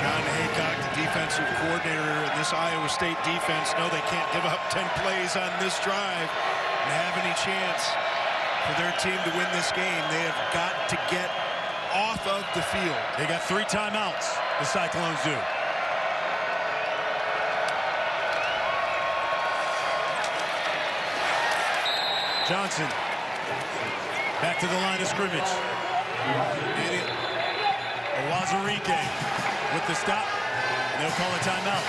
John Haycock, the defensive coordinator in this Iowa State defense, know they can't give up 10 plays on this drive and have any chance for their team to win this game. They have got to get off of the field. They got 3 timeouts, the Cyclones do. Johnson back to the line of scrimmage. Owazurike with the stop. And they'll call a timeout.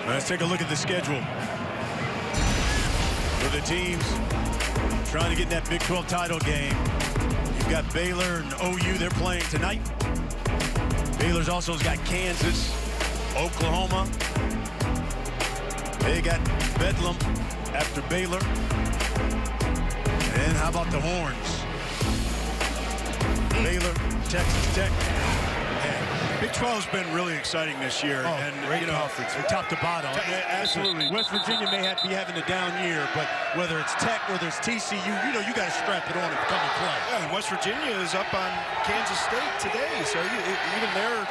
Let's take a look at the schedule for the teams trying to get in that Big 12 title game. You've got Baylor and OU. They're playing tonight. Baylor's also got Kansas, Oklahoma. They got Bedlam after Baylor. And how about the Horns? Baylor, Texas Tech. Big 12's been really exciting this year. Oh, and great conference from top to bottom. Absolutely. West Virginia may be having a down year, but whether it's Tech, whether it's TCU, you got to strap it on and come and play. Yeah, and West Virginia is up on Kansas State today, so even they're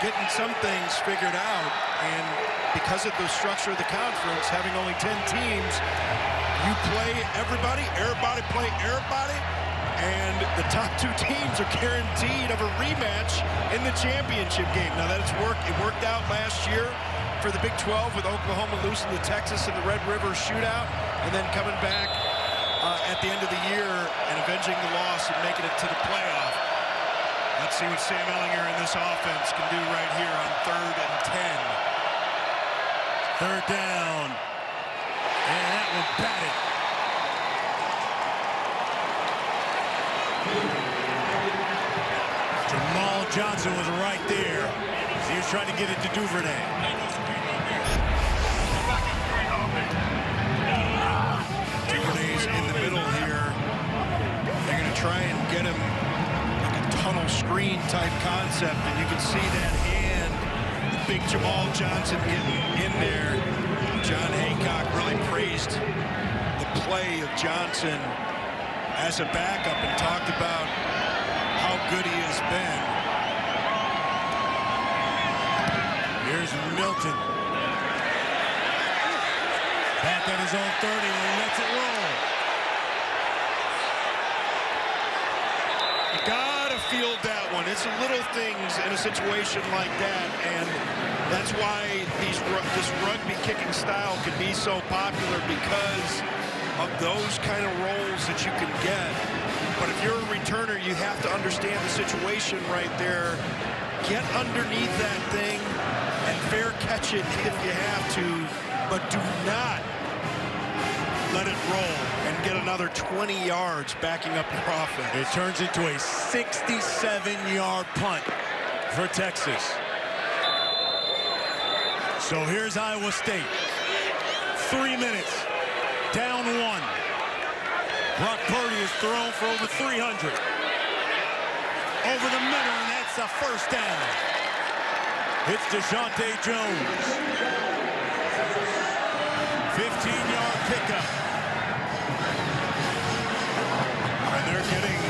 getting some things figured out. And because of the structure of the conference, having only 10 teams, you play everybody play everybody. And the top 2 teams are guaranteed of a rematch in the championship game. Now it worked out last year for the Big 12 with Oklahoma losing to Texas in the Red River shootout, and then coming back at the end of the year and avenging the loss and making it to the playoff. Let's see what Sam Ehlinger and this offense can do right here on 3rd and 10. 3rd down. And that one batted. Jamal Johnson was right there. He was trying to get it to Duvernay. Duvernay's in the middle here. They're going to try and get him like a tunnel screen type concept, and you can see that hand, big Jamal Johnson getting in there. John Haycock really praised the play of Johnson as a backup and talked about how good he has been. Here's Milton. Back at his own 30, and he lets it roll. You gotta field that one. It's the little things in a situation like that, and that's why this rugby kicking style can be so popular, because of those kind of rolls that you can get. But if you're a returner, you have to understand the situation right there. Get underneath that thing and fair catch it if you have to, but do not let it roll and get another 20 yards backing up your offense. It turns into a 67-yard punt for Texas. So here's Iowa State. 3 minutes. Down 1. Brock Purdy is thrown for over 300. Over the middle, and that's a 1st down. It's DeJounte Jones. 15-yard pickup. And they're getting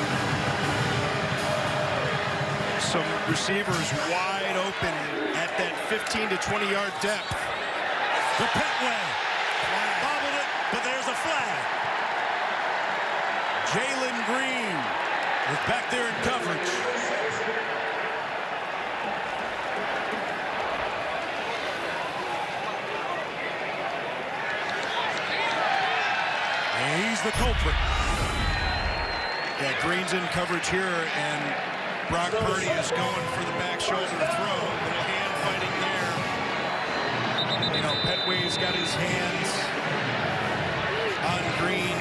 some receivers wide open at that 15 to 20-yard depth. The Petway. Bobbled it, but there's a flag. Jalen Green was back there in coverage. And he's the culprit. Yeah, Green's in coverage here, and Brock Purdy is going for the back shoulder throw. Little hand fighting there. You know, Petway's got his hands on Green.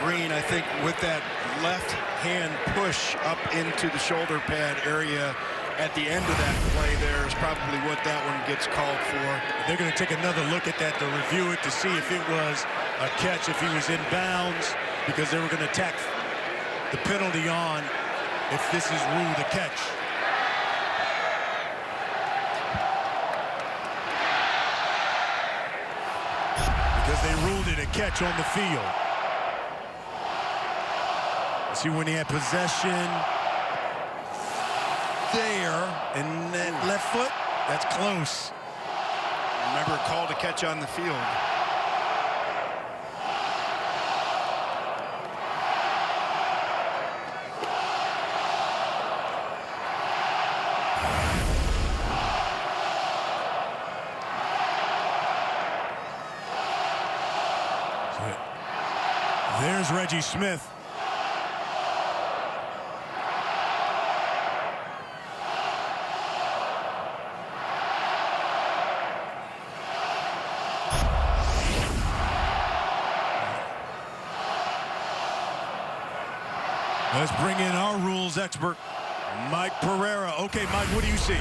Green, I think, with that left hand push up into the shoulder pad area at the end of that play there is probably what that one gets called for. They're going to take another look at that to review it to see if it was a catch, if he was in bounds, because they were going to tack the penalty on if this is ruled a catch. Because they ruled it a catch on the field. See, when he had possession there, and that left foot, that's close. Remember, called a catch on the field. There's Reggie Smith. Let's bring in our rules expert, Mike Pereira. Okay, Mike, what do you see?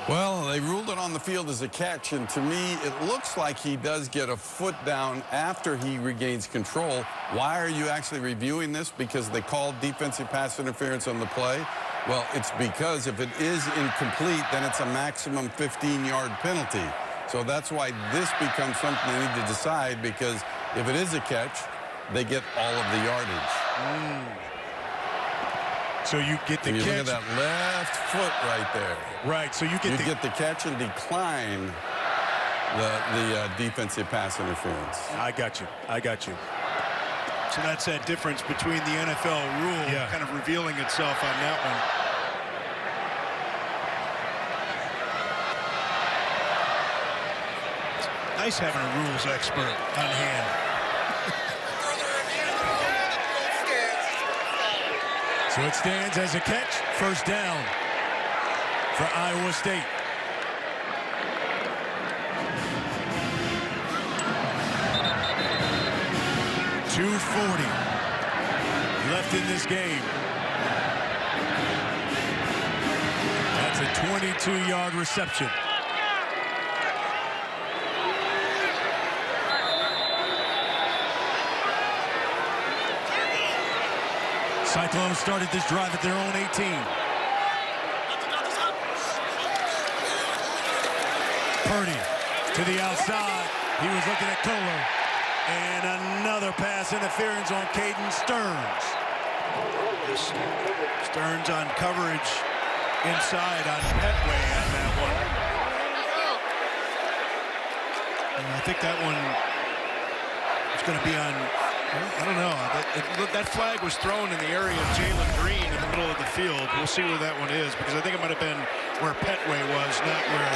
Well, they ruled it on the field as a catch, and to me, it looks like he does get a foot down after he regains control. Why are you actually reviewing this? Because they called defensive pass interference on the play? Well, it's because if it is incomplete, then it's a maximum 15-yard penalty. So that's why this becomes something they need to decide, because if it is a catch, they get all of the yardage. So you get the catch. Look at that left foot right there. Right, so you get the catch and decline the defensive pass interference. I got you. So that's that difference between the NFL rule kind of revealing itself on that one. Nice having a rules expert on hand. So it stands as a catch, first down for Iowa State. .240 left in this game. That's a 22-yard reception. Cyclones started this drive at their own 18. Purdy to the outside. He was looking at Kohler. And another pass interference on Caden Stearns. Stearns on coverage inside on Petway on that one. And I think that one is going to be on, I don't know. That flag was thrown in the area of Jalen Green in the middle of the field. We'll see where that one is, because I think it might have been where Petway was, not where.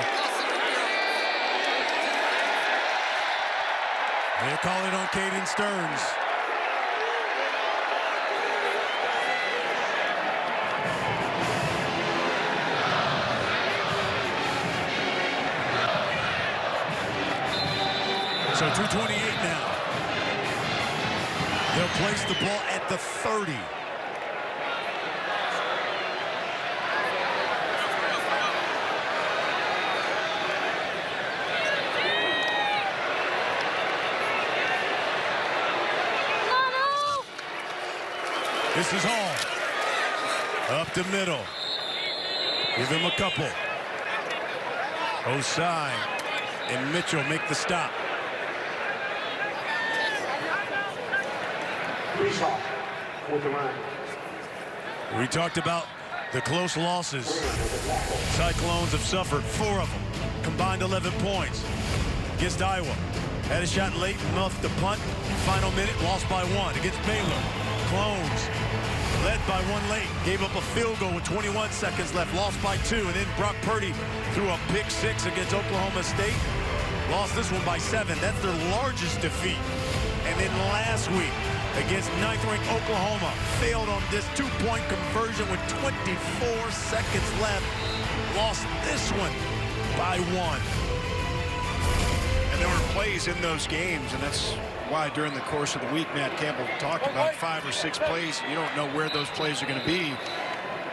They're calling on Caden Stearns. So 2:28 now. They'll place the ball at the 30. This is Hall. Up the middle. Give him a couple. Osai and Mitchell make the stop. We talked about the close losses. Cyclones have suffered 4 of them. Combined 11 points against Iowa. Had a shot late, muffed the punt. Final minute, lost by 1 against Baylor. Clones led by 1 late, gave up a field goal with 21 seconds left, lost by 2, and then Brock Purdy threw a pick 6 against Oklahoma State. Lost this one by 7. That's their largest defeat. And then last week against 9th-ranked Oklahoma, failed on this 2-point conversion with 24 seconds left. Lost this one by 1. And there were plays in those games, and that's why during the course of the week, Matt Campbell talked about 5 or 6 plays. You don't know where those plays are going to be.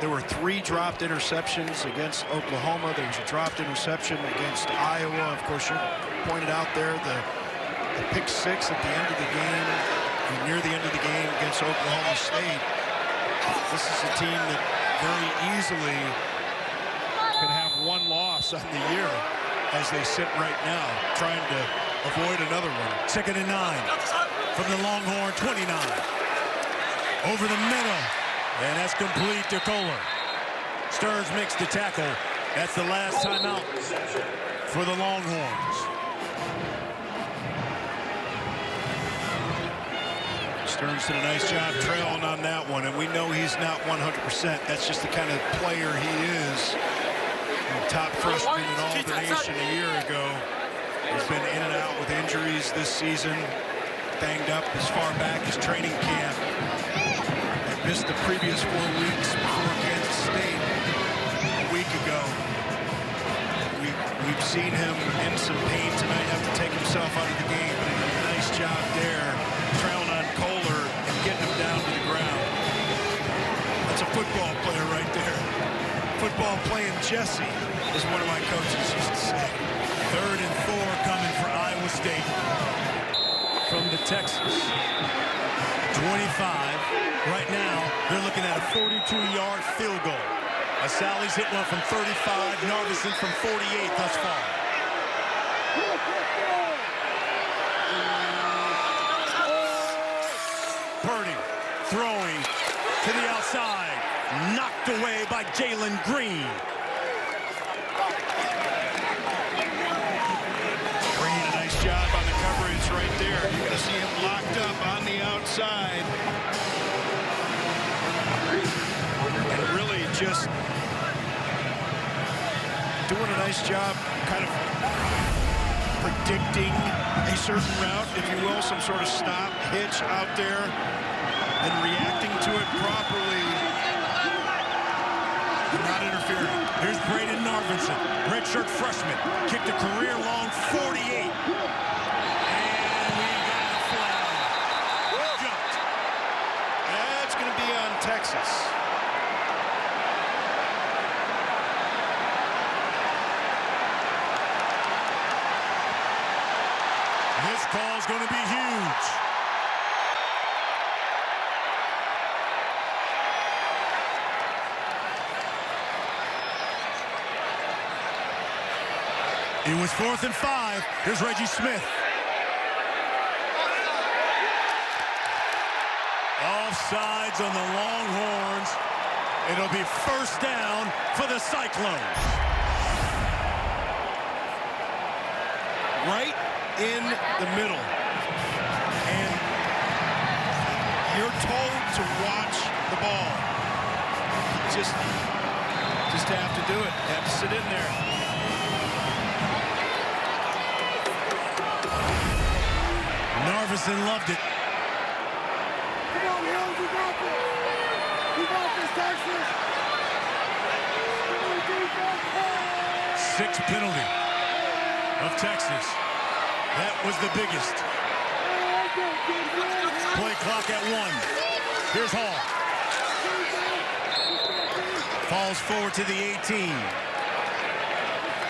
There were 3 dropped interceptions against Oklahoma. There was a dropped interception against Iowa. Of course, you pointed out there the pick 6 at the end of the game, and near the end of the game against Oklahoma State. This is a team that very easily could have 1 loss on the year as they sit right now, trying to avoid another one. 2nd and 9 from the Longhorn 29. Over the middle, and that's complete to Kohler. Stearns makes the tackle. That's the last timeout for the Longhorns. Stearns did a nice job trailing on that one, and we know he's not 100%. That's just the kind of player he is. Top freshman in all the nation a year ago. He's been in and out with injuries this season. Banged up as far back as training camp. And missed the previous 4 weeks before Kansas State a week ago. We've seen him in some pain tonight, have to take himself out of the game. But he did a nice job there, trailing on Kohler and getting him down to the ground. That's a football player right there. Football football playing Jesse, as one of my coaches used to say. 3rd and 4 coming for Iowa State from the Texas 25. Right now, they're looking at a 42-yard field goal. Sally's hit one from 35, Narveson from 48 thus far. Purdy throwing to the outside, knocked away by Jalen Green. Green, a nice job on the coverage right there. You're going to see him locked up on the outside. And really just doing a nice job kind of predicting a certain route, if you will, some sort of stop, hitch out there, and reacting to it properly. Not interfering. Here's Braden Narveson, redshirt freshman, kicked a career-long 48. And we got a flag. Jumped. That's going to be on Texas. This call's going to be huge. It was 4th and 5. Here's Reggie Smith. Offsides on the Longhorns. It'll be 1st down for the Cyclones. Right in the middle. And you're told to watch the ball. Just have to do it. Have to sit in there. Narveson loved it. Come on, Hills, you got this. You got this, Texas. 6th penalty of Texas. That was the biggest. Play clock at 1. Here's Hall. Falls forward to the 18.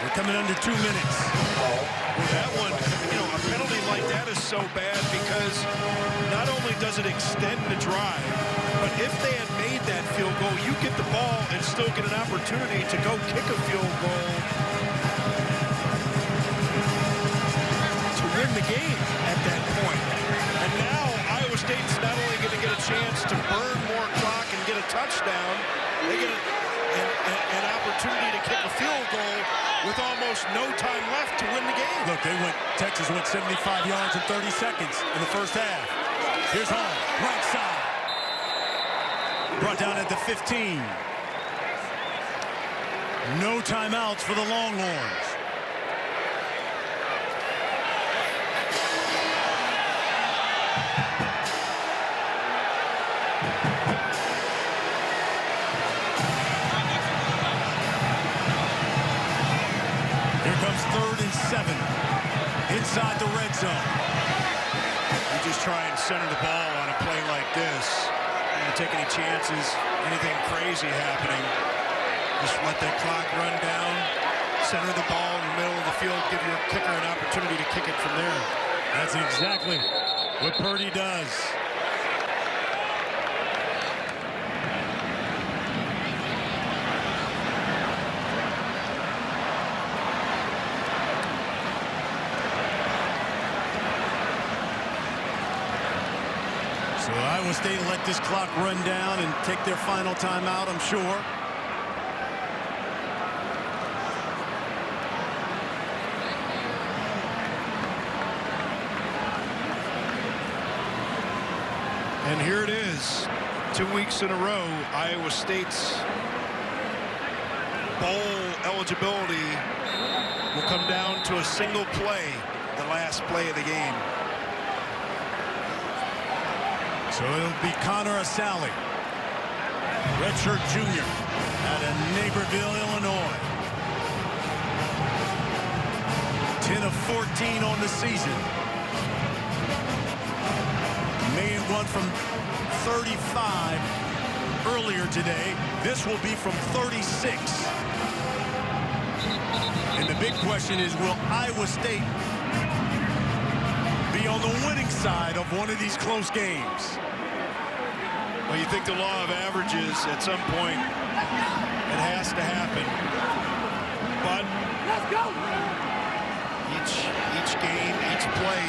We're coming under 2 minutes. Well, that one, a penalty like that is so bad because not only does it extend the drive, but if they had made that field goal, you get the ball and still get an opportunity to go kick a field goal to win the game at that point. And now Iowa State's not only going to get a chance to burn more clock and get a touchdown, they get an opportunity to kick a field goal with almost no time left to win the game. Look, Texas went 75 yards in 30 seconds in the first half. Here's Hall, right side. Brought down at the 15. No timeouts for the Longhorns. Here comes 3rd and 7 inside the red zone. You just try and center the ball on a play like this. Don't take any chances, anything crazy happening. Just let that clock run down, center the ball in the middle of the field, give your kicker an opportunity to kick it from there. That's exactly what Purdy does. So Iowa State will let this clock run down and take their final timeout, I'm sure. And here it is, 2 weeks in a row, Iowa State's bowl eligibility will come down to a single play, the last play of the game. So it'll be Connor Asali, redshirt junior out of Naperville, Illinois. 10 of 14 on the season. Made one from 35 earlier today. This will be from 36. And the big question is, will Iowa State be on the winning side of one of these close games? Well, you think the law of averages at some point, it has to happen. But let's go. Each game, each play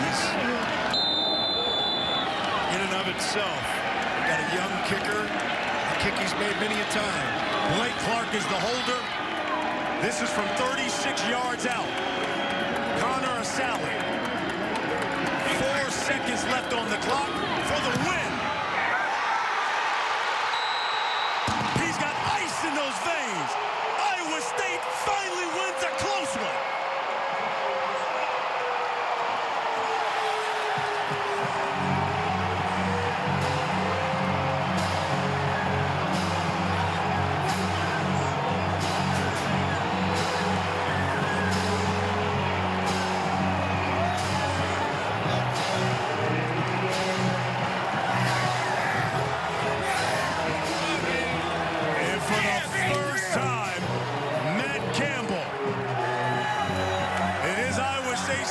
is in and of itself. Got a young kicker, a kick he's made many a time. Blake Clark is the holder. This is from 36 yards out. Connor Asali. 4 seconds left on the clock for the win. He's got ice in those veins. Iowa State finally wins a close one.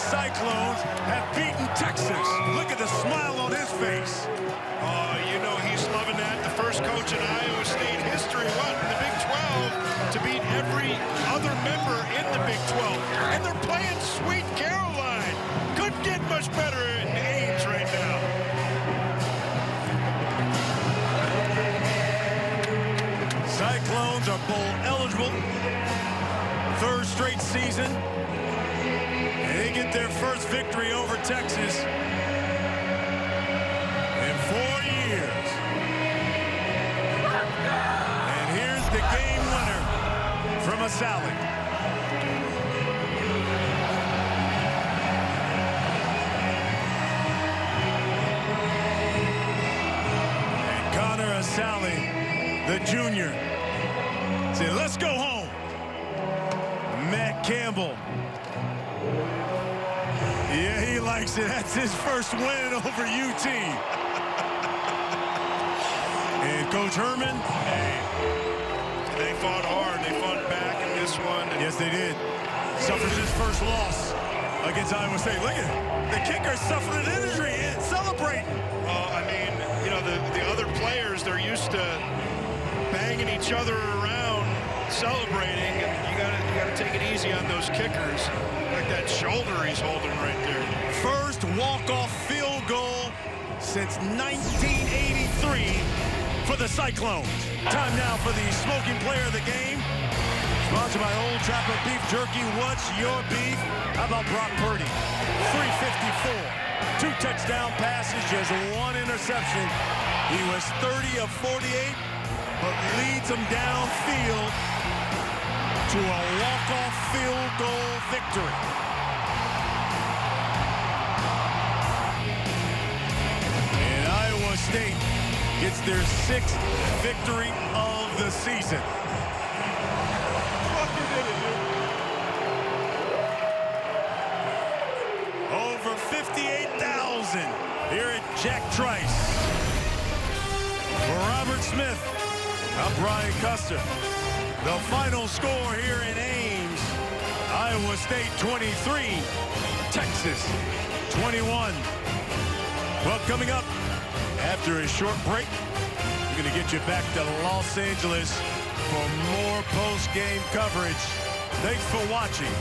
Cyclones have beaten Texas. Look at the smile on his face. Oh, you know he's loving that. The first coach in Iowa State history, what, in the Big 12, to beat every other member in the Big 12. And they're playing Sweet Caroline. Couldn't get much better in Ames right now. Cyclones are bowl eligible. Third straight season. They get their first victory over Texas in 4 years. And here's the game winner from Asali. And Connor Asali, the junior, said, "Let's go home." Matt Campbell. Yeah, he likes it. That's his first win over UT. And Coach Herman. Hey, they fought hard. They fought back in this one. Yes, they did. Suffers his first loss against Iowa State. Look at it. The kicker suffered an injury and celebrating. Well, I mean, you know, the other players, they're used to banging each other around, celebrating, and you gotta take it easy on those kickers. Like that shoulder he's holding right there. First walk-off field goal since 1983 for the Cyclones. Time now for the smoking player of the game. Sponsored by Old Trapper Beef Jerky. What's your beef? How about Brock Purdy? 354. 2 touchdown passes, just 1 interception. He was 30 of 48, but leads them downfield to a walk-off field goal victory. And Iowa State gets their 6th victory of the season. Over 58,000 here at Jack Trice. For Robert Smith, I'm Brian Custer. The final score here in Ames, Iowa State 23, Texas 21. Well, coming up after a short break, we're going to get you back to Los Angeles for more post-game coverage. Thanks for watching.